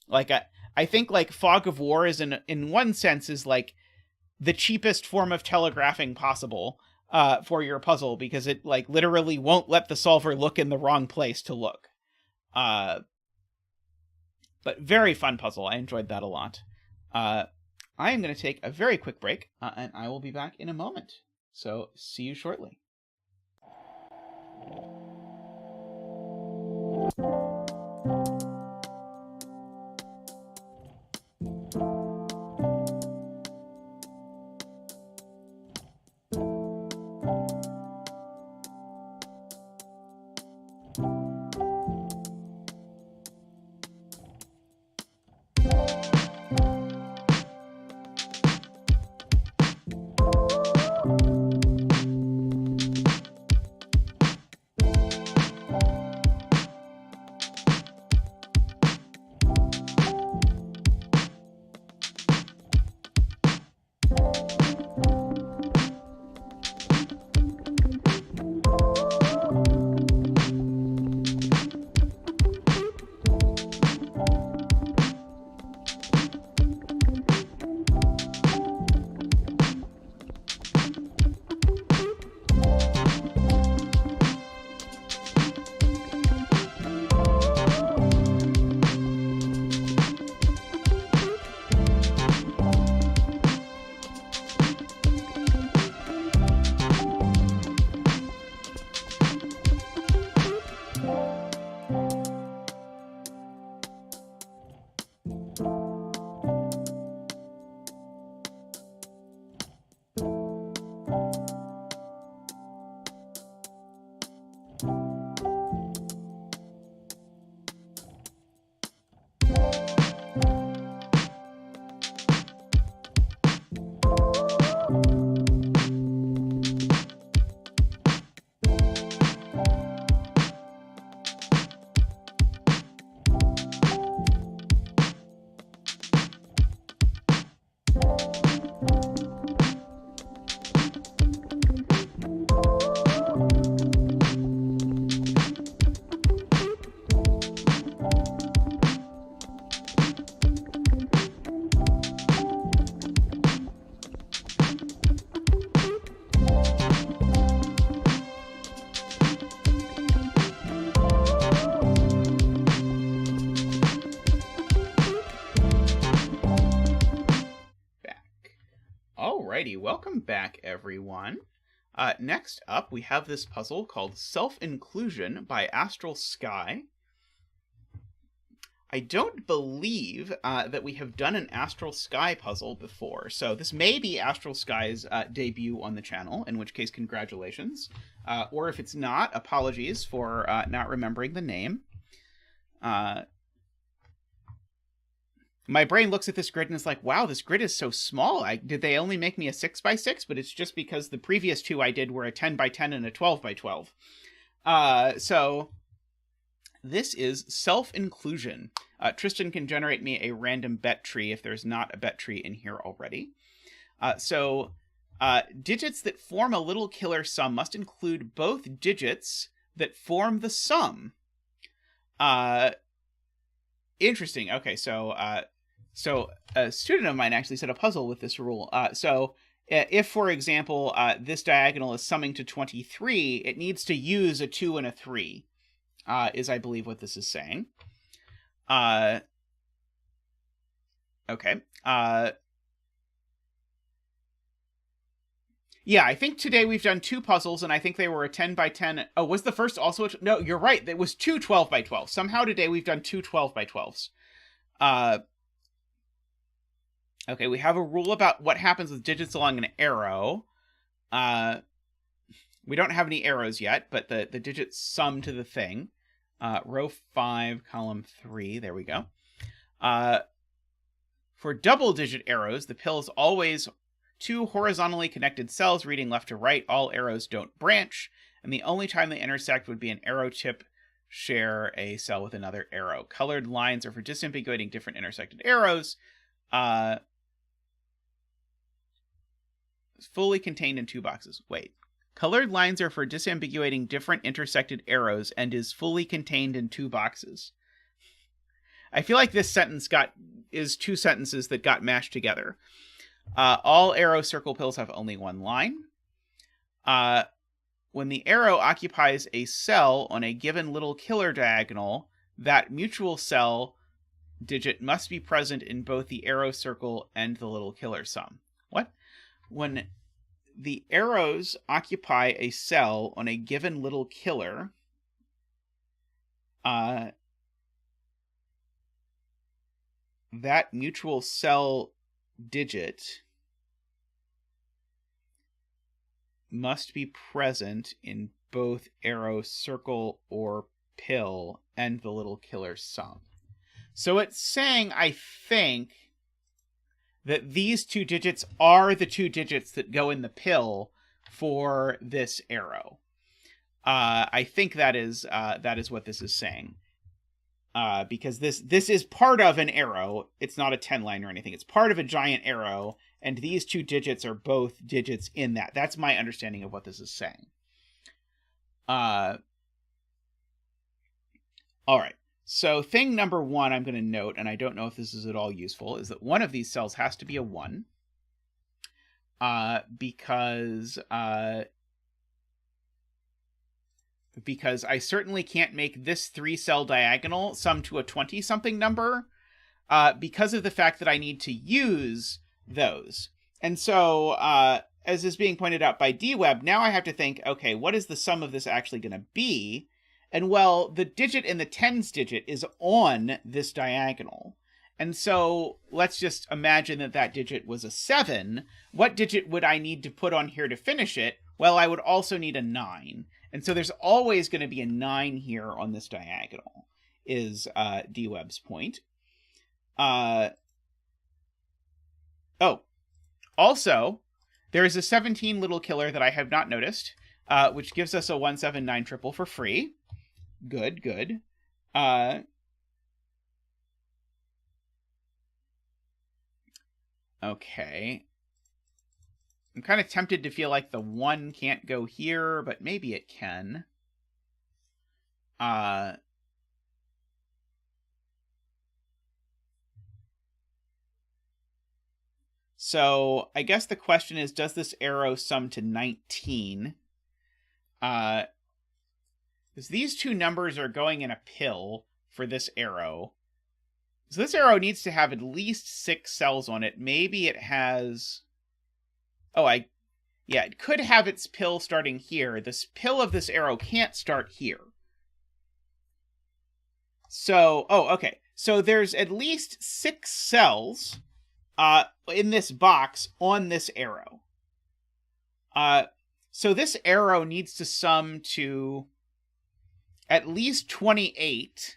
Like, I think, like, Fog of War is, in one sense, is, like, the cheapest form of telegraphing possible for your puzzle because it, like, literally won't let the solver look in the wrong place to look. But very fun puzzle. I enjoyed that a lot. I am going to take a very quick break, and I will be back in a moment. So see you shortly. Alrighty, welcome back, everyone. Next up, we have this puzzle called Self-Inclusion by AstralSky. I don't believe that we have done an AstralSky puzzle before, so this may be AstralSky's debut on the channel, in which case, congratulations. Or if it's not, apologies for not remembering the name. My brain looks at this grid and is like, wow, this grid is so small. Did they only make me a 6x6? But it's just because the previous two I did were a 10x10 and a 12x12. So this is self-inclusion. Tristan can generate me a random bet tree if there's not a bet tree in here already. Digits that form a little killer sum must include both digits that form the sum. Interesting. Okay, so a student of mine actually set a puzzle with this rule. If, for example, this diagonal is summing to 23, it needs to use a 2 and a 3, is, I believe, what this is saying. Okay. Yeah, I think today we've done two puzzles, and I think they were a 10x10. Oh, was the first also a... No, you're right. It was two 12x12. Somehow today we've done two 12x12s. Okay, we have a rule about what happens with digits along an arrow. We don't have any arrows yet, but the digits sum to the thing. Row 5, column 3. There we go. For double-digit arrows, the pill is always two horizontally connected cells reading left to right. All arrows don't branch, and the only time they intersect would be an arrow tip share a cell with another arrow. Colored lines are for disambiguating different intersected arrows. Fully contained in two boxes. Wait. Colored lines are for disambiguating different intersected arrows and is fully contained in two boxes. I feel like this sentence is two sentences that got mashed together. All arrow circle pills have only one line. When the arrow occupies a cell on a given little killer diagonal, that mutual cell digit must be present in both the arrow circle and the little killer sum. What? When the arrows occupy a cell on a given little killer, that mutual cell digit must be present in both arrow circle or pill and the little killer sum. So it's saying, I think, that these two digits are the two digits that go in the pill for this arrow. I think that is what this is saying. Because this is part of an arrow. It's not a 10-line or anything. It's part of a giant arrow, and these two digits are both digits in that. That's my understanding of what this is saying. All right. So thing number one I'm going to note, and I don't know if this is at all useful, is that one of these cells has to be a 1. Because I certainly can't make this 3-cell diagonal sum to a 20-something number because of the fact that I need to use those. And so, as is being pointed out by DWeb, now I have to think, okay, what is the sum of this actually going to be? And well, the digit in the tens digit is on this diagonal. And so let's just imagine that that digit was a 7. What digit would I need to put on here to finish it? Well, I would also need a 9. And so there's always going to be a 9 here on this diagonal, is DWeb's point. Also, there is a 17 little killer that I have not noticed, which gives us a 179 triple for free. Good. Okay. I'm kind of tempted to feel like the 1 can't go here, but maybe it can. So I guess the question is, does this arrow sum to 19? Because these two numbers are going in a pill for this arrow. So this arrow needs to have at least 6 cells on it. Maybe it has... Yeah, it could have its pill starting here. This pill of this arrow can't start here. So, okay. So there's at least 6 cells in this box on this arrow. So this arrow needs to sum to at least 28,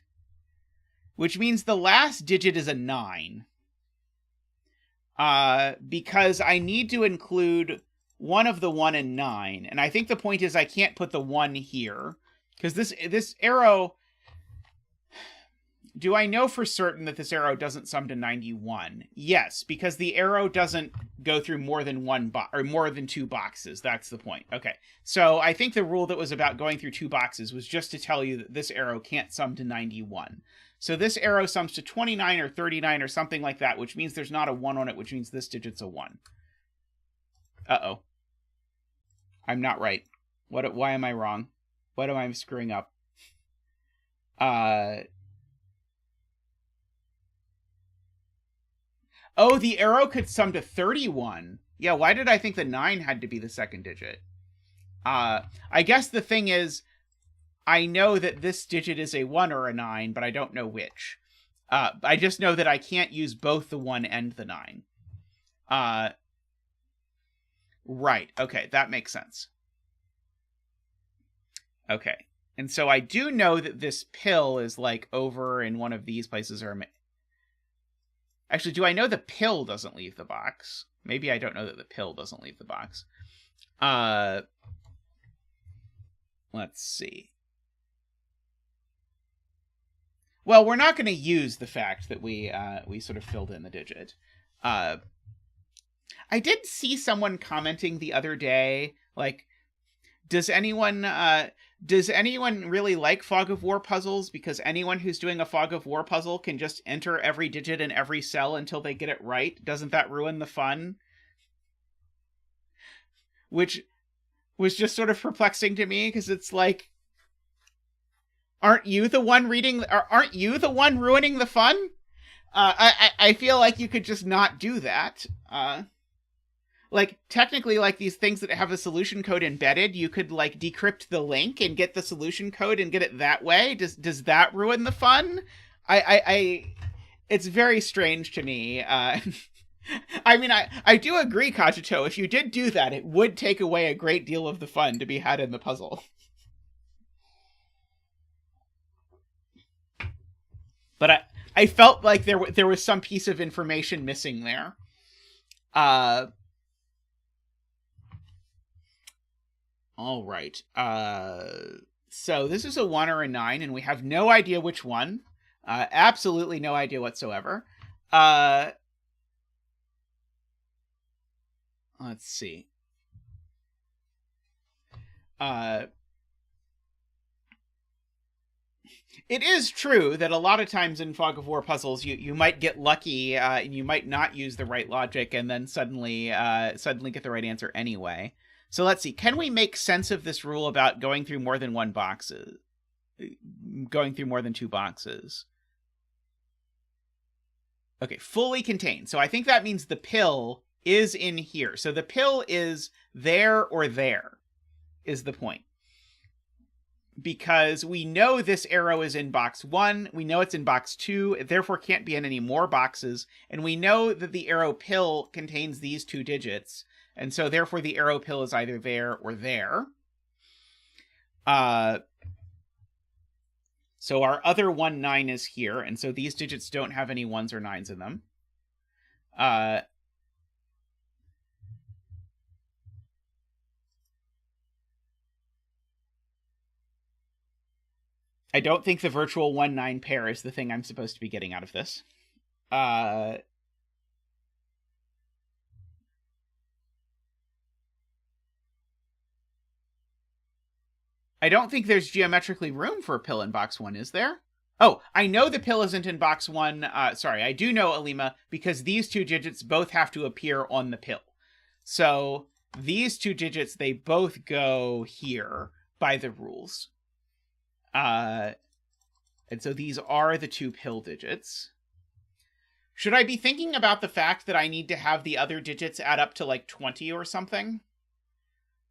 which means the last digit is a 9. Because I need to include one of the 1 and 9. And I think the point is I can't put the 1 here. Because this arrow... Do I know for certain that this arrow doesn't sum to 91? Yes, because the arrow doesn't go through more than more than 2 boxes. That's the point. Okay, so I think the rule that was about going through 2 boxes was just to tell you that this arrow can't sum to 91. So this arrow sums to 29 or 39 or something like that, which means there's not a 1 on it, which means this digit's a 1. Uh-oh. I'm not right. Why am I wrong? What am I screwing up? Oh, the arrow could sum to 31. Yeah, why did I think the 9 had to be the second digit? I guess the thing is, I know that this digit is a 1 or a 9, but I don't know which. I just know that I can't use both the 1 and the 9. Right, okay, that makes sense. Okay, and so I do know that this pill is like over in one of these places, or... Actually, do I know the pill doesn't leave the box? Maybe I don't know that the pill doesn't leave the box. Let's see. Well, we're not going to use the fact that we sort of filled in the digit. I did see someone commenting the other day, like, does anyone really like Fog of War puzzles? Because anyone who's doing a Fog of War puzzle can just enter every digit in every cell until they get it right. Doesn't that ruin the fun? Which was just sort of perplexing to me, because it's like, Aren't you the one aren't you the one ruining the fun? I feel like you could just not do that. Like, technically, like, these things that have the solution code embedded, you could, like, decrypt the link and get the solution code and get it that way. Does that ruin the fun? It's very strange to me. I mean, I do agree, Kajito. If you did do that, it would take away a great deal of the fun to be had in the puzzle. But I felt like there was some piece of information missing there. All right. So this is a 1 or a 9, and we have no idea which one. Absolutely no idea whatsoever. Let's see. It is true that a lot of times in Fog of War puzzles, you might get lucky, and you might not use the right logic, and then suddenly get the right answer anyway. So let's see. Can we make sense of this rule about going through more than going through more than 2 boxes? Okay, fully contained. So I think that means the pill is in here. So the pill is there or there, is the point. Because we know this arrow is in box 1, we know it's in box 2, it therefore can't be in any more boxes, and we know that the arrow pill contains these 2 digits, and so therefore the arrow pill is either there or there. So our other 1, 9 is here, and so these digits don't have any 1s or 9s in them. I don't think the virtual 1-9 pair is the thing I'm supposed to be getting out of this. I don't think there's geometrically room for a pill in box 1, is there? Oh, I know the pill isn't in box 1. Sorry, I do know, Alima, because these 2 digits both have to appear on the pill. So these 2 digits, they both go here by the rules. And so these are the 2 pill digits. Should I be thinking about the fact that I need to have the other digits add up to like 20 or something?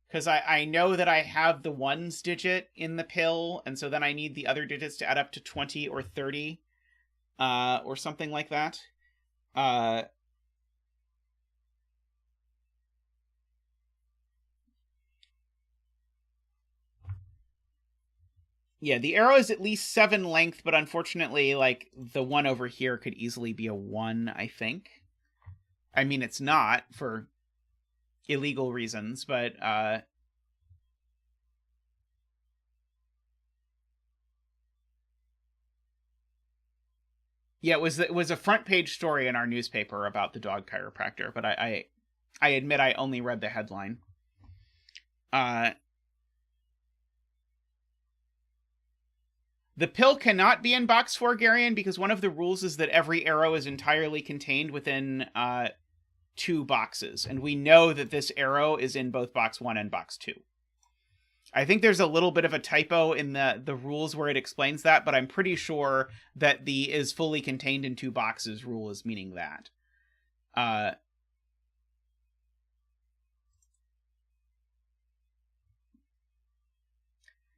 Because I know that I have the 1s digit in the pill, and so then I need the other digits to add up to 20 or 30, or something like that. Yeah, the arrow is at least 7 length, but unfortunately, like, the 1 over here could easily be a 1, I think. I mean, it's not, for illegal reasons, but, yeah, it was a front page story in our newspaper about the dog chiropractor, but I admit I only read the headline. The pill cannot be in box 4, Garion, because one of the rules is that every arrow is entirely contained within 2 boxes, and we know that this arrow is in both box 1 and box 2. I think there's a little bit of a typo in the rules where it explains that, but I'm pretty sure that the is fully contained in 2 boxes rule is meaning that.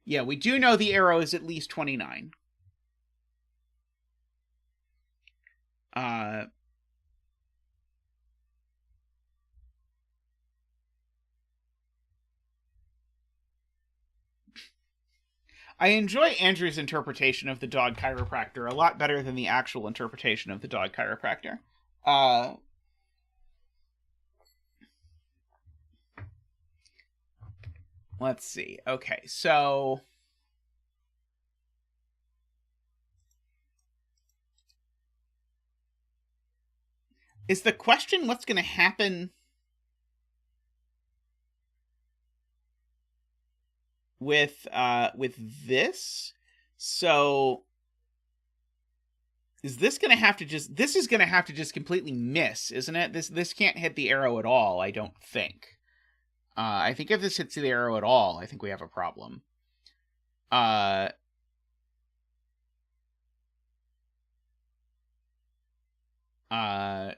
Yeah, we do know the arrow is at least 29. I enjoy Andrew's interpretation of the dog chiropractor a lot better than the actual interpretation of the dog chiropractor. Let's see. Okay, so is the question what's going to happen with this? So is this going to have to just completely miss, isn't it? This can't hit the arrow at all, I don't think. I think if this hits the arrow at all, I think we have a problem. A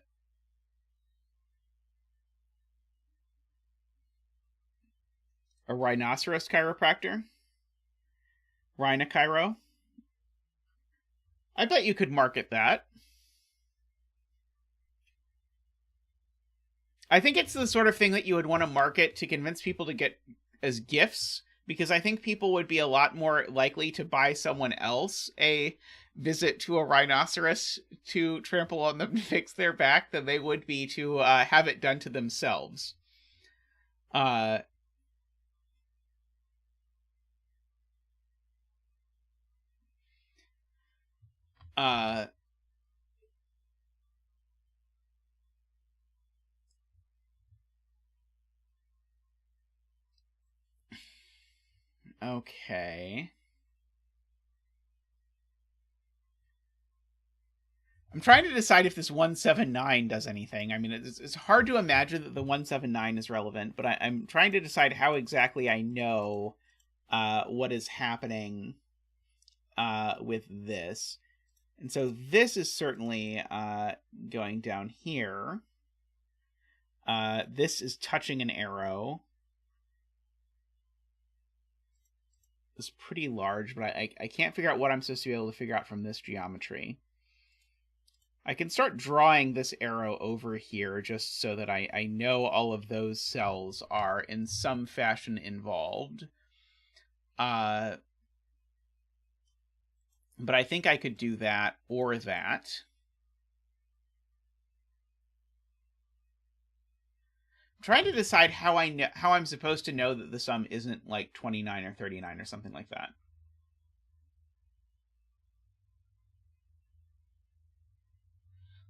rhinoceros chiropractor? Rhinochiro? I bet you could market that. I think it's the sort of thing that you would want to market to convince people to get as gifts, because I think people would be a lot more likely to buy someone else a visit to a rhinoceros to trample on them to fix their back than they would be to have it done to themselves. Okay. I'm trying to decide if this 179 does anything. I mean, it's hard to imagine that the 179 is relevant, but I'm trying to decide how exactly I know what is happening with this. And so this is certainly going down here. This is touching an arrow. It's pretty large, but I can't figure out what I'm supposed to be able to figure out from this geometry. I can start drawing this arrow over here just so that I know all of those cells are in some fashion involved. But I think I could do that or that. I'm trying to decide how I'm supposed to know that the sum isn't like 29 or 39 or something like that.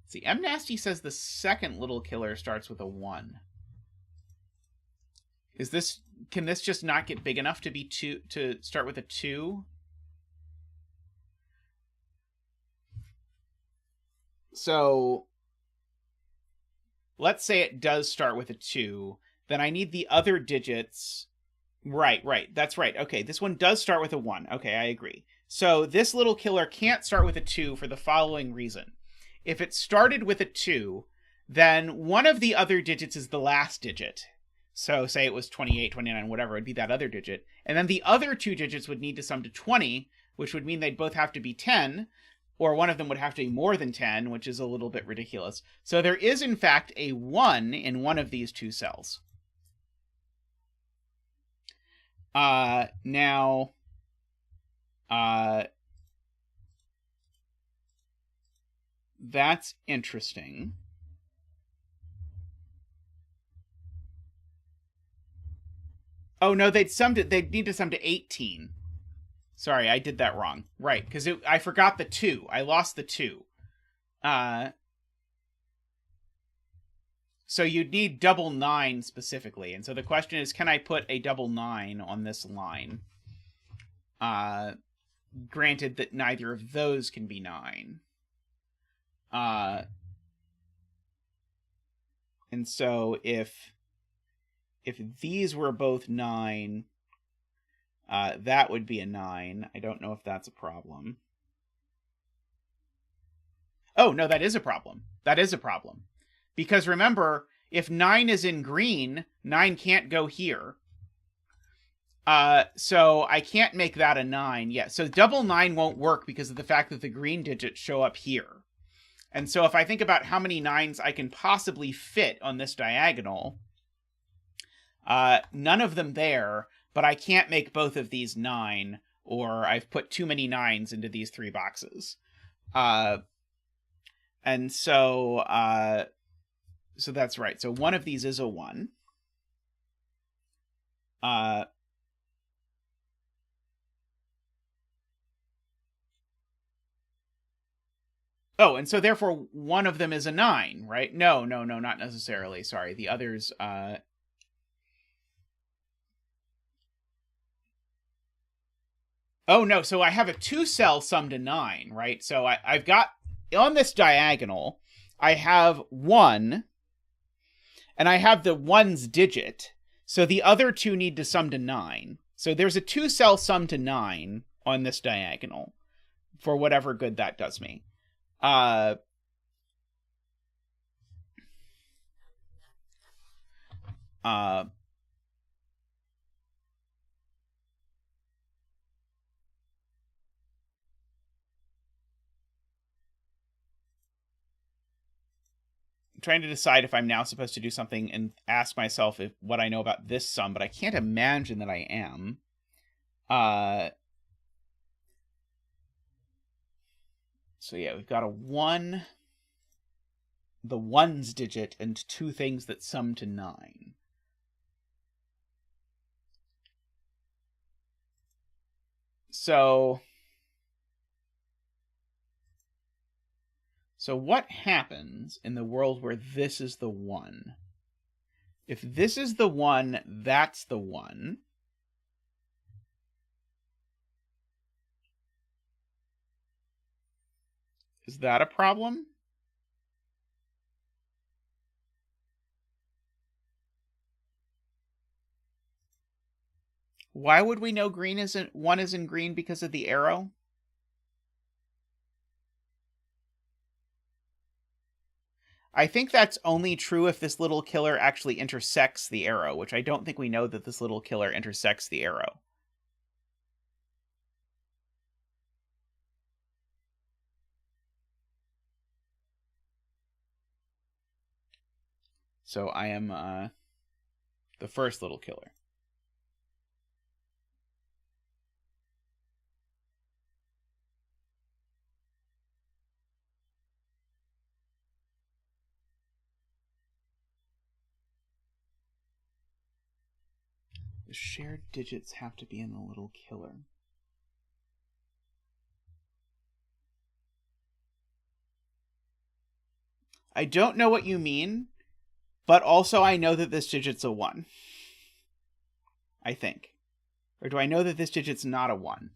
See, M Nasty says the second little killer starts with a 1. Can this just not get big enough to be to start with a 2? So let's say it does start with a 2, then I need the other digits. Right, that's right. Okay, this one does start with a 1. Okay, I agree. So this little killer can't start with a 2 for the following reason. If it started with a 2, then one of the other digits is the last digit. So say it was 28, 29, whatever, it would be that other digit. And then the other 2 digits would need to sum to 20, which would mean they'd both have to be 10, or one of them would have to be more than 10, which is a little bit ridiculous. So there is, in fact, a 1 in one of these 2 cells. Now... that's interesting. Oh, no, they'd need to sum to 18. Sorry, I did that wrong. Right, because I forgot the 2. I lost the 2. So you'd need double 9 specifically. And so the question is, can I put a double 9 on this line? Granted that neither of those can be 9. And so if these were both 9, that would be a 9. I don't know if that's a problem. Oh, no, that is a problem. That is a problem. Because remember, if 9 is in green, 9 can't go here. So I can't make that a 9 yet. So double 9 won't work because of the fact that the green digits show up here. And so if I think about how many 9s I can possibly fit on this diagonal, none of them there, but I can't make both of these 9, or I've put too many 9s into these 3 boxes. And so, so that's right. So one of these is a 1. Oh, and so therefore one of them is a 9, right? No, not necessarily. Sorry, the others... Oh, no, so I have a 2-cell sum to 9, right? So I've got... On this diagonal, I have 1, and I have the 1's digit, so the other 2 need to sum to 9. So there's a 2-cell sum to 9 on this diagonal, for whatever good that does me. trying to decide if I'm now supposed to do something and ask myself if what I know about this sum, but I can't imagine that I am. So yeah, we've got a 1, the ones digit, and 2 things that sum to 9. So what happens in the world where this is the 1? If this is the 1, that's the 1. Is that a problem? Why would we know green isn't 1 isn't green because of the arrow? I think that's only true if this little killer actually intersects the arrow, which I don't think we know that this little killer intersects the arrow. So I am the first little killer. The shared digits have to be in the little killer. I don't know what you mean, but also I know that this digit's a 1. I think. Or do I know that this digit's not a 1?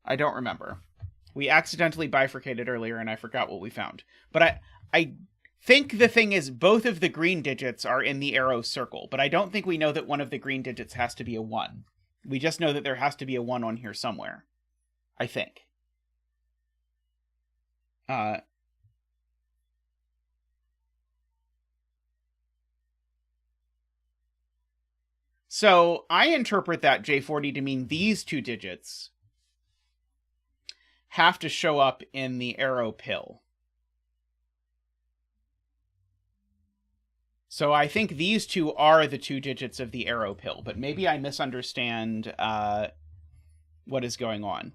I don't remember. We accidentally bifurcated earlier and I forgot what we found. But I think the thing is both of the green digits are in the arrow circle, but I don't think we know that one of the green digits has to be a 1. We just know that there has to be a 1 on here somewhere. I think. So I interpret that J40 to mean these 2 digits have to show up in the arrow pill. So I think these 2 are the 2 digits of the arrow pill, but maybe I misunderstand what is going on.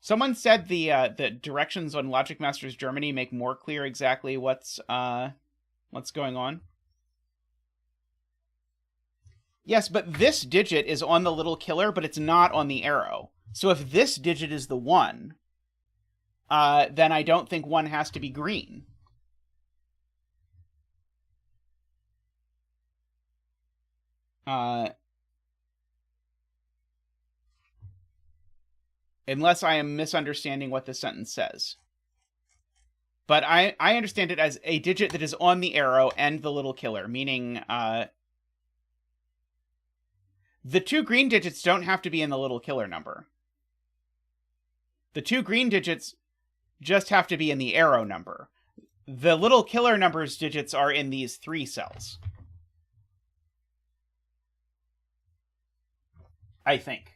Someone said the directions on Logic Masters Germany make more clear exactly what's going on. Yes, but this digit is on the little killer, but it's not on the arrow. So if this digit is the 1, then I don't think 1 has to be green. Unless I am misunderstanding what the sentence says. But I understand it as a digit that is on the arrow and the little killer, meaning the 2 green digits don't have to be in the little killer number. The 2 green digits just have to be in the arrow number. The little killer number's digits are in these 3 cells. I think.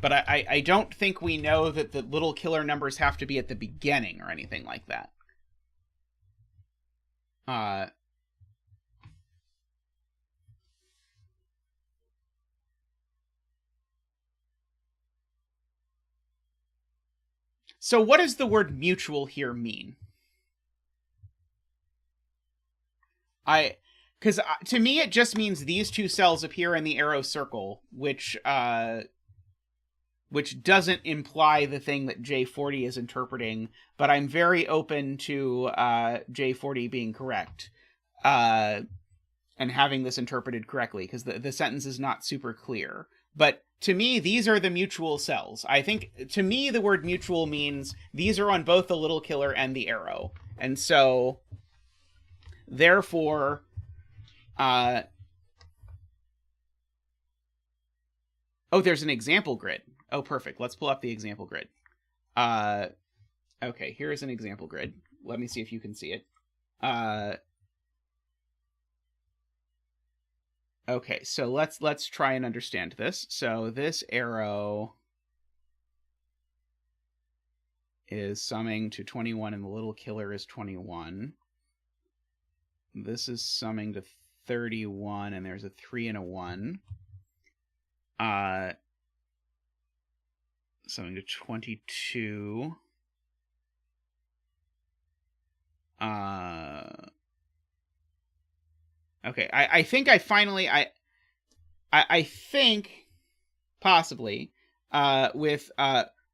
But I don't think we know that the little killer numbers have to be at the beginning or anything like that. So what does the word mutual here mean? Because to me it just means these 2 cells appear in the arrow circle, which doesn't imply the thing that J40 is interpreting, but I'm very open to J40 being correct and having this interpreted correctly, because the sentence is not super clear. But to me, these are the mutual cells. I think, to me, the word mutual means these are on both the little killer and the arrow. And so, therefore, oh, there's an example grid. Oh, perfect. Let's pull up the example grid. Okay, here is an example grid. Let me see if you can see it. Okay, so let's try and understand this. So this arrow is summing to 21, and the little killer is 21. This is summing to 31, and there's a 3 and a 1. Summing to 22. Okay, I think I finally I think possibly with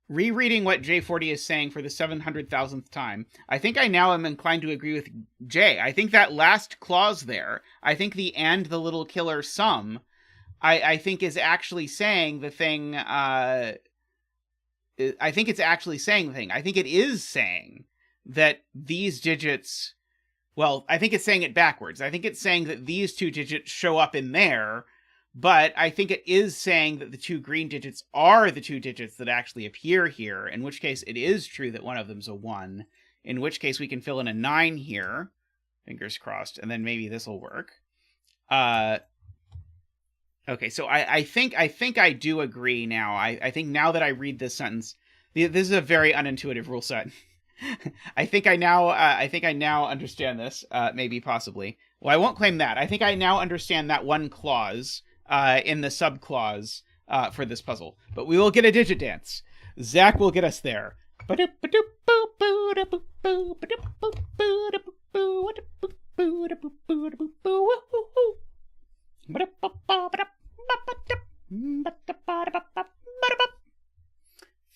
rereading what J40 is saying for the 700,000th time, I think I now am inclined to agree with Jay. I think that last clause there, I think the "and the little killer sum," I think is actually saying the thing. I think it's actually saying the thing. I think it is saying that these digits. Well, I think it's saying it backwards. I think it's saying that these two digits show up in there, but I think it is saying that the two green digits are the two digits that actually appear here, in which case it is true that one of them's a 1, in which case we can fill in a 9 here, fingers crossed, and then maybe this will work. Okay, so I think I do agree now. I think now that I read this sentence, this is a very unintuitive rule set. I think I now understand this. Maybe, possibly. Well, I won't claim that. I think I now understand that one clause in the subclause for this puzzle. But we will get a digit dance. Zach will get us there.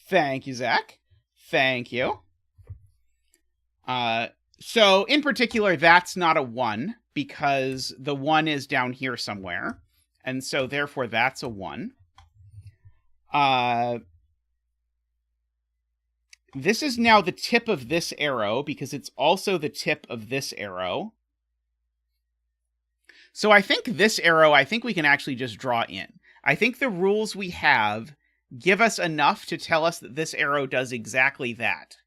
Thank you, Zach. Thank you. So in particular, that's not a 1 because the 1 is down here somewhere. And so therefore that's a 1. This is now the tip of this arrow because it's also the tip of this arrow. So I think this arrow, we can actually just draw in. I think the rules we have give us enough to tell us that this arrow does exactly that.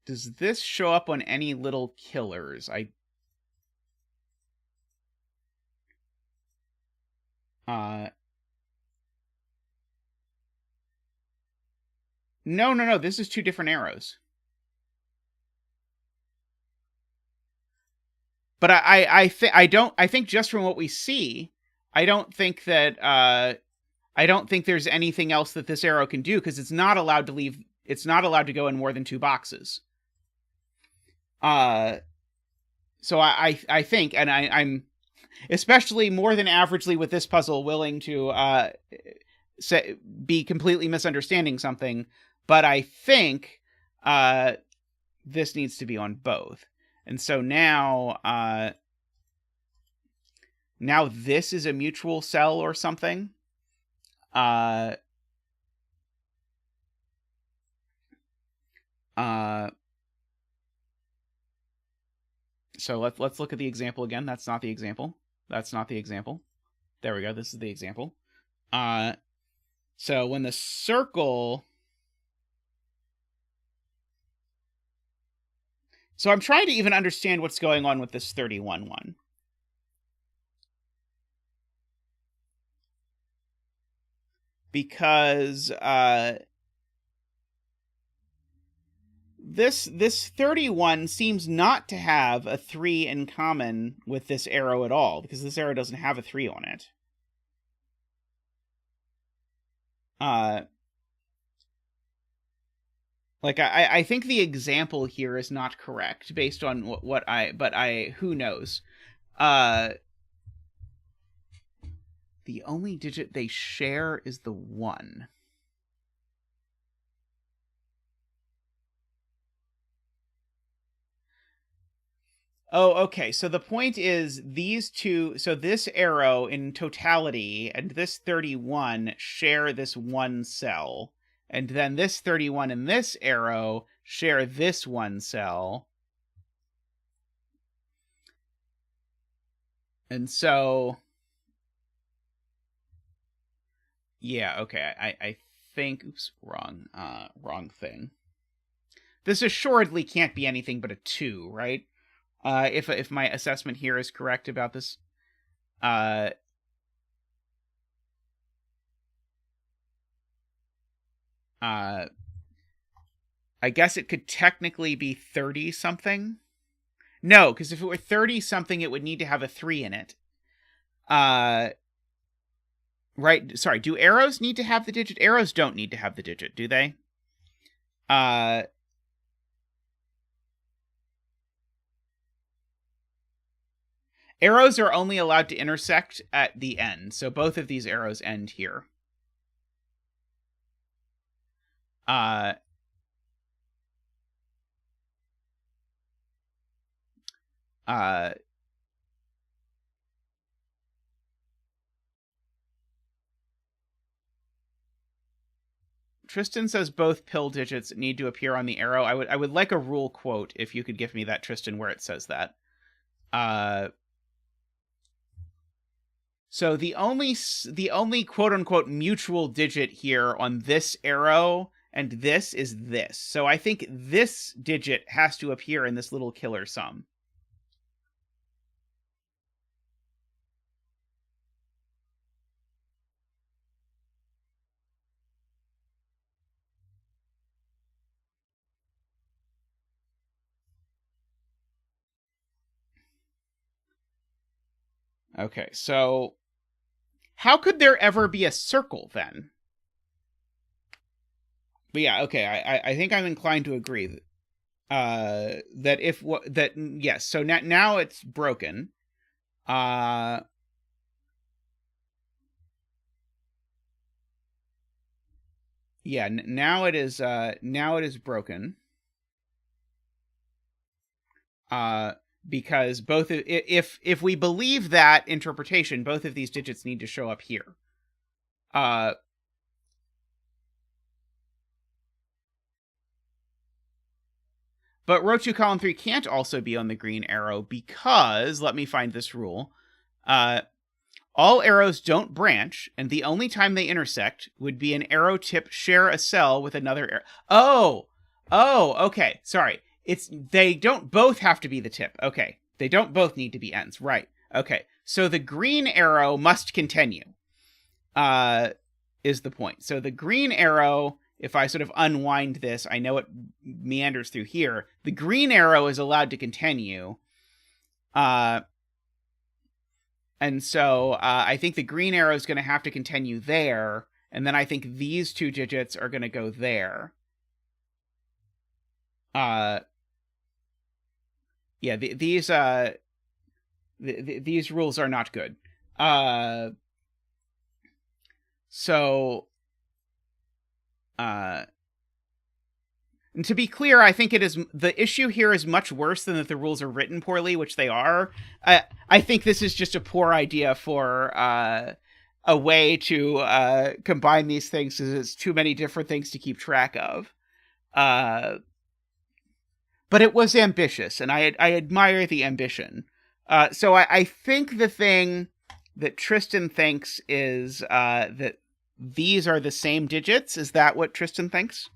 Does this show up on any little killers? No. This is two different arrows. But I think just from what we see, I don't think that I don't think there's anything else that this arrow can do because it's not allowed to leave. It's not allowed to go in more than 2 boxes. So I think, and I'm especially more than averagely with this puzzle willing to be completely misunderstanding something, but I think this needs to be on both. And so now this is a mutual cell or something. So let's look at the example again. That's not the example. That's not the example. There we go. This is the example. So when the circle... So I'm trying to even understand what's going on with this 31 one. Because this 31 seems not to have a 3 in common with this arrow at all, because this arrow doesn't have a 3 on it. Like, I think the example here is not correct based on who knows. The only digit they share is the 1. Oh, okay. So the point is these two, so this arrow in totality and this 31 share this 1 cell. And then this 31 and this arrow share this 1 cell. And so... Yeah, okay. I think, oops, wrong thing. This assuredly can't be anything but a 2, right? If my assessment here is correct about this. I guess it could technically be 30-something. No, because if it were 30-something, it would need to have a 3 in it. Right, sorry, do arrows need to have the digit? Arrows don't need to have the digit, do they? Arrows are only allowed to intersect at the end, so both of these arrows end here. Tristan says both pill digits need to appear on the arrow. I would like a rule quote if you could give me that, Tristan, where it says that. So the only quote unquote mutual digit here on this arrow and this is this. So I think this digit has to appear in this little killer sum. Okay, so how could there ever be a circle then? But yeah, okay, I think I'm inclined to agree that if that yes, so now it's broken. Yeah, now it is broken. Because both if we believe that interpretation, both of these digits need to show up here. But row 2, column 3 can't also be on the green arrow because, let me find this rule, all arrows don't branch, and the only time they intersect would be an arrow tip share a cell with another arrow. Oh, okay, sorry. They don't both have to be the tip. Okay, they don't both need to be ends. Right. Okay, so the green arrow must continue, is the point. So the green arrow, if I sort of unwind this, I know it meanders through here. The green arrow is allowed to continue. And so I think the green arrow is going to have to continue there. And then I think these two digits are going to go there. Yeah, these rules are not good. So, and to be clear, I think the issue here is much worse than that the rules are written poorly, which they are. I think this is just a poor idea for a way to combine these things because it's too many different things to keep track of. But it was ambitious, and I admire the ambition. So I think the thing that Tristan thinks is that these are the same digits. Is that what Tristan thinks?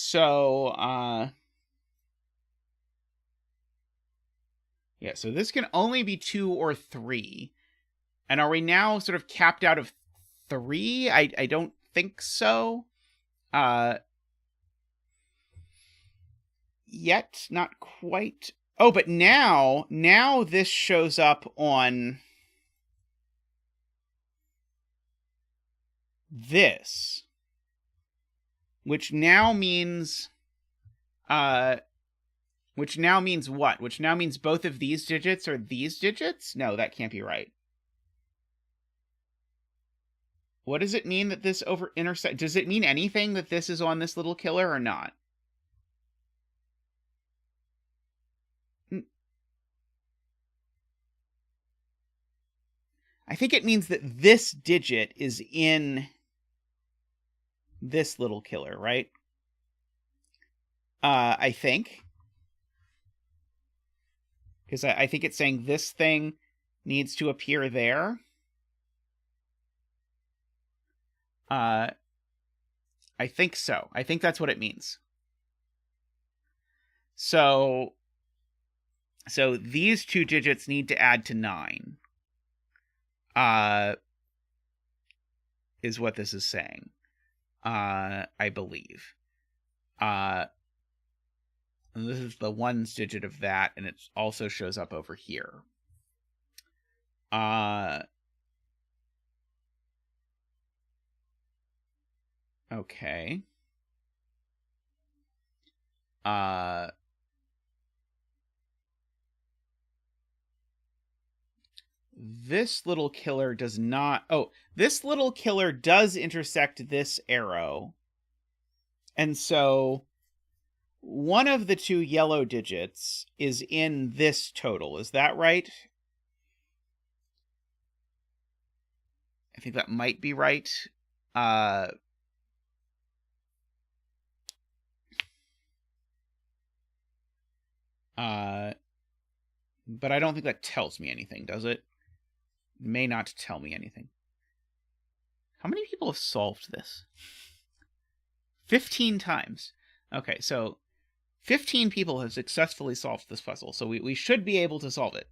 So, yeah, so this can only be 2 or 3. And are we now sort of capped out of 3? I don't think so. Yet, not quite. Oh, but now this shows up on this. Which now means what? Which now means both of these digits are these digits? No, that can't be right. What does it mean that this intersect? Does it mean anything that this is on this little killer or not? I think it means that this digit is in this little killer, right? I think. Because I think it's saying this thing needs to appear there. I think so. I think that's what it means. So these two digits need to add to 9. Is what this is saying. I believe. And this is the ones digit of that, and it also shows up over here. Okay. This little killer does not... Oh, this little killer does intersect this arrow. And so one of the two yellow digits is in this total. Is that right? I think that might be right. But I don't think that tells me anything, does it? May not tell me anything. How many people have solved this? 15 times. Okay, so 15 people have successfully solved this puzzle, so we should be able to solve it.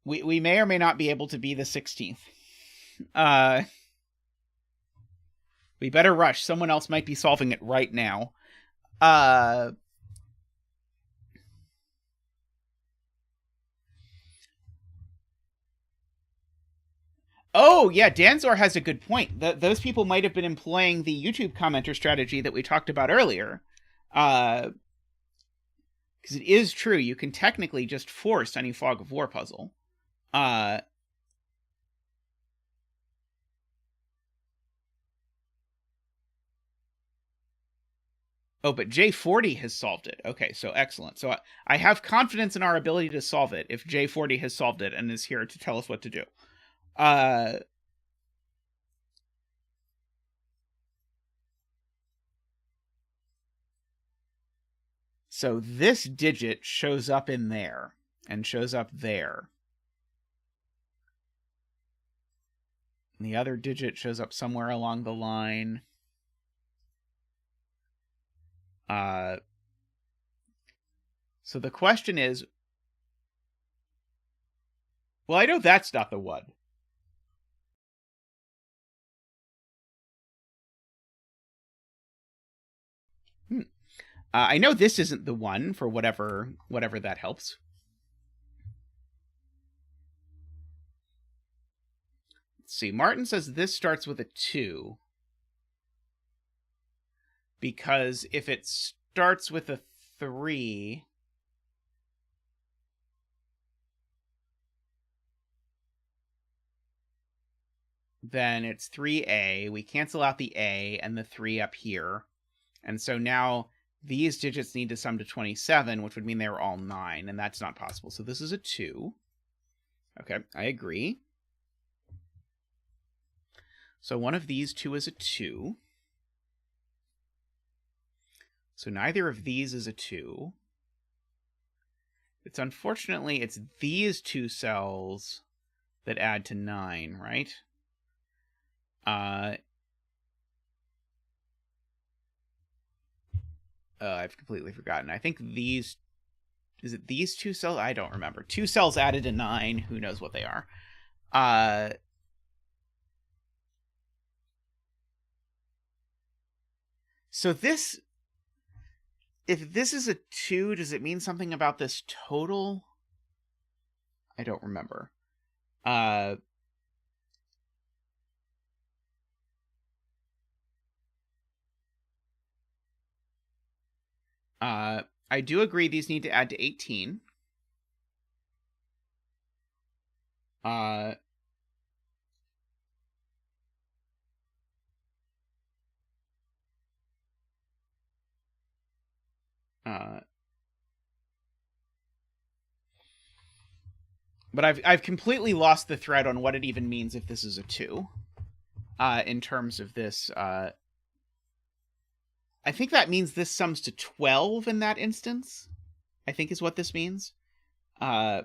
We may or may not be able to be the 16th. We better rush. Someone else might be solving it right now. Oh, yeah, Danzor has a good point. Those people might have been employing the YouTube commenter strategy that we talked about earlier. Because it is true, you can technically just force any Fog of War puzzle. Oh, but J40 has solved it. Okay, so excellent. So I have confidence in our ability to solve it if J40 has solved it and is here to tell us what to do. So this digit shows up in there and shows up there. And the other digit shows up somewhere along the line. So the question is, well, I know that's not the one. I know this isn't the one for whatever that helps. Let's see. Martin says this starts with a 2. Because if it starts with a 3... then it's 3A. We cancel out the A and the 3 up here. And so now these digits need to sum to 27, which would mean they were all 9, and that's not possible. So this is a 2. Okay, I agree. So one of these two is a 2. So neither of these is a 2. It's unfortunately, it's these two cells that add to 9, right? I've completely forgotten. I think these... Is it these two cells? I don't remember. 2 cells added to 9. Who knows what they are? So this... If this is a 2, does it mean something about this total? I don't remember. I do agree these need to add to 18. But I've completely lost the thread on what it even means if this is a 2. In terms of this, I think that means this sums to 12 in that instance, I think is what this means. So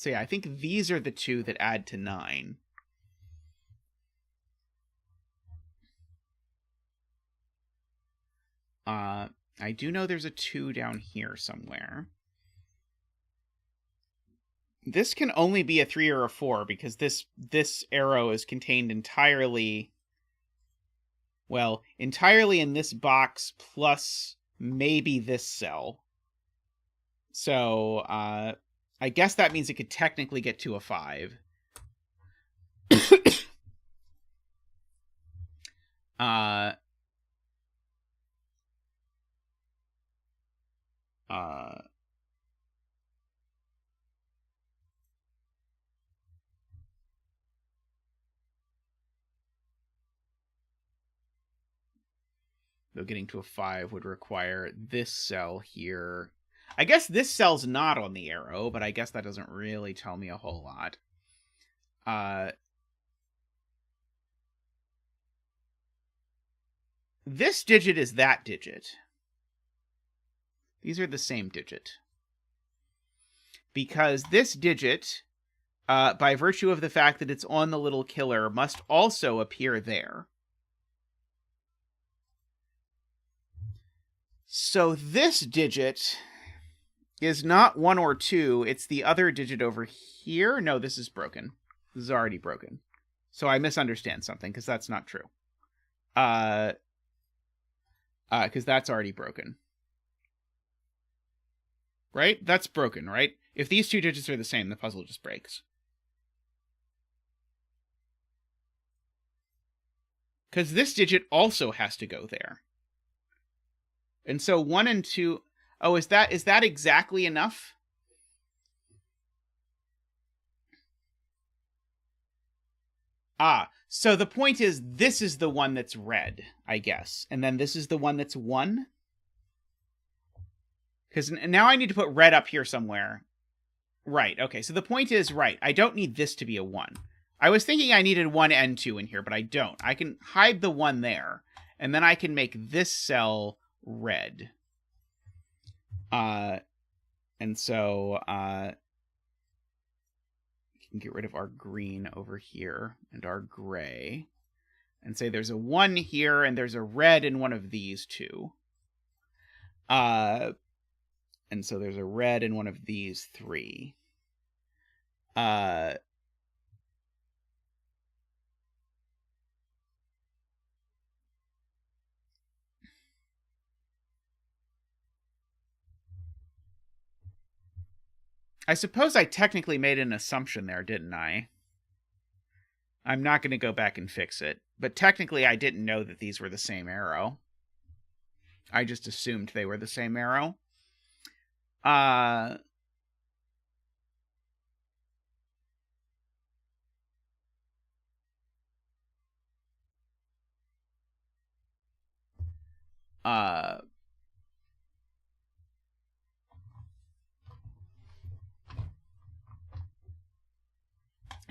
yeah, I think these are the 2 that add to 9. I do know there's a 2 down here somewhere. This can only be a 3 or a 4 because this arrow is contained entirely, well, entirely in this box plus maybe this cell. So, I guess that means it could technically get to a 5. Though getting to a 5 would require this cell here. I guess this cell's not on the arrow, but I guess that doesn't really tell me a whole lot. This digit is that digit. These are the same digit. Because this digit, by virtue of the fact that it's on the little killer, must also appear there. So this digit is not 1 or 2, it's the other digit over here. No, this is broken. This is already broken. So I misunderstand something, because that's not true. Because that's already broken. Right? That's broken, right? If these 2 digits are the same, the puzzle just breaks. Because this digit also has to go there. And so 1 and 2... Oh, is that exactly enough? So the point is this is the one that's red, I guess. And then this is the one that's 1? Because now I need to put red up here somewhere. Right, okay. So the point is, right, I don't need this to be a 1. I was thinking I needed 1 and 2 in here, but I don't. I can hide the 1 there. And then I can make this cell red. And so, we can get rid of our green over here and our gray. And say there's a 1 here and there's a red in one of these 2. And so there's a red in one of these 3. I suppose I technically made an assumption there, didn't I? I'm not going to go back and fix it. But technically I didn't know that these were the same arrow. I just assumed they were the same arrow.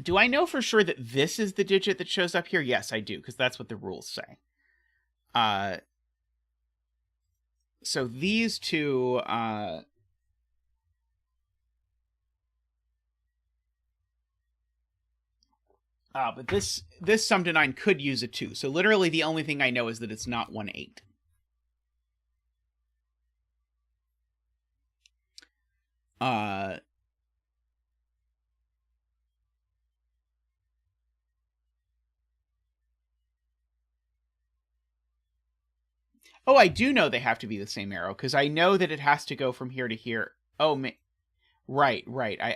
Do I know for sure that this is the digit that shows up here? Yes, I do, because that's what the rules say. So these 2... but this sum to 9 could use a 2. So literally the only thing I know is that it's not 1, 8. Oh, I do know they have to be the same arrow, because I know that it has to go from here to here. Oh, right.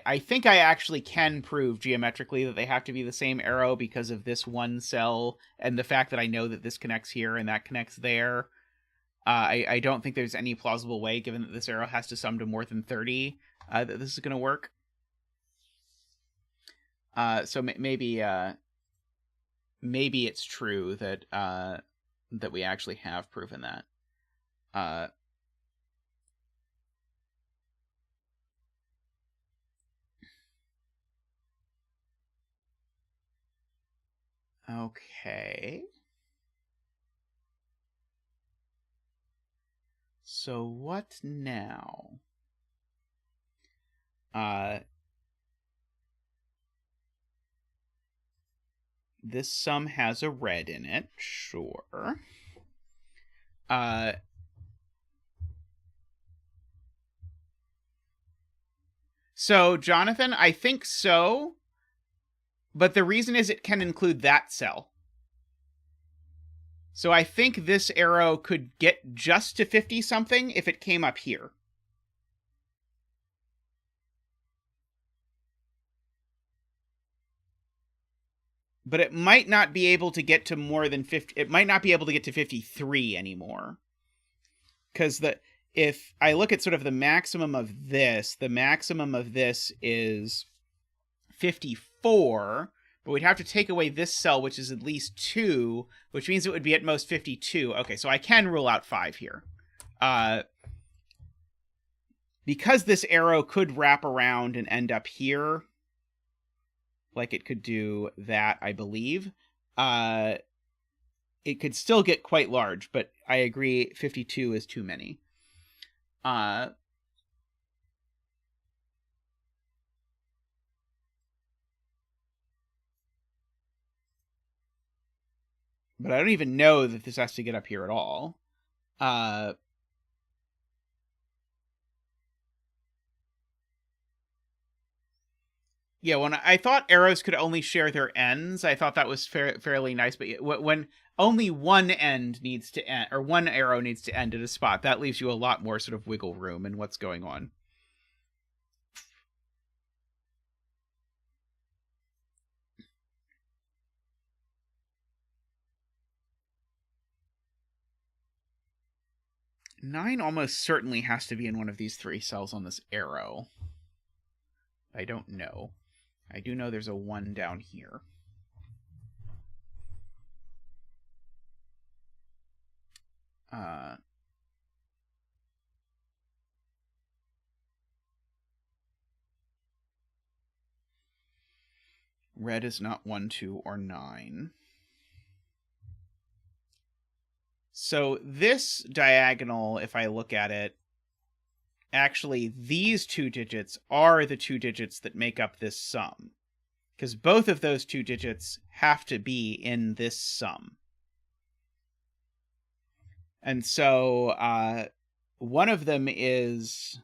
I think I actually can prove geometrically that they have to be the same arrow because of this 1 cell, and the fact that I know that this connects here and that connects there. I don't think there's any plausible way, given that this arrow has to sum to more than 30, that this is going to work. So maybe it's true that that we actually have proven that. Okay. So what now? This sum has a red in it, sure. So, Jonathan, I think so, but the reason is it can include that cell. So I think this arrow could get just to 50-something if it came up here. But it might not be able to get to more than 50. It might not be able to get to 53 anymore. Because if I look at sort of the maximum of this, the maximum of this is 54, but we'd have to take away this cell, which is at least 2, which means it would be at most 52. Okay, so I can rule out 5 here. Because this arrow could wrap around and end up here, like it could do that, I believe, it could still get quite large, but I agree 52 is too many. But I don't even know that this has to get up here at all. Yeah, when I thought arrows could only share their ends, I thought that was fairly nice. But when only one end needs to end, or one arrow needs to end at a spot, that leaves you a lot more sort of wiggle room in what's going on. Nine almost certainly has to be in one of these 3 cells on this arrow. I don't know. I do know there's a 1 down here. Red is not 1, 2, or 9. So this diagonal, if I look at it, actually these 2 digits are the 2 digits that make up this sum. Because both of those 2 digits have to be in this sum. And so one of them is...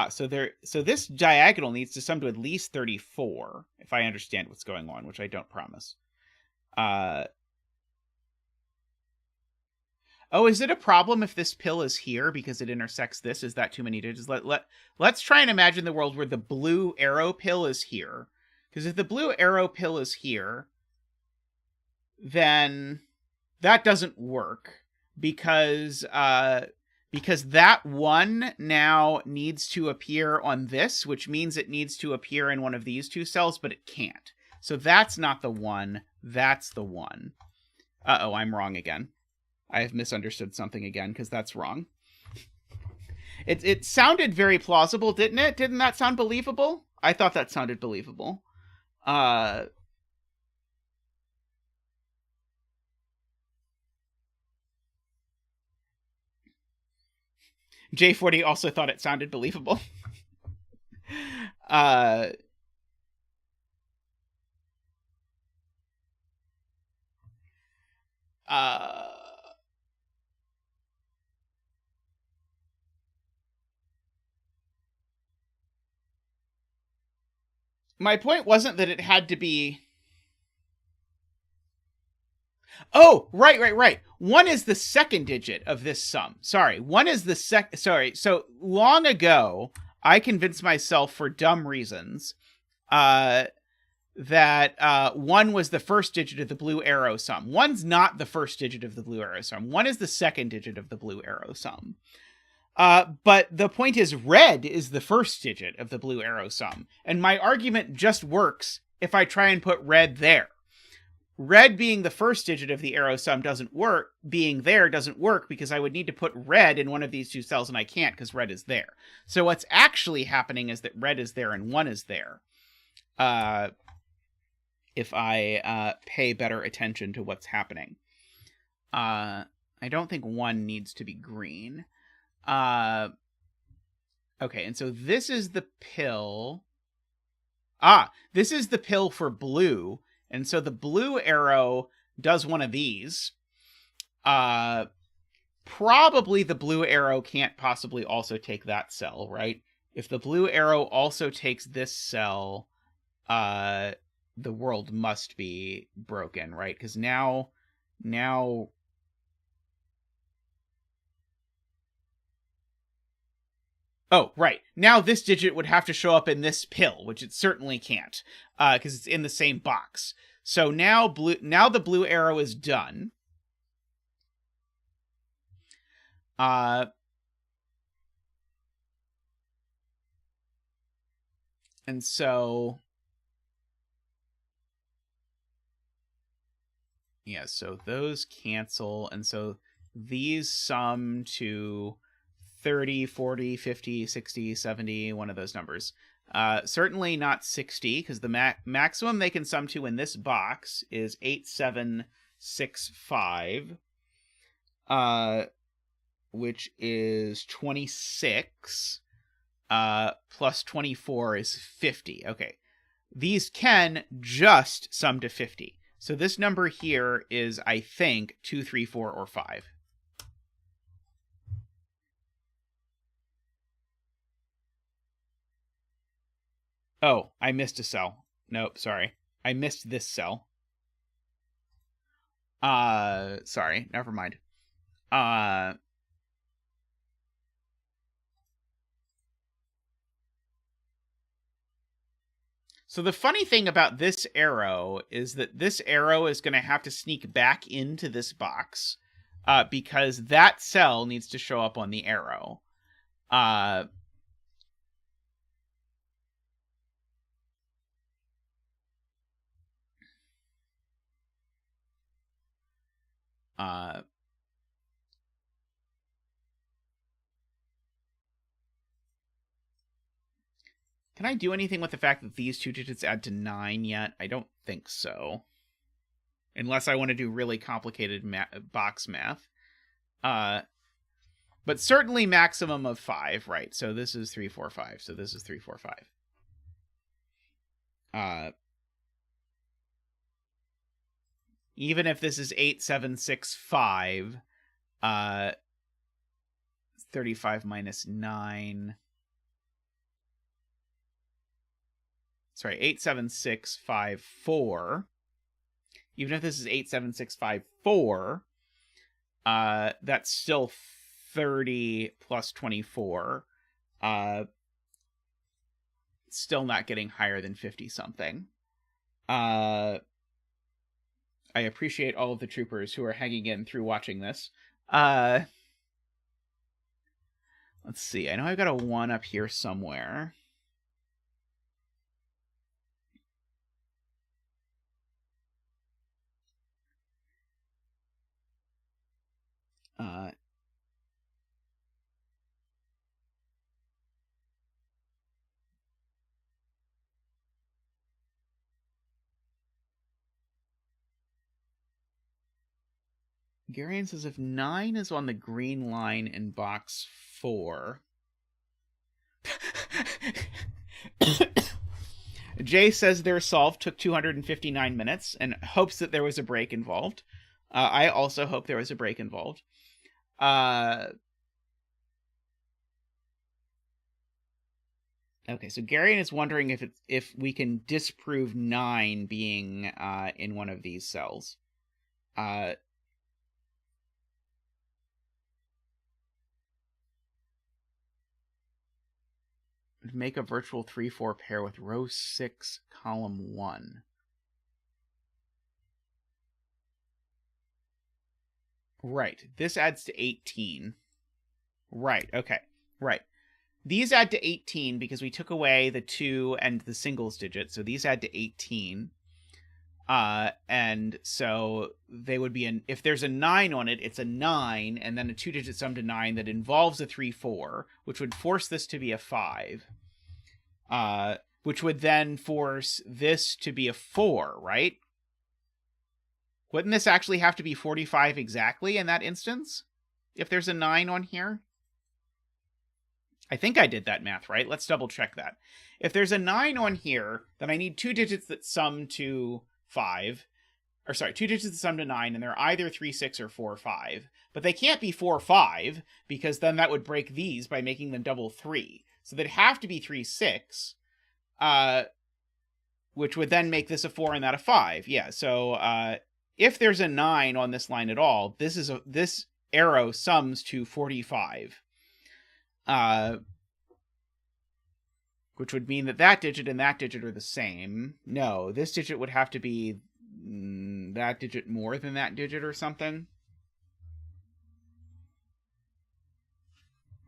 So this diagonal needs to sum to at least 34, if I understand what's going on, which I don't promise. Oh, is it a problem if this pill is here because it intersects this? Is that too many digits? Let's try and imagine the world where the blue arrow pill is here. Because if the blue arrow pill is here, then that doesn't work. Because that 1 now needs to appear on this, which means it needs to appear in one of these 2 cells, but it can't. So that's not the 1. That's the 1. Uh-oh, I'm wrong again. I have misunderstood something again, because that's wrong. It sounded very plausible, didn't it? Didn't that sound believable? I thought that sounded believable. J40 also thought it sounded believable. My point wasn't that it had to be... Oh, right. 1 is the second digit of this sum. Sorry, 1 is the Sorry, so long ago, I convinced myself for dumb reasons that 1 was the first digit of the blue arrow sum. 1's not the first digit of the blue arrow sum. 1 is the second digit of the blue arrow sum. But the point is, red is the first digit of the blue arrow sum. And my argument just works if I try and put red there. red being the first digit of the arrow sum doesn't work, doesn't work because I would need to put red in one of these two cells, and I can't because red is there. So what's actually happening is that red is there and 1 is there. If I pay better attention to what's happening. I don't think 1 needs to be green. Okay, and so this is the pill. This is the pill for blue. And so the blue arrow does one of these. Probably the blue arrow can't possibly also take that cell, right? If the blue arrow also takes this cell, the world must be broken, right? Because now... Oh, right. Now this digit would have to show up in this pill, which it certainly can't, because it's in the same box. So now the blue arrow is done. And so... Yeah, so those cancel, and so these sum to 30, 40, 50, 60, 70, one of those numbers. Certainly not 60, because the maximum they can sum to in this box is 8765, which is 26, plus 24 is 50. Okay, these can just sum to 50. So this number here is, I think, 2, 3, 4, or 5. Oh, I missed a cell. Nope, sorry. I missed this cell. Sorry, never mind. So the funny thing about this arrow is that this arrow is going to have to sneak back into this box, because that cell needs to show up on the arrow. Can I do anything with the fact that these two digits add to 9 yet? I don't think so. Unless I want to do really complicated box math. But certainly maximum of 5, right? So this is 3, 4, 5. So this is 3, 4, 5. Even if this is 8, 7, 6, 5, 35 minus 9... Sorry, 8, 7, 6, 5, 4. Even if this is 8, 7, 6, 5, 4, that's still 30 plus 24. Still not getting higher than 50-something. I appreciate all of the troopers who are hanging in through watching this. Let's see. I know I've got a 1 up here somewhere. Garion says if 9 is on the green line in box 4... Jay says their solve took 259 minutes and hopes that there was a break involved. I also hope there was a break involved. Okay, so Garion is wondering if we can disprove 9 being in one of these cells. Make a virtual 3-4 pair with row 6, column 1. Right. This adds to 18. Right. Okay. Right. These add to 18 because we took away the 2 and the singles digit, so these add to 18. And so they would be if there's a 9 on it, it's a 9, and then a 2-digit sum to 9 that involves a 3, 4, which would force this to be a 5. Which would then force this to be a 4, right? Wouldn't this actually have to be 45 exactly in that instance? If there's a 9 on here? I think I did that math right. Let's double check that. If there's a 9 on here, then I need 2 digits that sum to 5. Or sorry, 2 digits that sum to 9, and they're either 3, 6, or 4, 5. But they can't be 4, 5, because then that would break these by making them double 3. So they'd have to be 3, 6, which would then make this a 4 and that a 5. Yeah, so if there's a 9 on this line at all, this arrow sums to 45. Which would mean that digit and that digit are the same. No, this digit would have to be that digit more than that digit or something.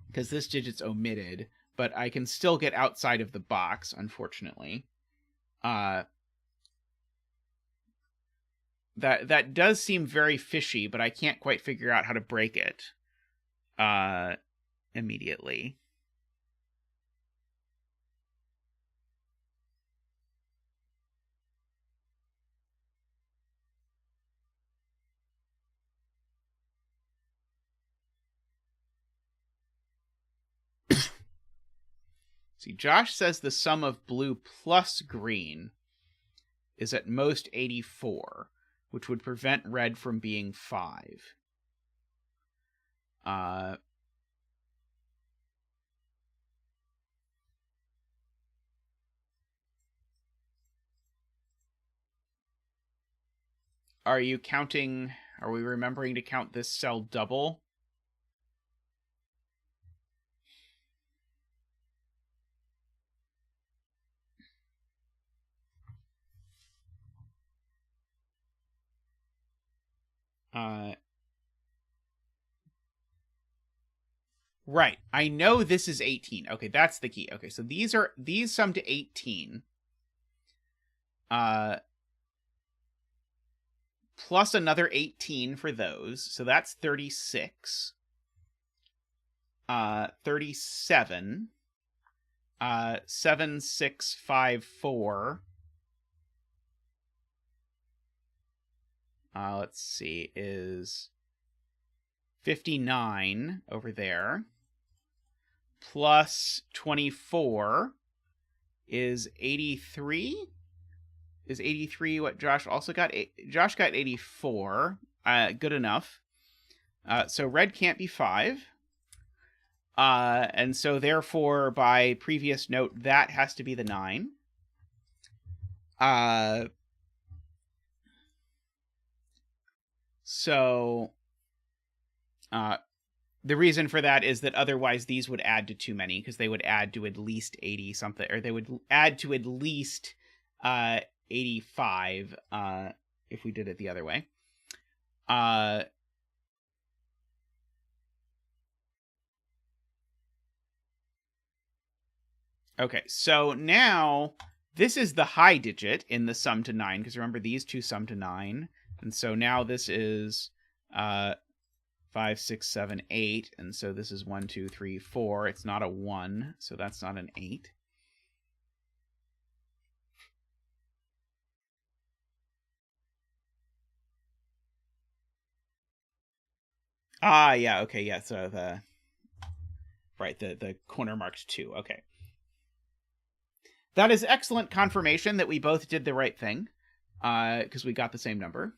Because this digit's omitted, but I can still get outside of the box, unfortunately. That does seem very fishy, but I can't quite figure out how to break it immediately. See, Josh says the sum of blue plus green is at most 84, which would prevent red from being 5. Are you counting... Are we remembering to count this cell double? Right. I know this is 18. Okay, that's the key. Okay, so these sum to 18. Plus another 18 for those. So that's 36. 37. 7, 6, 5, 4. Let's see, is 59 over there. Plus 24 is 83. Is 83 what Josh also got? Josh got 84. Good enough. So red can't be 5. And so therefore, by previous note, that has to be the 9. So the reason for that is that otherwise these would add to too many, because they would add to at least 80 something, or they would add to at least 85 if we did it the other way. Okay, so now this is the high digit in the sum to 9, because remember these two sum to 9. And so now this is 5, 6, 7, 8. And so this is 1, 2, 3, 4. It's not a 1, so that's not an 8. Yeah, okay, yeah, so the corner marked 2, okay. That is excellent confirmation that we both did the right thing, because we got the same number.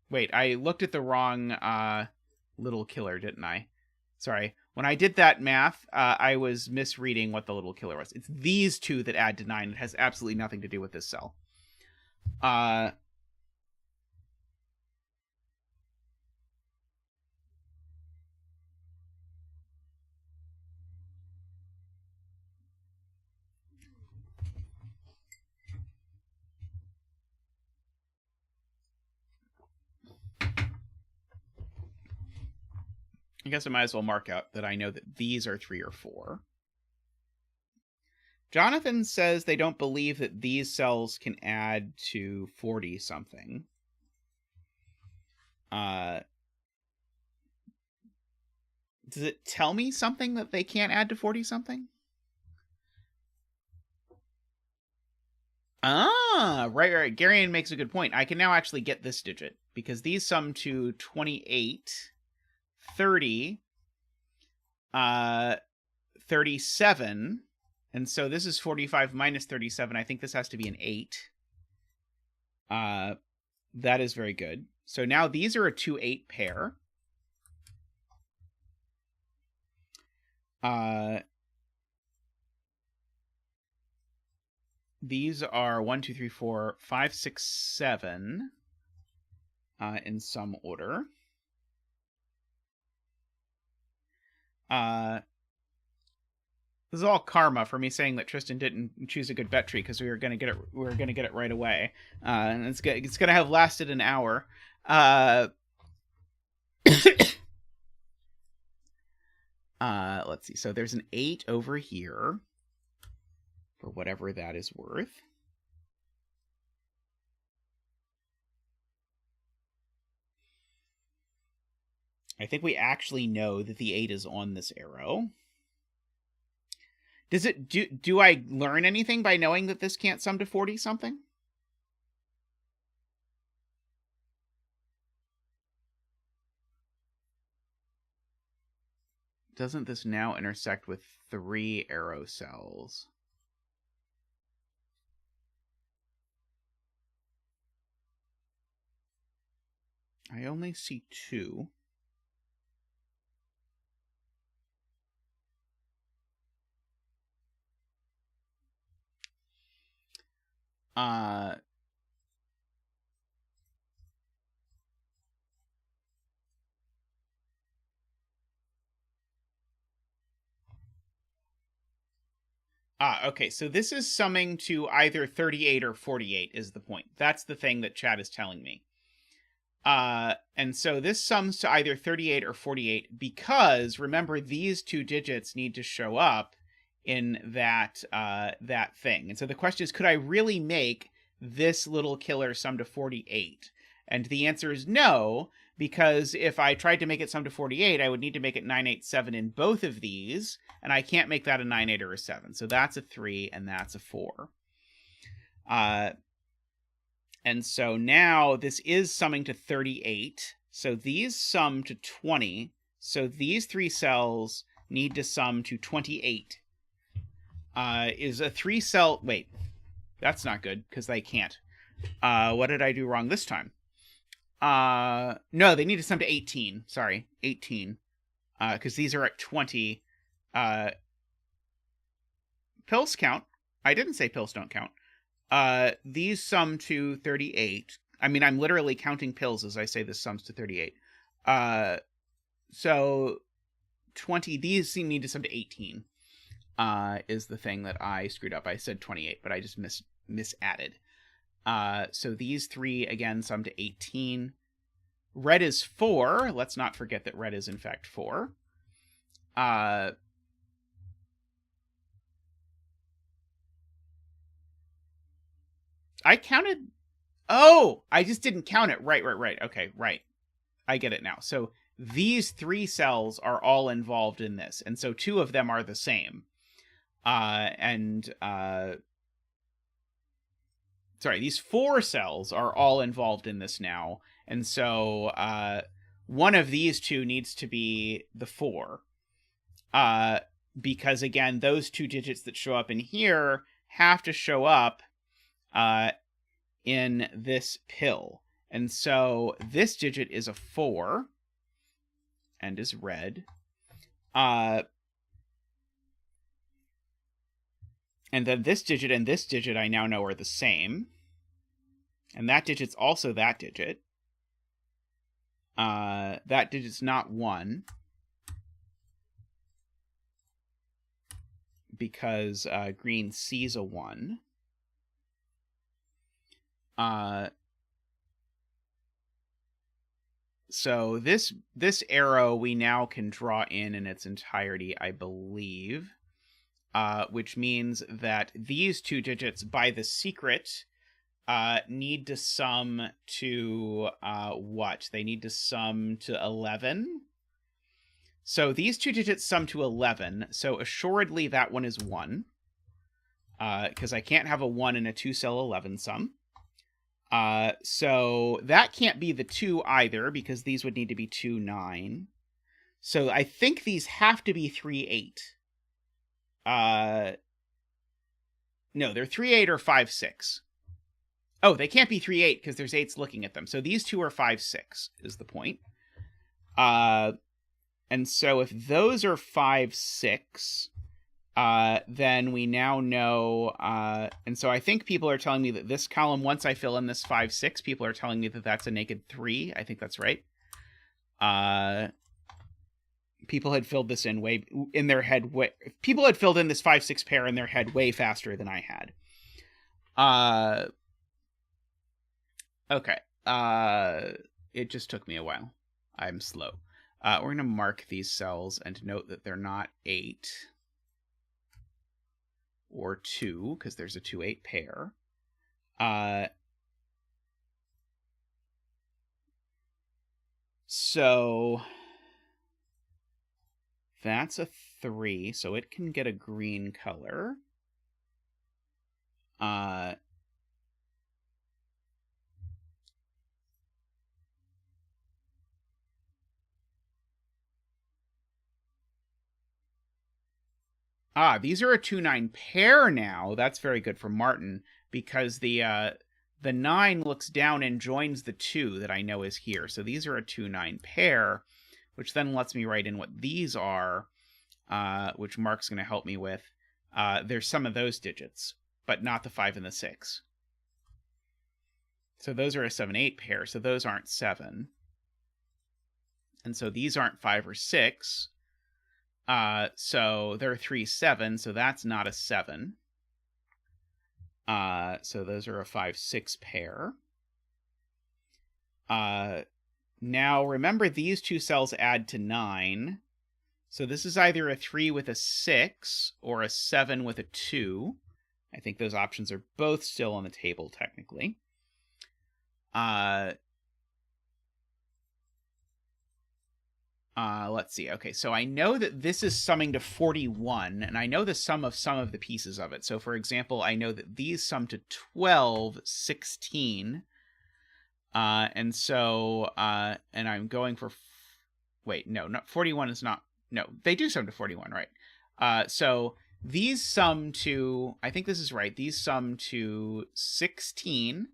Wait, I looked at the wrong little killer, didn't I? Sorry. When I did that math, I was misreading what the little killer was. It's these two that add to 9. It has absolutely nothing to do with this cell. I guess I might as well mark out that I know that these are 3 or 4. Jonathan says they don't believe that these cells can add to 40-something. Does it tell me something that they can't add to 40-something? Ah, right. Garion makes a good point. I can now actually get this digit, because these sum to 28, 30, 37, and so this is 45 minus 37. I think this has to be an 8. That is very good. So now these are a 2-8 pair. These are 1, 2, 3, 4, 5, 6, 7 in some order. This is all karma for me saying that Tristan didn't choose a good bet tree, because we were gonna get it. We were gonna get it right away, and it's gonna have lasted an hour. Let's see. So there's an 8 over here, for whatever that is worth. I think we actually know that the 8 is on this arrow. Does it do I learn anything by knowing that this can't sum to 40-something? Doesn't this now intersect with 3 arrow cells? I only see 2. Okay, so this is summing to either 38 or 48 is the point. That's the thing that chat is telling me. And so this sums to either 38 or 48 because, remember, these 2 digits need to show up in that thing. And so the question is, could I really make this little killer sum to 48? And the answer is no, because if I tried to make it sum to 48, I would need to make it 9, 8, 7 in both of these, and I can't make that a 9, 8, or a 7. So that's a 3, and that's a 4. And so now this is summing to 38. So these sum to 20. So these 3 cells need to sum to 28. Is a 3-cell... Wait, that's not good, because they can't. What did I do wrong this time? No, they need to sum to 18. Sorry, 18. Because these are at 20. Pills count. I didn't say pills don't count. These sum to 38. I mean, I'm literally counting pills as I say this sums to 38. So 20, these need to sum to 18, is the thing that I screwed up. I said 28, but I just misadded. So these 3, again, sum to 18. Red is 4. Let's not forget that red is, in fact, 4. I counted... Oh! I just didn't count it. Right. Okay, right. I get it now. So these 3 cells are all involved in this, and so 2 of them are the same. Sorry, these 4 cells are all involved in this now, and so one of these 2 needs to be the 4. Because, again, those 2 digits that show up in here have to show up in this pill. And so this digit is a 4 and is red. And then this digit and this digit I now know are the same. And that digit's also that digit. That digit's not 1. Because green sees a 1. So this arrow we now can draw in its entirety, I believe. which means that these two digits by the secret need to sum to what? They need to sum to 11. So these two digits sum to 11. So assuredly that one is 1. Because I can't have a 1 in a 2-cell 11 sum. So that can't be the 2 either, because these would need to be 2, 9. So I think these have to be 3, 8. No, they're 3, 8 or 5, 6. Oh, they can't be 3, 8 because there's 8s looking at them. So these two are 5, 6 is the point. And so if those are 5, 6, then we now know, and so I think people are telling me that this column, once I fill in this 5, 6, people are telling me that that's a naked 3. I think that's right. People had filled this in their head. People had filled in this 5, 6 pair in their head way faster than I had. Okay. It just took me a while. I'm slow. We're going to mark these cells and note that they're not 8 or 2, because there's a 2, 8 pair. So that's a 3, so it can get a green color. These are a 2, 9 pair now. That's very good for Martin, because the 9 looks down and joins the 2 that I know is here. So these are a 2, 9 pair, which then lets me write in what these are, which Mark's going to help me with. There's some of those digits, but not the 5 and the 6. So those are a 7, 8 pair, so those aren't 7. And so these aren't 5 or 6. So they're 3, 7, so that's not a 7. So those are a 5, 6 pair. Now remember these two cells add to 9. So this is either a 3 with a 6 or a 7 with a 2. I think those options are both still on the table technically. Let's see. Okay, so I know that this is summing to 41, and I know the sum of some of the pieces of it. So, for example, I know that these sum to 12, 16. And so, and I'm going for... Wait, no, 41 is not... No, they do sum to 41, right? So these sum to... I think this is right. These sum to 16.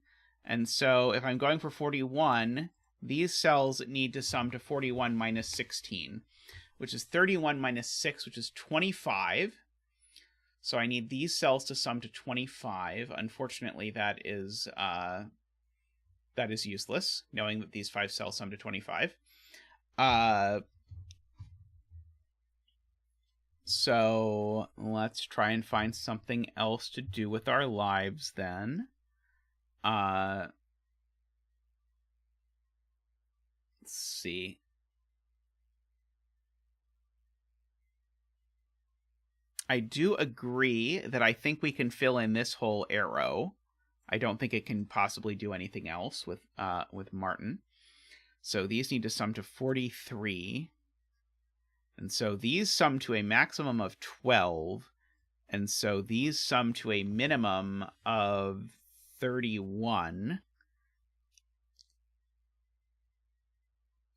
And so if I'm going for 41... These cells need to sum to 41 minus 16, which is 31 minus 6, which is 25. So I need these cells to sum to 25. Unfortunately, that is useless, knowing that these 5 cells sum to 25. So let's try and find something else to do with our lives then. Let's see. I do agree that I think we can fill in this whole arrow. I don't think it can possibly do anything else with Martin. So these need to sum to 43. And so these sum to a maximum of 12. And so these sum to a minimum of 31.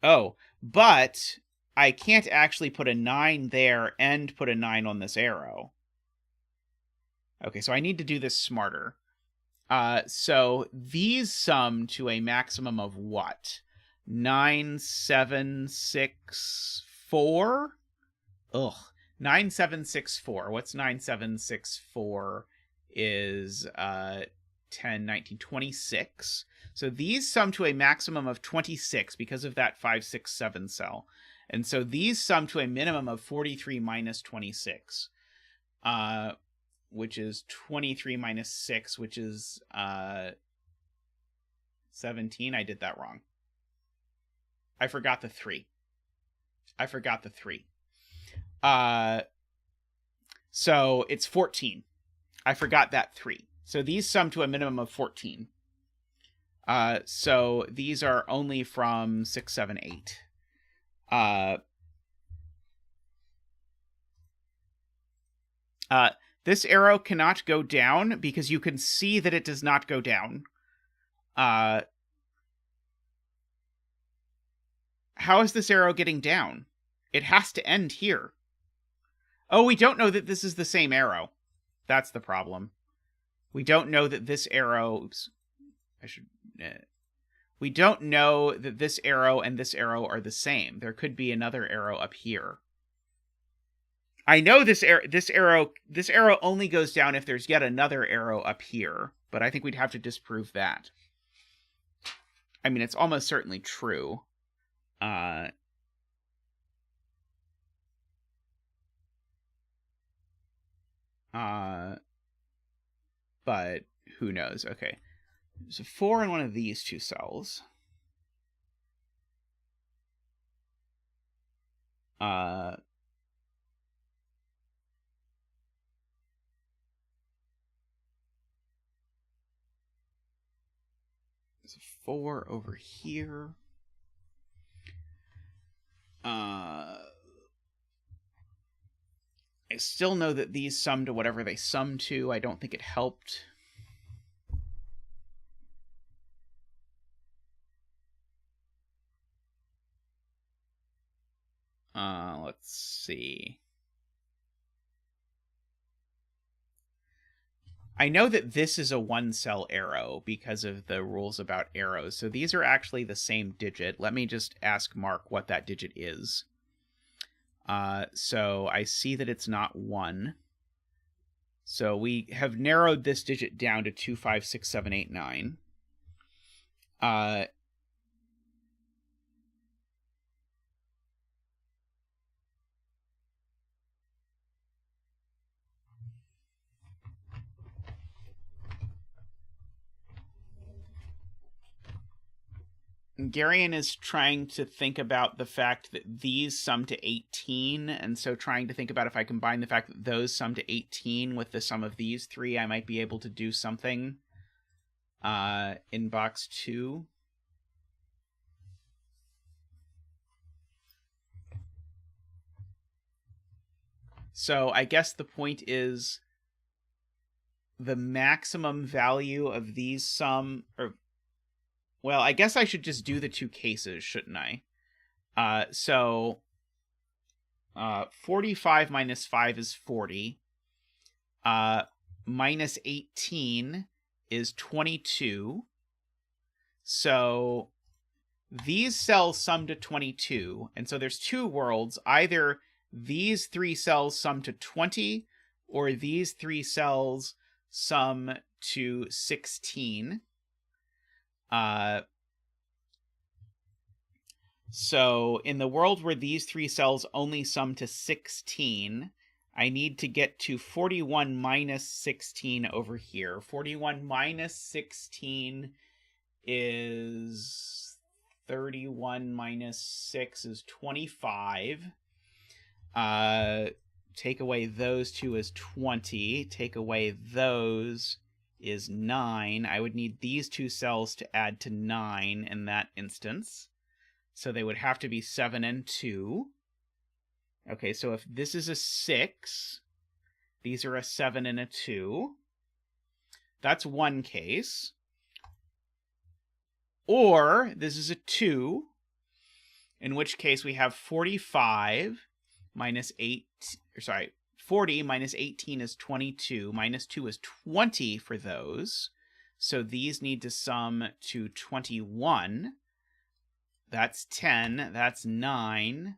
Oh, but I can't actually put a 9 there and put a 9 on this arrow. Okay, so I need to do this smarter. So these sum to a maximum of what? 9, 7, 6, 4? Ugh. 9, 7, 6, 4. What's 9, 7, 6, 4 is 10, 19, 26. So these sum to a maximum of 26 because of that 5, 6, 7 cell. And so these sum to a minimum of 43 minus 26, which is 23 minus 6, which is 17. I did that wrong. I forgot the 3. So it's 14. I forgot that 3. So these sum to a minimum of 14. So these are only from 6, 7, 8. This arrow cannot go down because you can see that it does not go down. How is this arrow getting down? It has to end here. Oh, we don't know that this is the same arrow. That's the problem. We don't know that this arrow... Oops. We don't know that this arrow and this arrow are the same. There could be another arrow up here. I know this arrow only goes down if there's yet another arrow up here, but I think we'd have to disprove that. I mean, it's almost certainly true. But who knows? Okay. There's a 4 in one of these two cells. There's a 4 over here. I still know that these sum to whatever they sum to. I don't think it helped. Let's see. I know that this is a 1-cell arrow because of the rules about arrows. So these are actually the same digit. Let me just ask Mark what that digit is. So I see that it's not 1. So we have narrowed this digit down to 2, 5, 6, 7, 8, 9. Garion is trying to think about the fact that these sum to 18, and so trying to think about if I combine the fact that those sum to 18 with the sum of these 3, I might be able to do something in box 2. So I guess the point is the maximum value of these sum... Well, I guess I should just do the 2 cases, shouldn't I? 45 minus 5 is 40. Minus 18 is 22. So these cells sum to 22. And so there's 2 worlds. Either these 3 cells sum to 20, or these 3 cells sum to 16. So in the world where these 3 cells only sum to 16, I need to get to 41 minus 16 over here. 41 minus 16 is 31 minus 6 is 25. Take away those 2 is 20. Take away those is 9. I would need these 2 cells to add to 9 in that instance. So they would have to be 7 and 2. Okay, so if this is a 6, these are a 7 and a 2. That's one case. Or this is a 2, in which case we have 45 minus 8, 40 minus 18 is 22, minus 2 is 20 for those. So these need to sum to 21. That's 10, that's 9,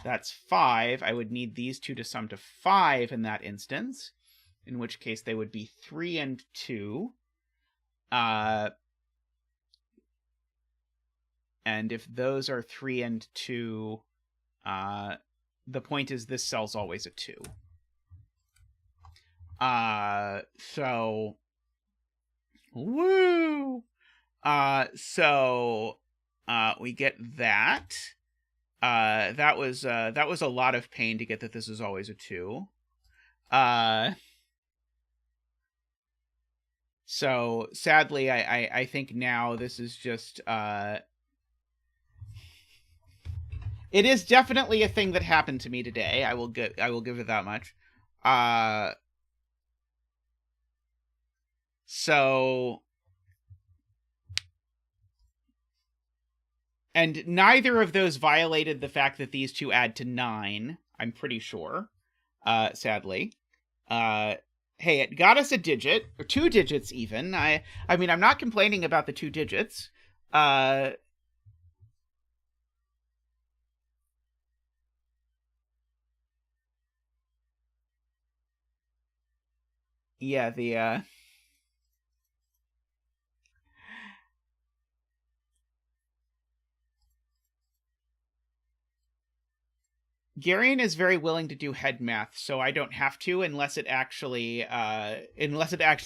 that's 5. I would need these 2 to sum to 5 in that instance, in which case they would be 3 and 2. And if those are 3 and 2, the point is this cell's always a 2. So, woo! We get that. That was a lot of pain to get that this is always a 2. So sadly, I think now this is just it is definitely a thing that happened to me today. I will give it that much. So, and neither of those violated the fact that these two add to 9, I'm pretty sure. Sadly. Hey, it got us a digit, or 2 digits even. I mean, I'm not complaining about the 2 digits. Yeah, the Garion is very willing to do head math, so I don't have to unless it actually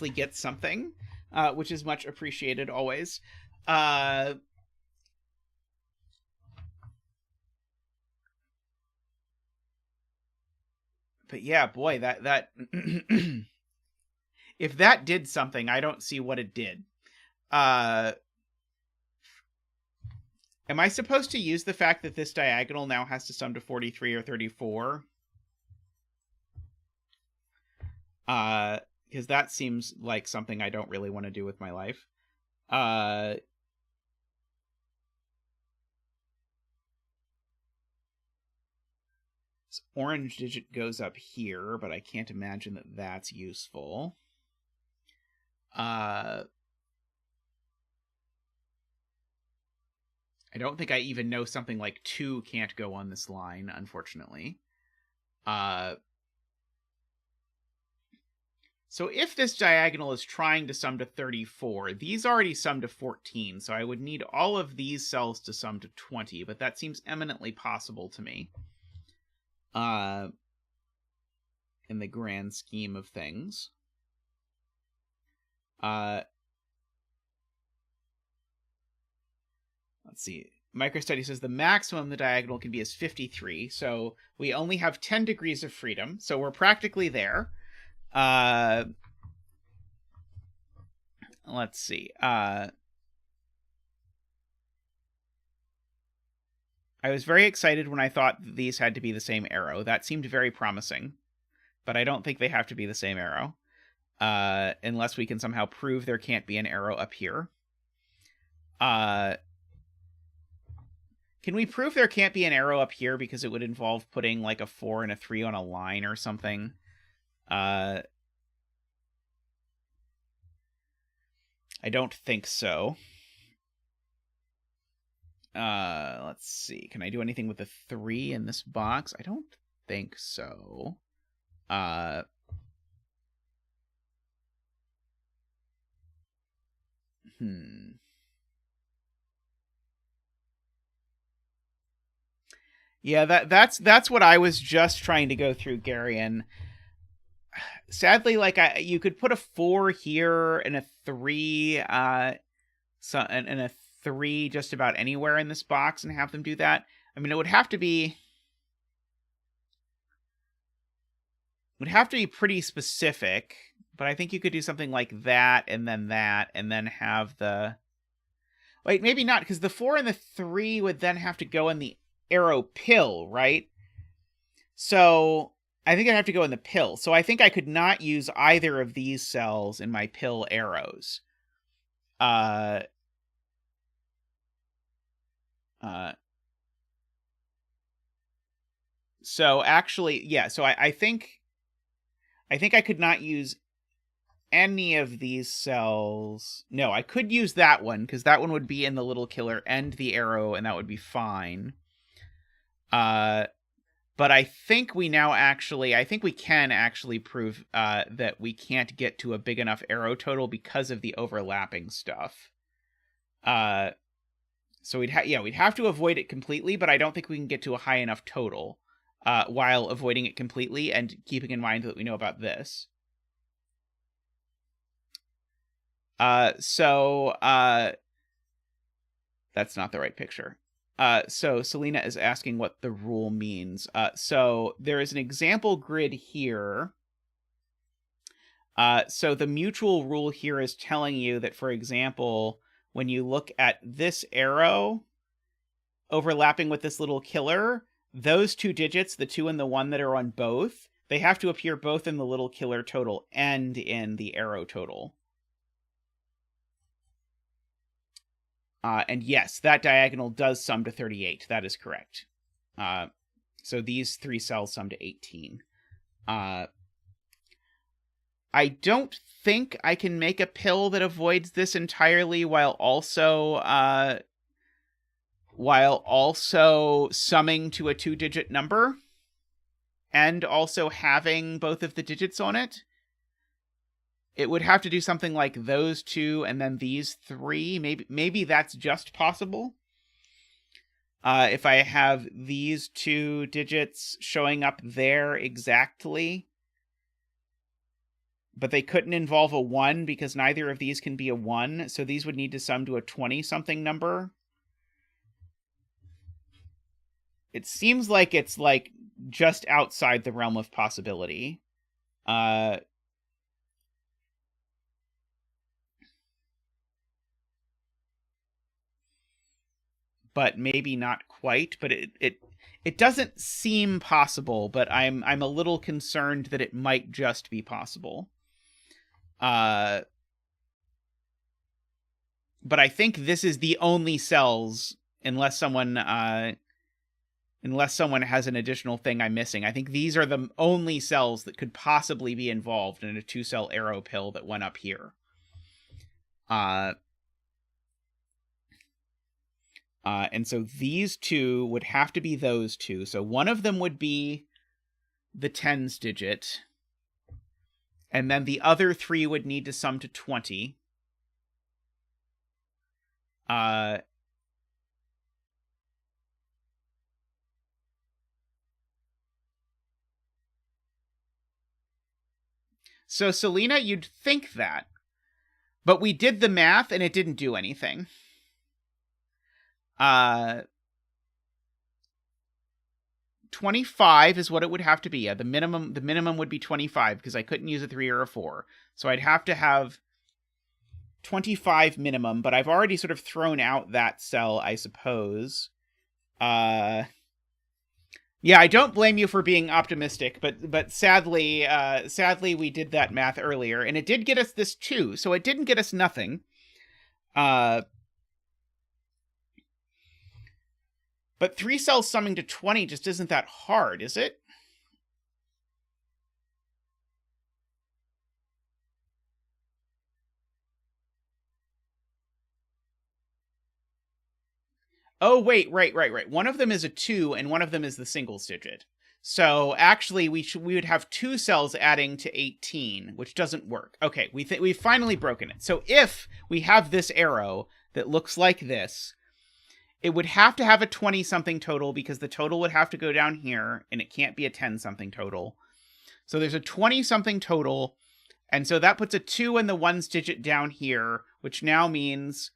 gets something, which is much appreciated always. But yeah, boy, that if that did something, I don't see what it did. Am I supposed to use the fact that this diagonal now has to sum to 43 or 34? Because that seems like something I don't really want to do with my life. This orange digit goes up here, but I can't imagine that that's useful. I don't think I even know something like 2 can't go on this line, unfortunately. So if this diagonal is trying to sum to 34, these already sum to 14, so I would need all of these cells to sum to 20, but that seems eminently possible to me. In the grand scheme of things. Let's see. MicroStudy says the maximum the diagonal can be is 53, so we only have 10 degrees of freedom, so we're practically there. Let's see. I was very excited when I thought these had to be the same arrow. That seemed very promising, but I don't think they have to be the same arrow, unless we can somehow prove there can't be an arrow up here. Can we prove there can't be an arrow up here because it would involve putting like a 4 and a 3 on a line or something? I don't think so. Let's see. Can I do anything with the 3 in this box? I don't think so. Yeah, that's what I was just trying to go through, Gary, and sadly, like you could put a 4 here and a 3, and a 3 just about anywhere in this box and have them do that. I mean, it would have to be pretty specific, but I think you could do something like that, and then have the... Wait, maybe not, because the 4 and the 3 would then have to go in the arrow pill, right? So I think I'd have to go in the pill. So I think I could not use either of these cells in my pill arrows. So actually, yeah, so I think I could not use any of these cells. No, I could use that one, because that one would be in the little killer and the arrow, and that would be fine. But I think we can actually prove that we can't get to a big enough arrow total because of the overlapping stuff. So we'd have to avoid it completely, but I don't think we can get to a high enough total while avoiding it completely and keeping in mind that we know about this. So that's not the right picture. So Selena is asking what the rule means. So there is an example grid here So the mutual rule here is telling you that, for example, when you look at this arrow overlapping with this little killer, those two digits, the 2 and the 1 that are on both, they have to appear both in the little killer total and in the arrow total. And yes, that diagonal does sum to 38. That is correct. So these 3 cells sum to 18. I don't think I can make a pill that avoids this entirely while also summing to a 2-digit number and also having both of the digits on it. It would have to do something like those 2 and then these 3. Maybe that's just possible. If I have these 2 digits showing up there exactly, but they couldn't involve a 1 because neither of these can be a 1, so these would need to sum to a 20-something number. It seems like it's like just outside the realm of possibility. But maybe not quite. But it doesn't seem possible. But I'm a little concerned that it might just be possible. But I think this is the only cells, unless someone has an additional thing I'm missing. I think these are the only cells that could possibly be involved in a 2-cell arrow pill that went up here. And so these 2 would have to be those 2. So one of them would be the tens digit. And then the other 3 would need to sum to 20. So Selena, you'd think that. But we did the math and it didn't do anything. 25 is what it would have to be. Yeah, the minimum would be 25 because I couldn't use a 3 or a 4. So I'd have to have 25 minimum, but I've already sort of thrown out that cell, I suppose. Yeah, I don't blame you for being optimistic, but sadly we did that math earlier, and it did get us this 2, so it didn't get us nothing. But 3 cells summing to 20 just isn't that hard, is it? Oh, wait, right. One of them is a 2, and one of them is the singles digit. So actually, we would have 2 cells adding to 18, which doesn't work. Okay, we've finally broken it. So if we have this arrow that looks like this, it would have to have a 20-something total because the total would have to go down here, and it can't be a 10-something total. So there's a 20-something total, and so that puts a 2 in the ones digit down here, which now means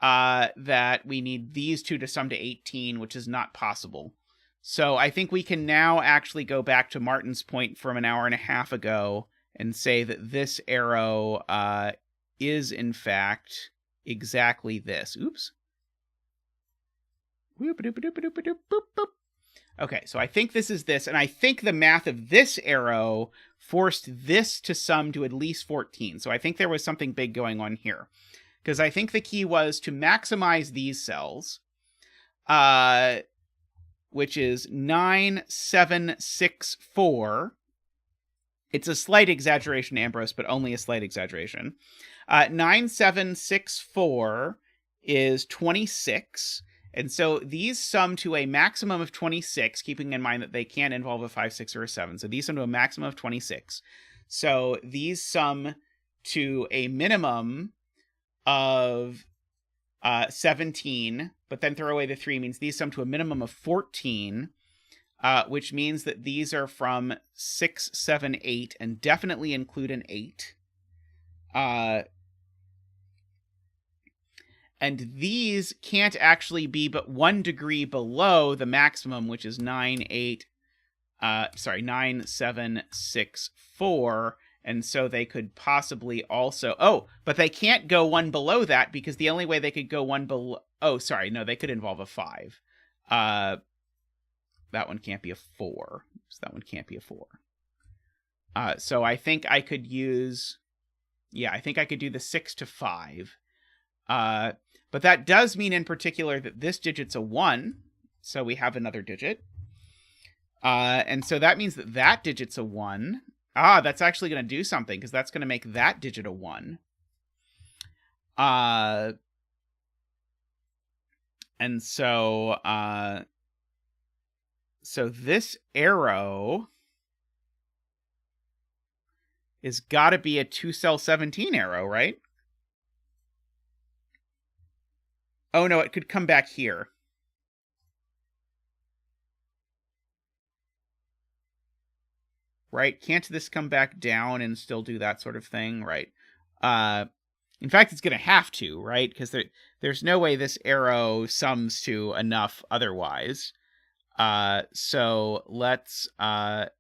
that we need these 2 to sum to 18, which is not possible. So I think we can now actually go back to Martin's point from an hour and a half ago and say that this arrow is, in fact, exactly this. Oops. Okay, so I think this is this, and I think the math of this arrow forced this to sum to at least 14. So I think there was something big going on here. Because I think the key was to maximize these cells, which is 9, 7, 6, 4. It's a slight exaggeration, Ambrose, but only a slight exaggeration. 9, 7, 6, 4 is 26. And so these sum to a maximum of 26, keeping in mind that they can involve a 5, 6, or a 7. So these sum to a maximum of 26. So these sum to a minimum of 17, but then throw away the 3 means these sum to a minimum of 14, which means that these are from 6, 7, 8, and definitely include an 8. And these can't actually be but 1 degree below the maximum, which is 9, 7, 6, 4. And so they could possibly also... Oh, but they can't go one below that, because the only way they could go one below... Oh, sorry. No, they could involve a 5. That one can't be a 4. So that one can't be a 4. So I think I could use... Yeah, I think I could do the 6 to 5. But that does mean in particular that this digit's a 1. So we have another digit. And so that means that that digit's a 1. That's actually going to do something, because that's going to make that digit a 1. And so, so this arrow is got to be a 2-cell 17 arrow, right? Oh, no, it could come back here. Right? Can't this come back down and still do that sort of thing? Right. In fact, it's going to have to, right? Because there's no way this arrow sums to enough otherwise. So let's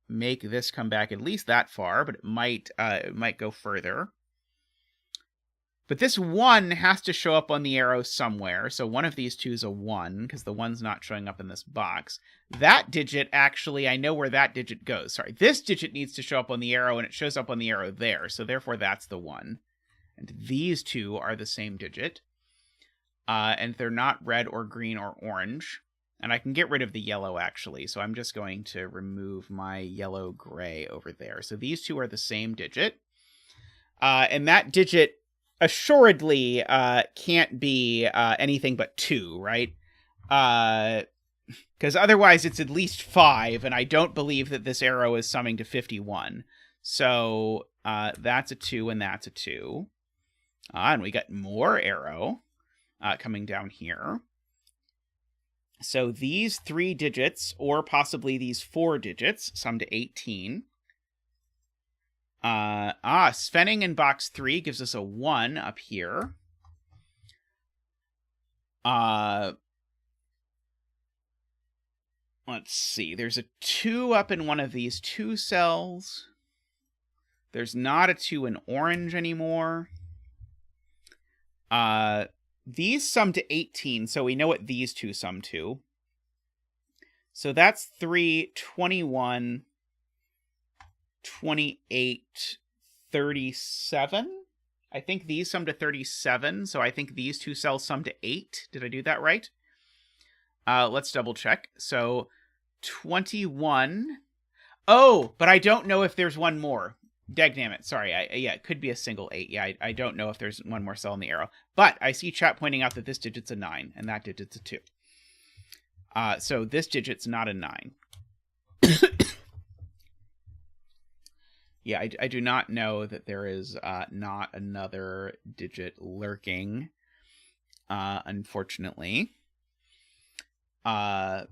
make this come back at least that far, but it might go further. But this 1 has to show up on the arrow somewhere. So one of these two is a 1, because the 1's not showing up in this box. That digit, actually, I know where that digit goes. Sorry, this digit needs to show up on the arrow, and it shows up on the arrow there. So therefore, that's the 1. And these two are the same digit. And they're not red or green or orange. And I can get rid of the yellow, actually. So I'm just going to remove my yellow-gray over there. So these two are the same digit. And that digit assuredly can't be anything but 2, right? Because otherwise it's at least 5, and I don't believe that this arrow is summing to 51. So that's a 2, and that's a 2. And we got more arrow coming down here. So these 3 digits, or possibly these 4 digits, sum to 18. Svenning in box 3 gives us a 1 up here. Let's see. There's a 2 up in one of these 2 cells. There's not a 2 in orange anymore. These sum to 18, so we know what these 2 sum to. So that's 3, 21... 28, 37. I think these sum to 37, so I think these 2 cells sum to 8. Did I do that right? Let's double check. So 21. Oh, but I don't know if there's one more. Dagnammit. Sorry. Yeah, it could be a single 8. Yeah, I don't know if there's one more cell in the arrow. But I see chat pointing out that this digit's a 9, and that digit's a 2. So this digit's not a 9. Yeah, I do not know that there is not another digit lurking, unfortunately. So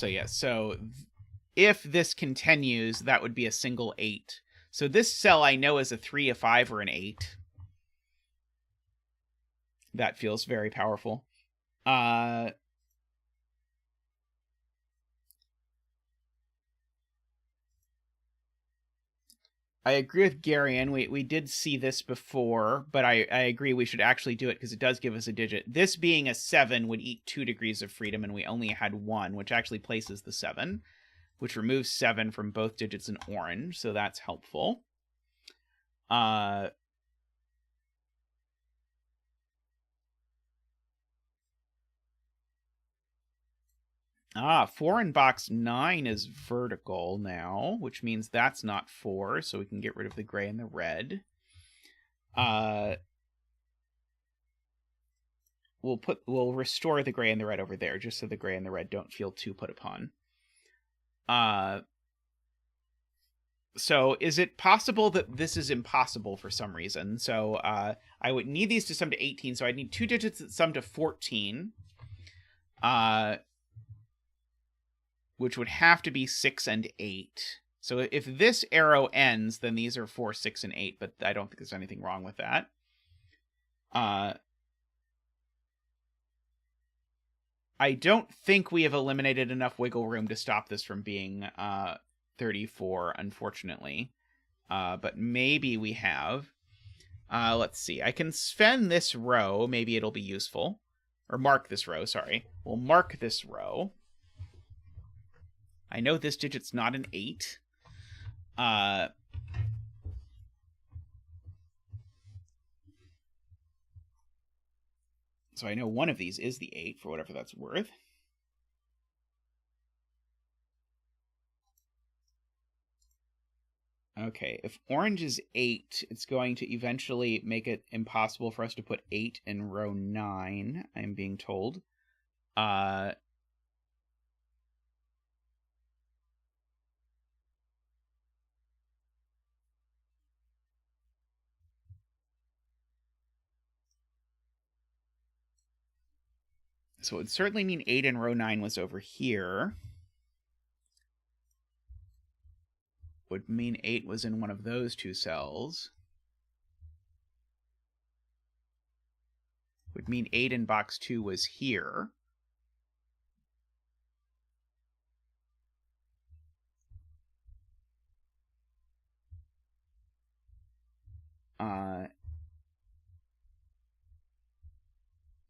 yeah, so if this continues, that would be a single 8. So this cell I know is a 3, a 5, or an 8. That feels very powerful. I agree with Garion. We did see this before, but I agree we should actually do it because it does give us a digit. This being a 7 would eat 2 degrees of freedom, and we only had 1, which actually places the 7, which removes 7 from both digits in orange, so that's helpful. 4 in box 9 is vertical now, which means that's not 4, so we can get rid of the gray and the red. We'll restore the gray and the red over there, just so the gray and the red don't feel too put upon. So is it possible that this is impossible for some reason? So I would need these to sum to 18, so I'd need 2 digits that sum to 14. Which would have to be 6 and 8. So if this arrow ends, then these are 4, 6, and 8, but I don't think there's anything wrong with that. I don't think we have eliminated enough wiggle room to stop this from being 34, unfortunately. But maybe we have. Let's see. I can spend this row. Maybe it'll be useful. Or mark this row, sorry. We'll mark this row. I know this digit's not an 8. So I know one of these is the 8, for whatever that's worth. Okay, if orange is 8, it's going to eventually make it impossible for us to put 8 in row 9, I'm being told. So it would certainly mean 8 in row 9 was over here. Would mean 8 was in one of those two cells. Would mean 8 in box 2 was here.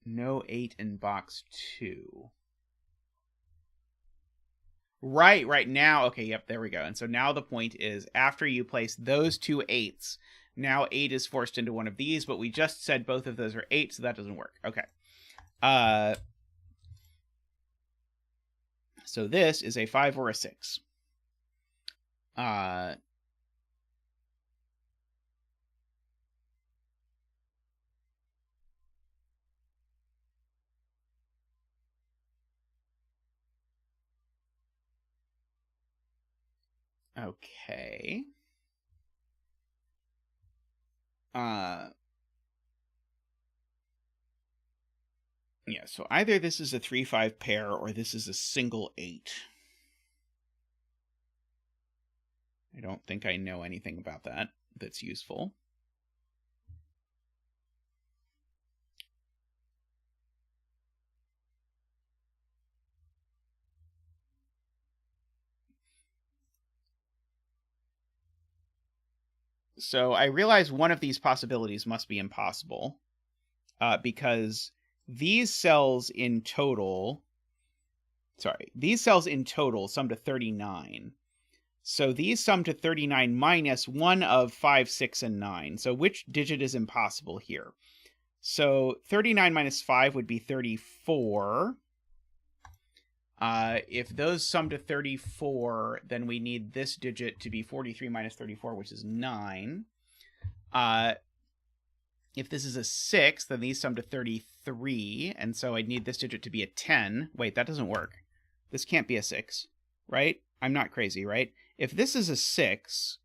No 8 in box 2. Right now. Okay, yep, there we go. And so now the point is, after you place those two 8s, now 8 is forced into one of these, but we just said both of those are 8, so that doesn't work. Okay. So this is a 5 or a 6. Okay. Yeah, so either this is a 3-5 pair or this is a single 8. I don't think I know anything about that that's useful. So I realize one of these possibilities must be impossible, because these cells in total sum to 39. So these sum to 39 minus one of 5, 6, and 9. So which digit is impossible here? So 39 minus 5 would be 34. If those sum to 34, then we need this digit to be 43 minus 34, which is 9. If this is a 6, then these sum to 33, and so I need this digit to be a 10. Wait, that doesn't work. This can't be a 6, right? I'm not crazy, right? If this is a 6,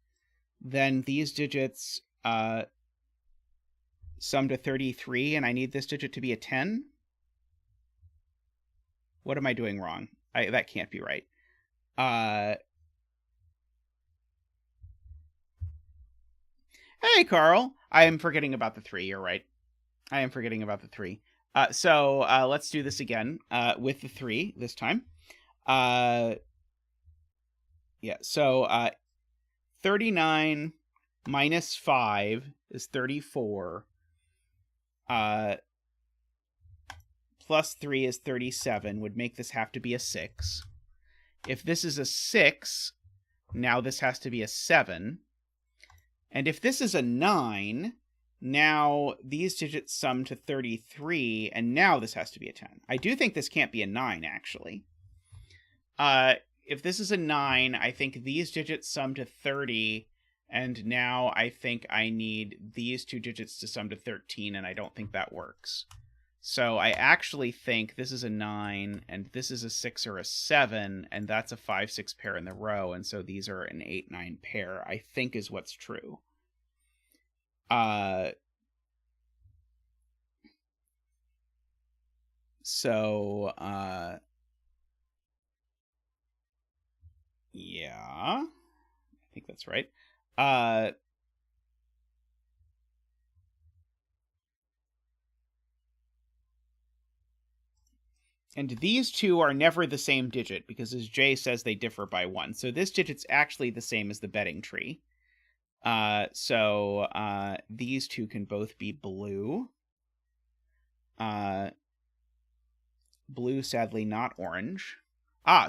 then these digits sum to 33, and I need this digit to be a 10? What am I doing wrong? That can't be right. Hey, Carl. I am forgetting about the 3. You're right. I am forgetting about the 3. So let's do this again with the 3 this time. Yeah, so 39 minus 5 is 34. Plus 3 is 37, would make this have to be a 6. If this is a 6, now this has to be a 7. And if this is a 9, now these digits sum to 33, and now this has to be a 10. I do think this can't be a 9, actually. If this is a 9, I think these digits sum to 30, and now I think I need these two digits to sum to 13, and I don't think that works. So I actually think this is a 9, and this is a 6 or a 7, and that's a 5, 6 pair in the row, and so these are an 8, 9 pair, I think is what's true. Yeah, I think that's right. And these two are never the same digit, because as Jay says, they differ by 1. So this digit's actually the same as the betting tree. So these two can both be blue. Blue, sadly, not orange.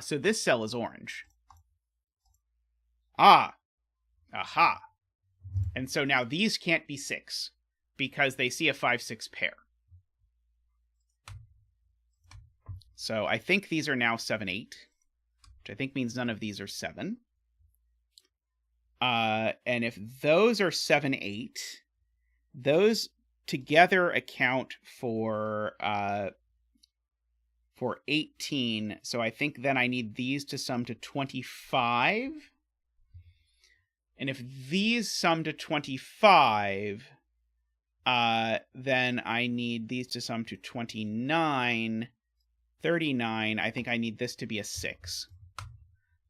So this cell is orange. Aha. And so now these can't be 6, because they see a 5-6 pair. So I think these are now 7-8, which I think means none of these are 7. And if those are 7-8, those together account for 18. So I think then I need these to sum to 25. And if these sum to 25, then I need these to sum to 29, 39. I think I need this to be a 6.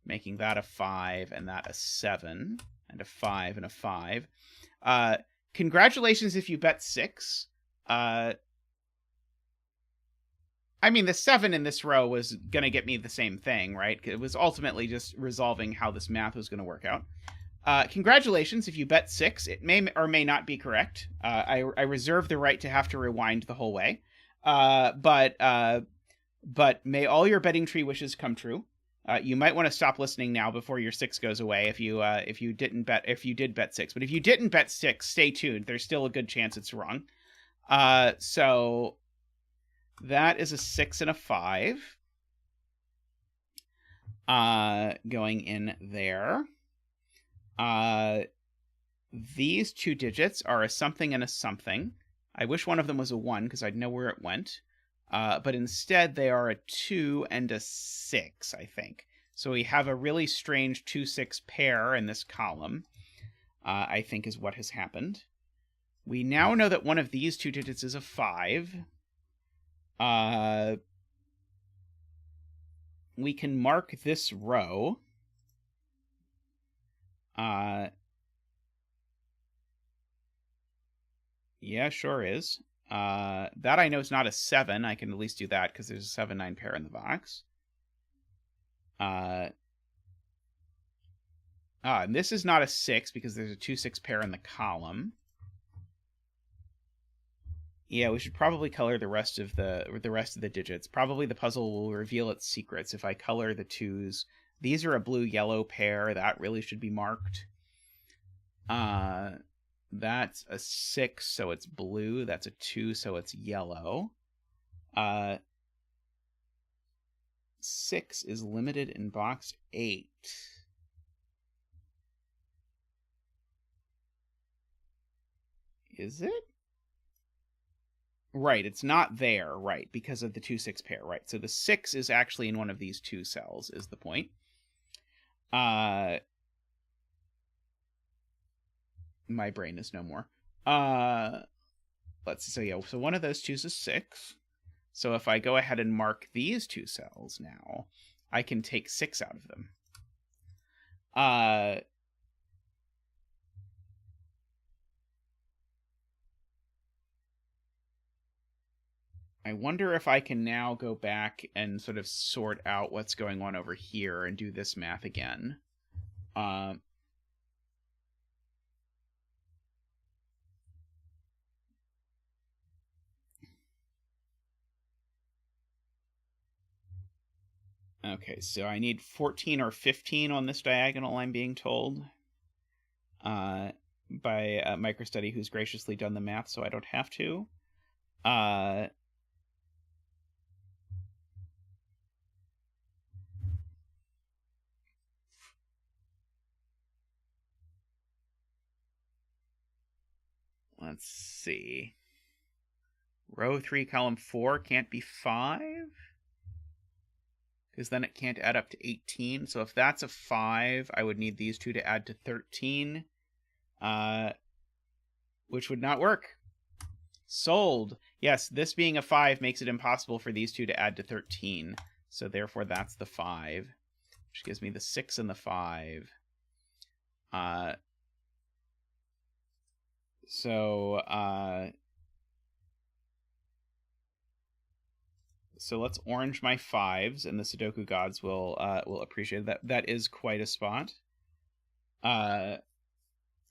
Making that a 5 and that a 7 and a 5 and a 5. Congratulations if you bet 6. I mean, the 7 in this row was going to get me the same thing, right? It was ultimately just resolving how this math was going to work out. Congratulations if you bet 6. It may or may not be correct. I reserve the right to have to rewind the whole way. But may all your betting tree wishes come true. You might want to stop listening now before your 6 goes away if you did bet 6. But if you didn't bet 6, stay tuned. There's still a good chance it's wrong. So that is a 6 and a 5. Going in there. These two digits are a something and a something. I wish one of them was a 1 because I'd know where it went. But instead they are a 2 and a 6, I think. So we have a really strange 2-6 pair in this column, I think is what has happened. We now know that one of these two digits is a 5. We can mark this row. Yeah, sure is. That I know is not a 7. I can at least do that because there's a 7-9 pair in the box. And this is not a 6 because there's a 2-6 pair in the column. Yeah, we should probably color the rest of the digits. Probably the puzzle will reveal its secrets if I color the 2s. These are a blue-yellow pair. That really should be marked. That's a 6, so it's blue. That's a 2, so it's yellow. 6 is limited in box 8. Is it? Right, it's not there, right, because of the 2-6 pair, right. So the 6 is actually in one of these 2 cells, is the point. My brain is no more. Let's see, so yeah, so one of those 2s is 6. So if I go ahead and mark these 2 cells now, I can take 6 out of them. I wonder if I can now go back and sort of sort out what's going on over here and do this math again. Okay, so I need 14 or 15 on this diagonal, I'm being told. By MicroStudy, who's graciously done the math so I don't have to. Let's see. Row 3, column 4 can't be 5? Because then it can't add up to 18. So if that's a 5, I would need these two to add to 13. Which would not work. Sold. Yes, this being a 5 makes it impossible for these two to add to 13. So therefore that's the 5. Which gives me the 6 and the 5. So So let's orange my 5s, and the Sudoku gods will appreciate that. That is quite a spot. Oh,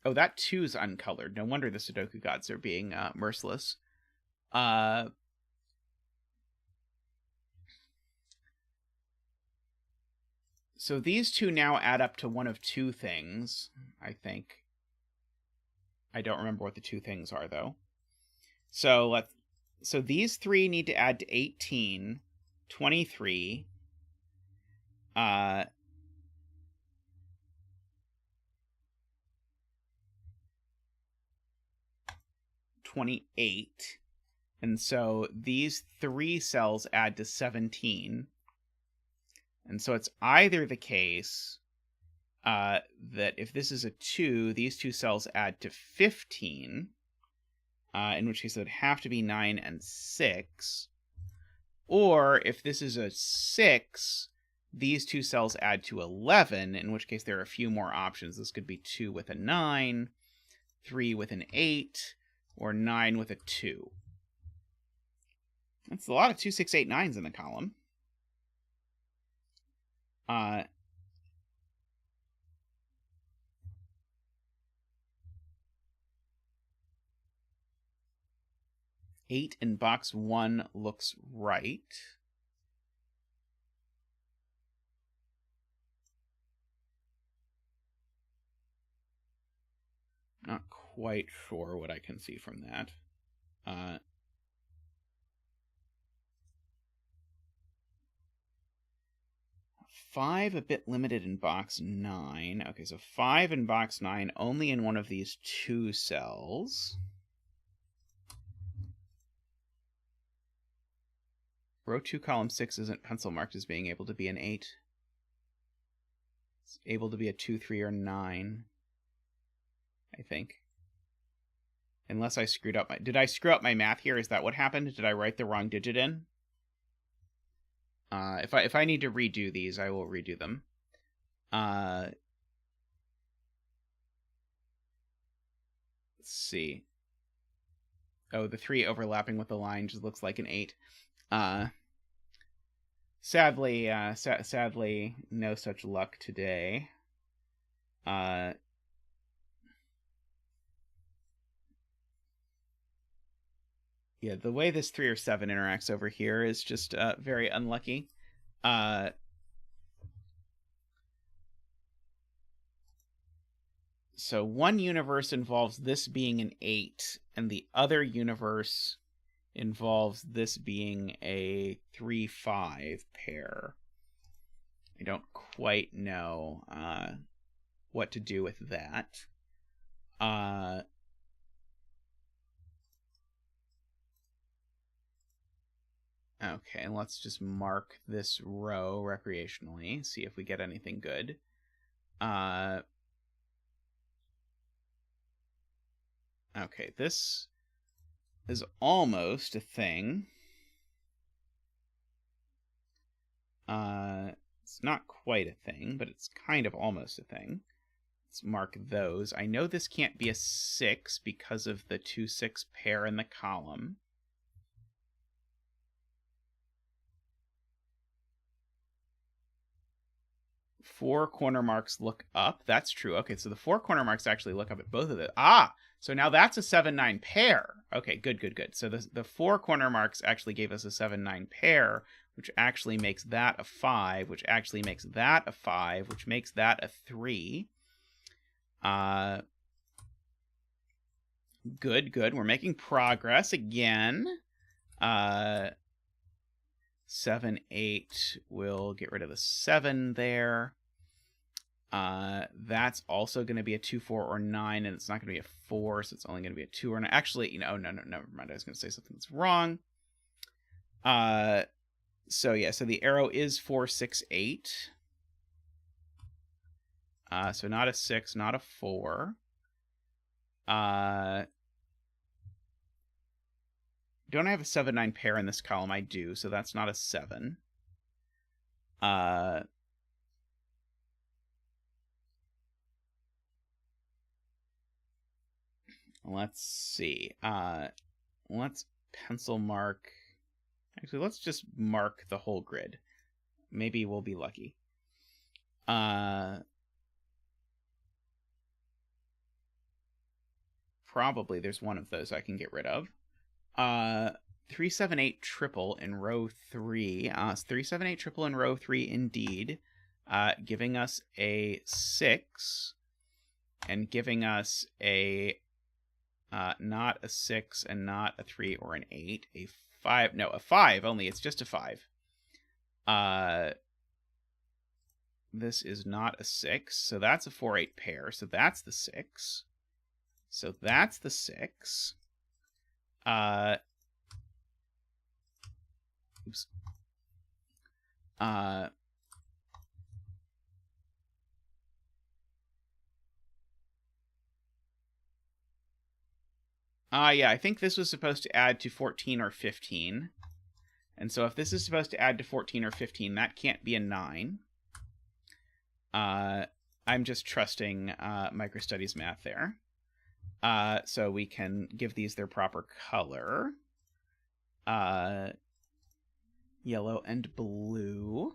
that 2's uncolored. No wonder the Sudoku gods are being merciless. So these 2 now add up to one of 2 things, I think. I don't remember what the 2 things are, though. So these 3 need to add to 18, 23, 28. And so these 3 cells add to 17. And so it's either the case that if this is a 2, these 2 cells add to 15, in which case it would have to be 9 and 6. Or if this is a 6, these 2 cells add to 11, in which case there are a few more options. This could be 2 with a 9, 3 with an 8, or 9 with a 2. That's a lot of 2, 6, 8, 9s in the column. 8 in box 1 looks right. Not quite sure what I can see from that. 5 a bit limited in box 9. Okay, so 5 in box 9, only in one of these 2 cells. Row 2, column 6 isn't pencil marked as being able to be an 8. It's able to be a 2, 3, or 9, I think. Unless I screwed up my... Did I screw up my math here? Is that what happened? Did I write the wrong digit in? If I need to redo these, I will redo them. Let's see. Oh, the 3 overlapping with the line just looks like an 8. Sadly, sadly, no such luck today. Yeah, the way this 3 or 7 interacts over here is just very unlucky. So one universe involves this being an 8, and the other universe involves this being a 3-5 pair. I don't quite know what to do with that. Okay, let's just mark this row recreationally, see if we get anything good. Okay, this is almost a thing. It's not quite a thing, but it's kind of almost a thing. Let's mark those. I know this can't be a 6 because of the 2-6 pair in the column. Four corner marks look up. That's true. Okay, so the 4 corner marks actually look up at both of them. So now that's a 7-9 pair. Okay, good. So the 4 corner marks actually gave us a 7-9 pair, which actually makes that a 5, which actually makes that a 5, which makes that a 3. Good. We're making progress again. 7, 8. We'll get rid of the 7 there. That's also going to be a 2, 4, or 9, and it's not going to be a 4, so it's only going to be a 2 or 9. Actually, no, never mind. I was going to say something that's wrong. So the arrow is 4, 6, 8. So not a 6, not a 4. Don't I have a 7-9 pair in this column? I do, so that's not a 7. Let's see. Let's pencil mark. Actually, let's just mark the whole grid. Maybe we'll be lucky. Probably there's one of those I can get rid of. 378 triple in row 3. 378 triple in row 3 indeed. Giving us a 6 and giving us a not a 6 and not a 3 or an 8, a 5. No, a 5 only. It's just a 5. This is not a 6, so that's a 4-8 pair, so that's the 6. So that's the 6. Oops. Yeah, I think this was supposed to add to 14 or 15. And so if this is supposed to add to 14 or 15, that can't be a 9. I'm just trusting microstudies math there. So we can give these their proper color. Yellow and blue.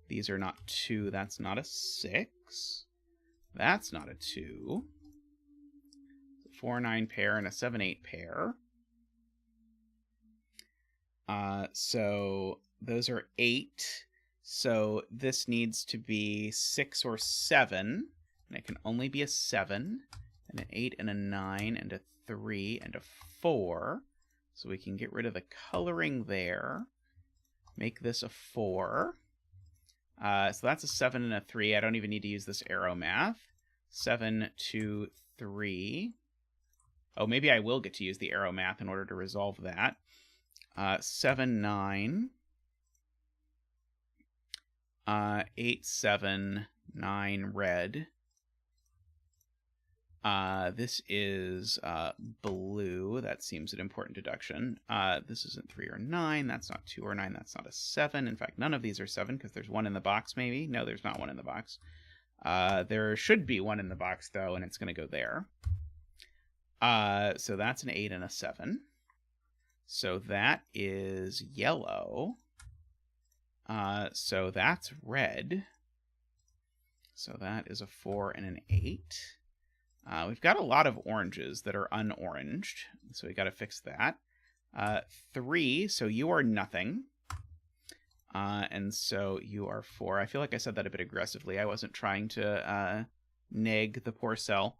These are not 2. That's not a 6. That's not a 2. 4-9 pair and a 7-8 pair. So those are 8. So this needs to be 6 or 7. And it can only be a 7. And an 8 and a 9 and a 3 and a 4. So we can get rid of the coloring there. Make this a 4. So that's a 7 and a 3. I don't even need to use this arrow math. 7, 2, 3. Oh, maybe I will get to use the arrow math in order to resolve that. 7, 9. 8, 7, 9, red. This is blue. That seems an important deduction. This isn't 3 or 9. That's not 2 or 9. That's not a 7. In fact, none of these are 7 because there's 1 in the box, maybe. No, there's not 1 in the box. There should be 1 in the box, though, and it's going to go there. So that's an 8 and a 7. So that is yellow. So that's red. So that is a 4 and an 8. We've got a lot of oranges that are unoranged, so we got to fix that. 3, so you are nothing. And so you are 4. I feel like I said that a bit aggressively. I wasn't trying to neg the poor cell.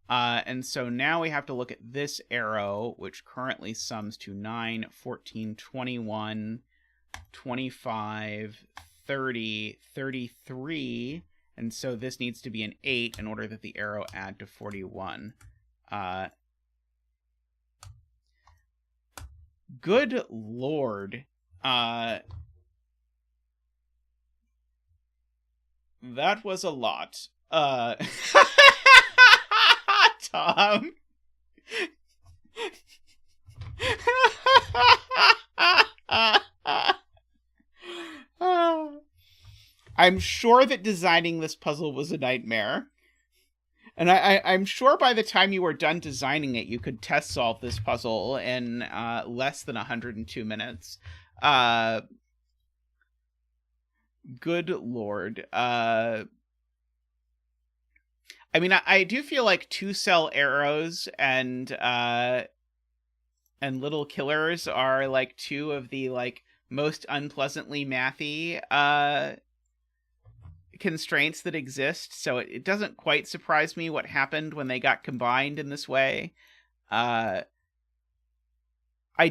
And so now we have to look at this arrow, which currently sums to 9, 14, 21, 25, 30, 33. And so this needs to be an 8 in order that the arrow add to 41. Good Lord. That was a lot. Tom. I'm sure that designing this puzzle was a nightmare. And I'm sure by the time you were done designing it, you could test solve this puzzle in less than 102 minutes. Good Lord. I mean, I do feel like 2-cell arrows and little killers are like 2 of the like most unpleasantly mathy constraints that exist, so it doesn't quite surprise me what happened when they got combined in this way. I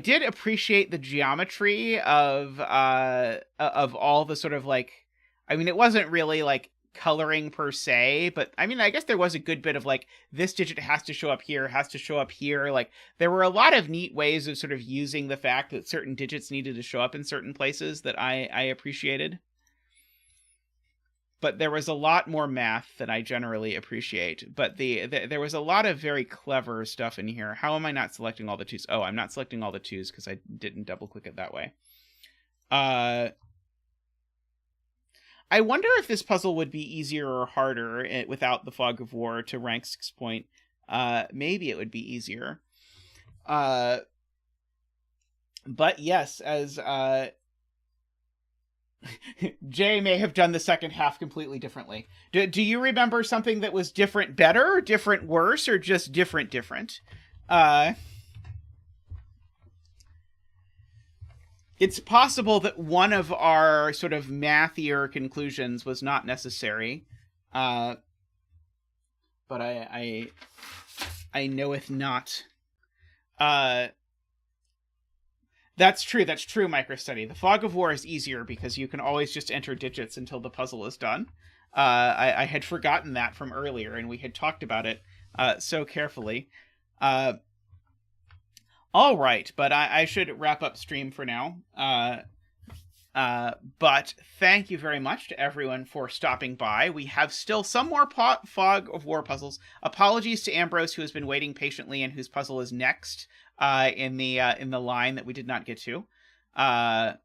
did appreciate the geometry of all the sort of like, I mean, it wasn't really like coloring per se, but I mean, I guess there was a good bit of like, this digit has to show up here, has to show up here. Like, there were a lot of neat ways of sort of using the fact that certain digits needed to show up in certain places that I appreciated. But there was a lot more math than I generally appreciate. But there was a lot of very clever stuff in here. How am I not selecting all the 2s? Oh, I'm not selecting all the 2s because I didn't double-click it that way. I wonder if this puzzle would be easier or harder without the Fog of War to rank 6 point. Maybe it would be easier. But yes, as Jay may have done the second half completely differently. Do you remember something that was different better, different worse, or just different? It's possible that one of our sort of mathier conclusions was not necessary. But I knoweth not. That's true, MicroStudy. The Fog of War is easier because you can always just enter digits until the puzzle is done. I had forgotten that from earlier, and we had talked about it so carefully. All right, but I should wrap up stream for now. But thank you very much to everyone for stopping by. We have still some more Fog of War puzzles. Apologies to Ambrose, who has been waiting patiently and whose puzzle is next in the line that we did not get to. I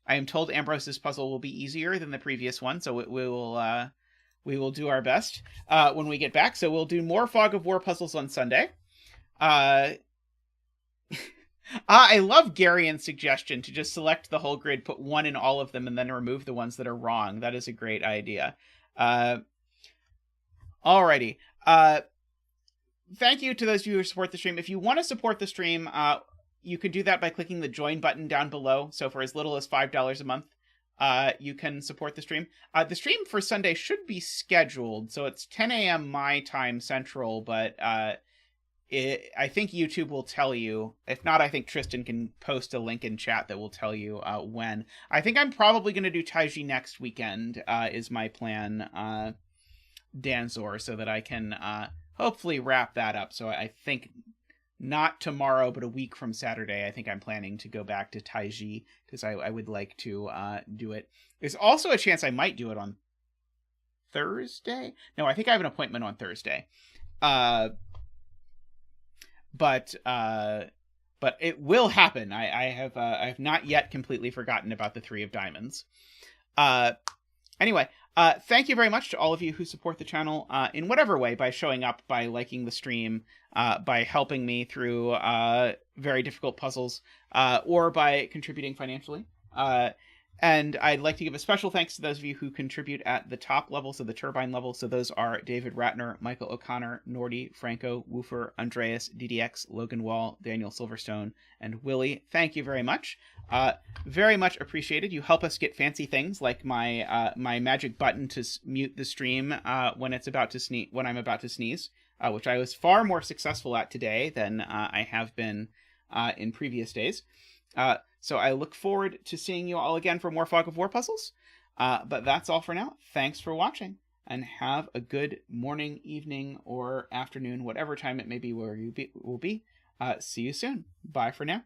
am told Ambrose's puzzle will be easier than the previous one, so we will do our best when we get back. So we'll do more Fog of War puzzles on Sunday. I love Garion's suggestion to just select the whole grid, put one in all of them, and then remove the ones that are wrong. That is a great idea. Alrighty. Thank you to those of you who support the stream. If you want to support the stream, you can do that by clicking the join button down below. So for as little as $5 a month, you can support the stream. The stream for Sunday should be scheduled, so it's 10 a.m. my time central, but I think YouTube will tell you. If not, I think Tristan can post a link in chat that will tell you when. I think I'm probably going to do Taiji next weekend, is my plan, Danzor, so that I can hopefully wrap that up. So I think not tomorrow, but a week from Saturday, I think I'm planning to go back to Taiji, because I would like to do it. There's also a chance I might do it on Thursday. No, I think I have an appointment on Thursday. But it will happen. I have not yet completely forgotten about the Three of Diamonds. Anyway, thank you very much to all of you who support the channel in whatever way, by showing up, by liking the stream, by helping me through very difficult puzzles, or by contributing financially. And I'd like to give a special thanks to those of you who contribute at the top levels of the turbine level. So those are David Ratner, Michael O'Connor, Nordy, Franco, Woofer, Andreas, DDX, Logan Wall, Daniel Silverstone, and Willie. Thank you very much. Very much appreciated. You help us get fancy things like my my magic button to mute the stream when I'm about to sneeze, which I was far more successful at today than I have been in previous days. So I look forward to seeing you all again for more Fog of War puzzles. But that's all for now. Thanks for watching, and have a good morning, evening, or afternoon, whatever time it may be where you will be. See you soon. Bye for now.